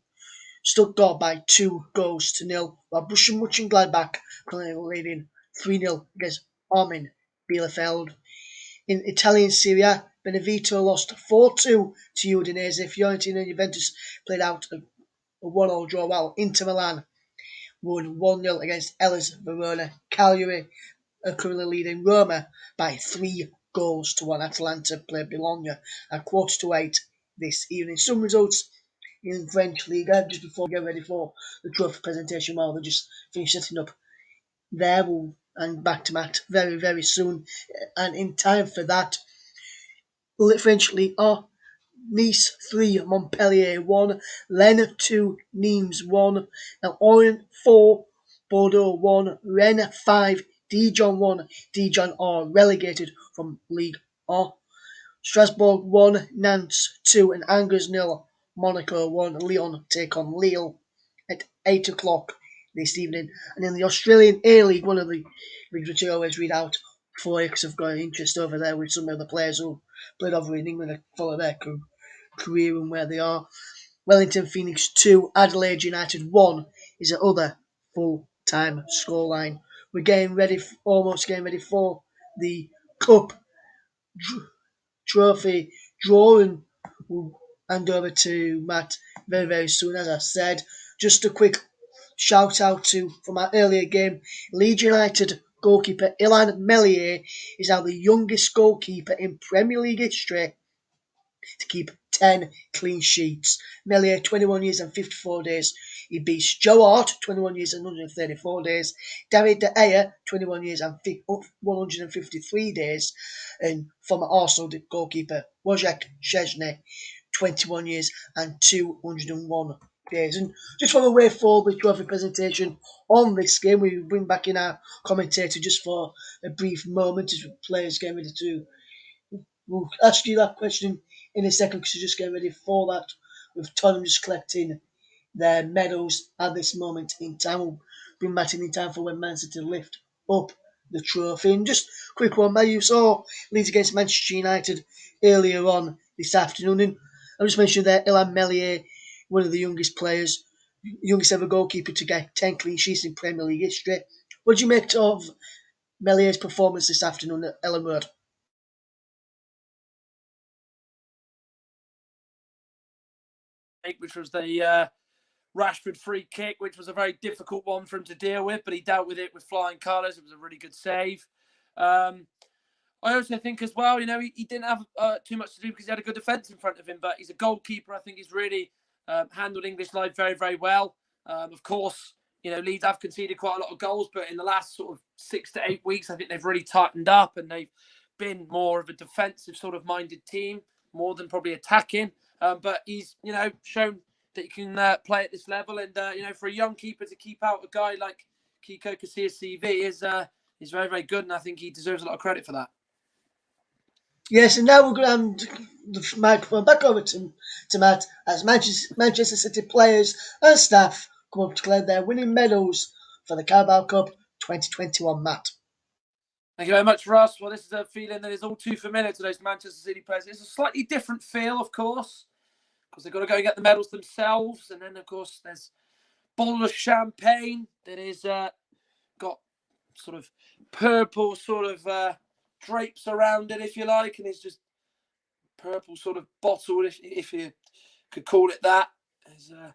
Stuttgart by 2-0, while Borussia Mönchengladbach currently leading 3-0 against Armin Bielefeld. In Italian Serie A, Benevento lost 4-2 to Udinese. Fiorentina and Juventus played out a 1-1 draw, while Inter Milan won 1-0 against Hellas Verona. Cagliari are currently leading Roma by 3-1. Atalanta play Bologna at 7:45 this evening. Some results in French Liga just before we get ready for the trophy presentation. While they just finish setting up there, and back to Matt very, very soon. And in time for that, French League Nice 3, Montpellier 1, Rennes 2, Nimes 1, Orient 4, Bordeaux 1, Rennes 5, Dijon 1. Dijon are relegated from League 1. Strasbourg 1, Nantes 2, and Angers 0, Monaco 1. Lyon take on Lille at 8 o'clock this evening. And in the Australian A-League, one of the leagues which I always read out for you because I've got an interest over there with some of the players who played over in England and follow their career and where they are. Wellington Phoenix 2, Adelaide United 1 is the other full-time scoreline. We're almost getting ready for the Cup Trophy draw, and we'll hand over to Matt very, very soon. As I said, just a quick shout out to from our earlier game, Leeds United goalkeeper Ilan Meslier is now the youngest goalkeeper in Premier League history to keep 10 clean sheets. Meslier, 21 years and 54 days. He beats Joe Hart, 21 years and 134 days. David De Gea, 21 years and 153 days. And former Arsenal goalkeeper Wojciech Szczesny, 21 years and 201 days. And just on the way for the trophy presentation on this game, we bring back in our commentator just for a brief moment as players get ready to. We'll ask you that question in a second because you're just getting ready for that, with Tottenham just collecting their medals at this moment in time. We'll bring that in time for when Man City lift up the trophy. And just a quick one, you saw Leeds against Manchester United earlier on this afternoon. And I just mentioned there, Ilan Meslier, one of the youngest players, youngest ever goalkeeper to get 10 clean sheets in Premier League history. What did you make of Mellier's performance this afternoon at Ellen Road? Which was the Rashford free kick, which was a very difficult one for him to deal with, but he dealt with it with flying colours. It was a really good save. I also think as well, he didn't have too much to do because he had a good defence in front of him, but he's a goalkeeper. I think he's really handled English life very, very well. Of course, Leeds have conceded quite a lot of goals, but in the last sort of 6 to 8 weeks, I think they've really tightened up and they've been more of a defensive sort of minded team, more than probably attacking. But he's, shown that he can play at this level. And, for a young keeper to keep out a guy like Kiko Casillas CV is very, very good. And I think he deserves a lot of credit for that. Yes, and now we're going to hand the microphone back over to Matt as Manchester City players and staff come up to claim their winning medals for the Carabao Cup 2021, Matt. Thank you very much, Ross. Well, this is a feeling that is all too familiar to those Manchester City players. It's a slightly different feel, of course, because they've got to go and get the medals themselves. And then, of course, there's a bottle of champagne that is got sort of purple sort of drapes around it, if you like, and it's just purple sort of bottle, if you could call it that. It's a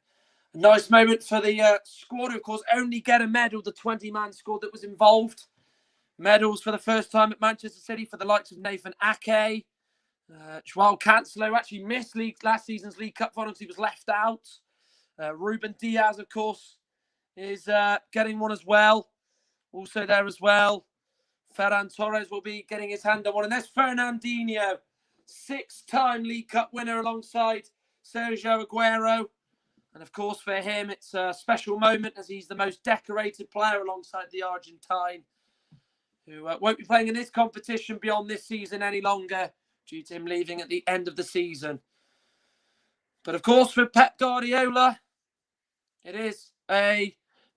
nice moment for the squad, who, of course, only get a medal, the 20-man squad that was involved. Medals for the first time at Manchester City for the likes of Nathan Ake. Joao Cancelo actually missed last season's League Cup final because he was left out. Ruben Diaz, of course, is getting one as well. Also there as well. Ferran Torres will be getting his hand on one. And there's Fernandinho, 6-time League Cup winner alongside Sergio Aguero. And of course, for him, it's a special moment as he's the most decorated player alongside the Argentine, who won't be playing in this competition beyond this season any longer due to him leaving at the end of the season. But of course, for Pep Guardiola, it is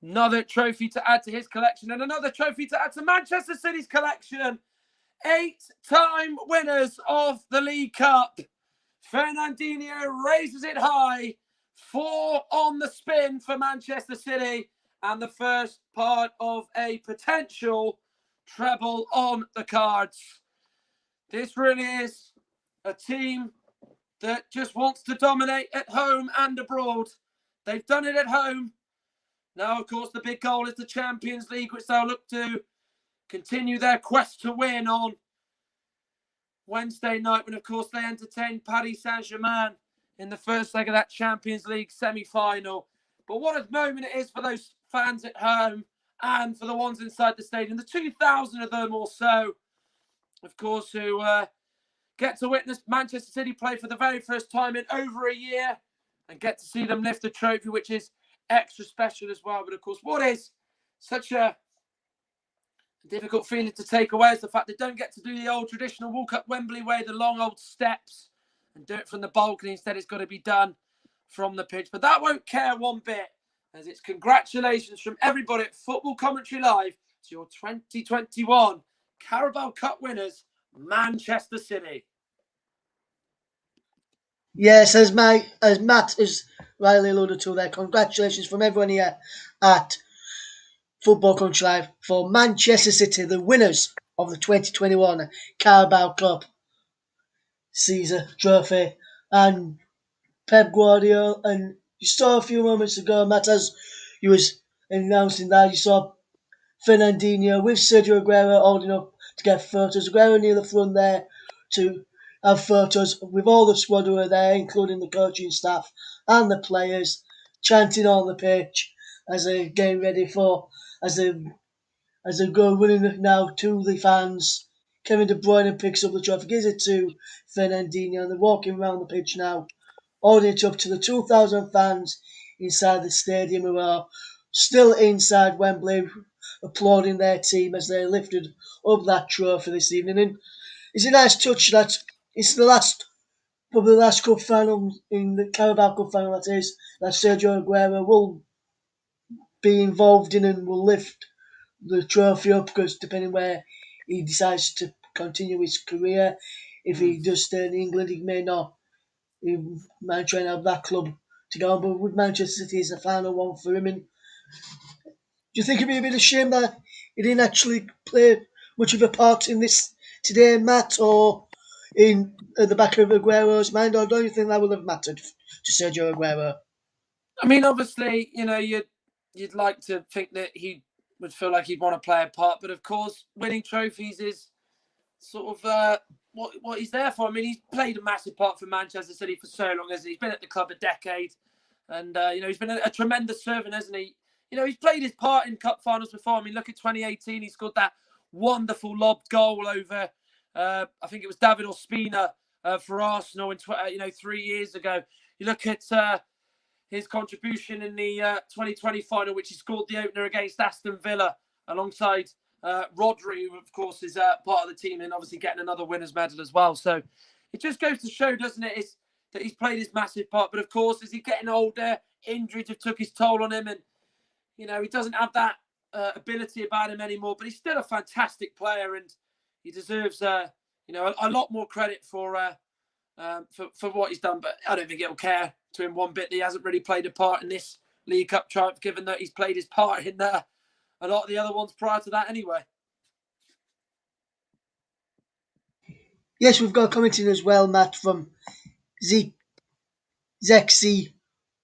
another trophy to add to his collection and another trophy to add to Manchester City's collection. 8-time winners of the League Cup. Fernandinho raises it high. 4 on the spin for Manchester City, and the first part of a potential treble on the cards. This really is a team that just wants to dominate at home and abroad. They've done it at home. Now, of course, the big goal is the Champions League, which they'll look to continue their quest to win on Wednesday night, when, of course, they entertain Paris Saint-Germain in the first leg of that Champions League semi-final. But what a moment it is for those fans at home and for the ones inside the stadium, the 2,000 of them or so, of course, who get to witness Manchester City play for the very first time in over a year and get to see them lift the trophy, which is extra special as well. But, of course, what is such a difficult feeling to take away is the fact they don't get to do the old traditional walk up Wembley way, the long old steps, and do it from the balcony. Instead, it's got to be done from the pitch. But that won't care one bit, as it's congratulations from everybody at Football Commentary Live to your 2021 Carabao Cup winners, Manchester City. Yes, as Matt has rightly alluded to there, congratulations from everyone here at Football Country Live for Manchester City, the winners of the 2021 Carabao Cup Caesar Trophy. And Pep Guardiola, and you saw a few moments ago, Matt, as you was announcing that, you saw Fernandinho with Sergio Aguero holding up to get photos. Aguero near the front there to have photos with all the squad who were there, including the coaching staff and the players, chanting on the pitch as they're getting ready for, as they go running now to the fans. Kevin De Bruyne picks up the trophy, gives it to Fernandinho, and they're walking around the pitch now, holding it up to the 2,000 fans inside the stadium who are still inside Wembley, applauding their team as they lifted up that trophy this evening. And it's a nice touch that it's probably the last cup final in the Carabao Cup final, that is, that Sergio Aguero will be involved in and will lift the trophy up, because depending where he decides to continue his career, if he does stay in England, he may not. He might try and have that club to go on, but with Manchester City as the final one for him. And do you think it'd be a bit of a shame that he didn't actually play much of a part in this today, Matt, or in at the back of Aguero's mind, or don't you think that would have mattered to Sergio Aguero? I mean, obviously, you'd like to think that he would feel like he'd want to play a part, but of course, winning trophies is sort of what he's there for. I mean, he's played a massive part for Manchester City for so long, hasn't he? He's been at the club a decade, and he's been a tremendous servant, hasn't he? He's played his part in cup finals before. I mean, look at 2018. He scored that wonderful lobbed goal over, I think it was David Ospina for Arsenal in 3 years ago. You look at his contribution in the 2020 final, which he scored the opener against Aston Villa alongside Rodri, who of course is part of the team, and obviously getting another winner's medal as well. So it just goes to show, doesn't it, that he's played his massive part. But of course, as he's getting older, injuries have took his toll on him, and he doesn't have that ability about him anymore. But he's still a fantastic player, and he deserves a lot more credit for what he's done. But I don't think it'll care to him one bit that he hasn't really played a part in this League Cup triumph, given that he's played his part in a lot of the other ones prior to that anyway. Yes, we've got a comment in as well, Matt, from Zexy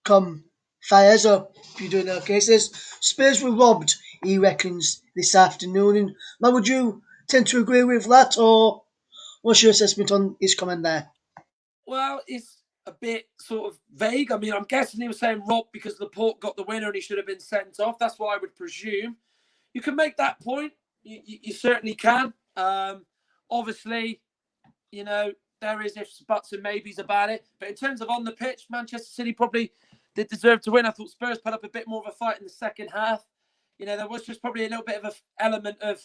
Come Fires Up. If you're doing okay, it says Spurs were robbed, he reckons, this afternoon. And Matt, would you tend to agree with that, or what's your assessment on his comment there? Well, it's a bit sort of vague. I mean, I'm guessing he was saying robbed because Laporte got the winner and he should have been sent off. That's what I would presume. You can make that point. You certainly can. Obviously, there is ifs, buts, and maybes about it. But in terms of on the pitch, Manchester City probably did deserve to win. I thought Spurs put up a bit more of a fight in the second half. There was just probably a little bit of an element of,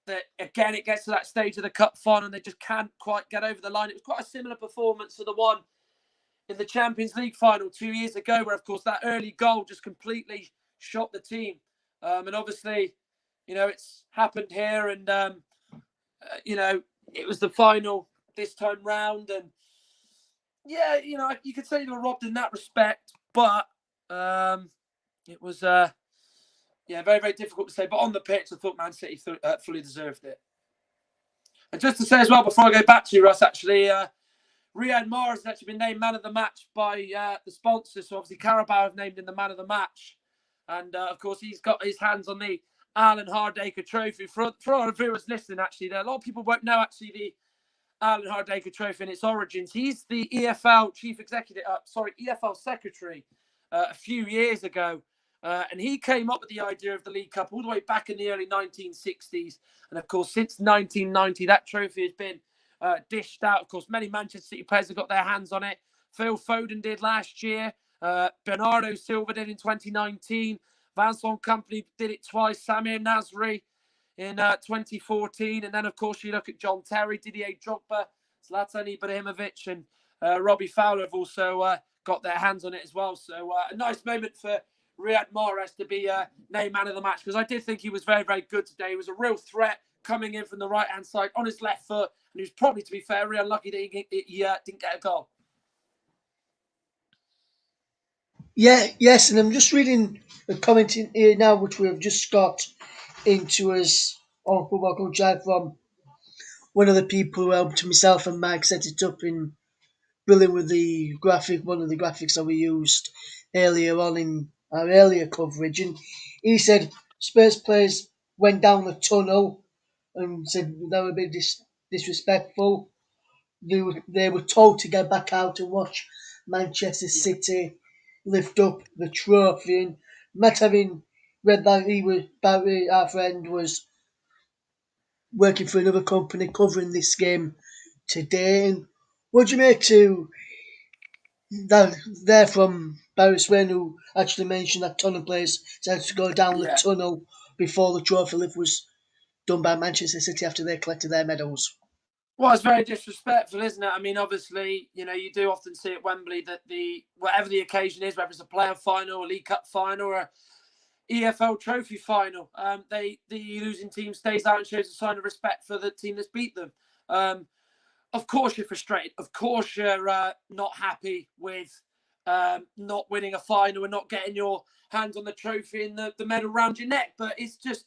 that again, it gets to that stage of the cup final and they just can't quite get over the line. It was quite a similar performance to the one in the Champions League final 2 years ago, where, of course, that early goal just completely shot the team. And obviously, it's happened here, and, it was the final this time round. And, yeah, you could say they were robbed in that respect, but it was, very, very difficult to say. But on the pitch, I thought Man City fully deserved it. And just to say as well, before I go back to you, Russ, actually, Riyad Mahrez has actually been named man of the match by the sponsors. So obviously Carabao have named him the man of the match. And of course, he's got his hands on the Alan Hardacre Trophy. For our viewers listening, actually, a lot of people won't know actually the Alan Hardacre Trophy and its origins. He's the EFL EFL secretary a few years ago. And he came up with the idea of the League Cup all the way back in the early 1960s. And of course, since 1990, that trophy has been dished out. Of course, many Manchester City players have got their hands on it. Phil Foden did last year. Bernardo Silva did in 2019. Vincent Kompany did it twice. Samir Nasri in 2014. And then, of course, you look at John Terry, Didier Drogba, Zlatan Ibrahimovic, and Robbie Fowler have also got their hands on it as well. So a nice moment for Riyad Mahrez to be named man of the match, because I did think he was very, very good today. He was a real threat coming in from the right-hand side on his left foot, and he was probably, to be fair, real unlucky that he didn't get a goal. Yeah, yes, and I'm just reading a comment in here now, which we have just got into us on Football Coach Chat from one of the people who helped myself and Mike set it up in brilliant with the graphic, one of the graphics that we used earlier on in our earlier coverage. And he said Spurs players went down the tunnel and said they were a bit disrespectful. They were told to get back out and watch Manchester City lift up the trophy. And Matt, having read that, Barry, our friend, was working for another company covering this game today. And what do you make to that there from Barry Swain, who actually mentioned that Tottenham players had to go down the tunnel before the trophy lift was done by Manchester City after they collected their medals? Well, it's very disrespectful, isn't it? I mean, obviously, you do often see at Wembley that whatever the occasion is, whether it's a playoff final, a League Cup final, or a EFL trophy final, the losing team stays out and shows a sign of respect for the team that's beat them. Of course you're frustrated. Of course you're not happy with not winning a final and not getting your hands on the trophy and the medal around your neck. But it's just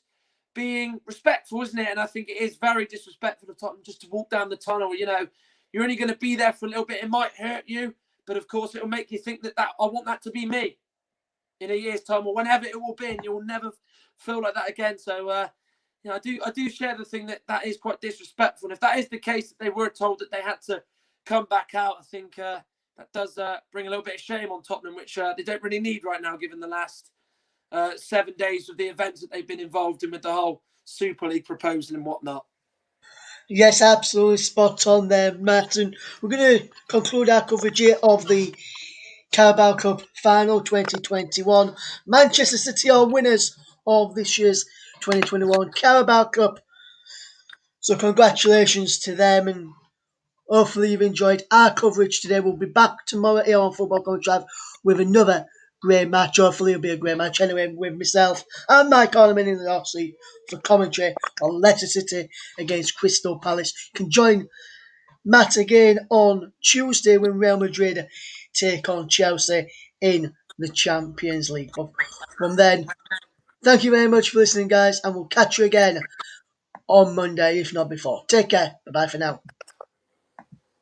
being respectful, isn't it? And I think it is very disrespectful of Tottenham just to walk down the tunnel. You're only going to be there for a little bit. It might hurt you, But of course, it'll make you think that I want that to be me in a year's time or whenever it will be, and you'll never feel like that again. So, I do share the thing that is quite disrespectful. And if that is the case, that they were told that they had to come back out, I think that does bring a little bit of shame on Tottenham, which they don't really need right now, given the last 7 days of the events that they've been involved in with the whole Super League proposal and whatnot. Yes, absolutely spot on there, Matt. And we're going to conclude our coverage here of the Carabao Cup Final 2021. Manchester City are winners of this year's 2021 Carabao Cup. So congratulations to them, and hopefully you've enjoyed our coverage today. We'll be back tomorrow here on Football Coverage Drive with another great match. Hopefully it'll be a great match anyway, with myself and Mike Orleman in the hot seat for commentary on Leicester City against Crystal Palace. You can join Matt again on Tuesday when Real Madrid take on Chelsea in the Champions League. But from then, thank you very much for listening, guys, and we'll catch you again on Monday, if not before. Take care. Bye-bye for now.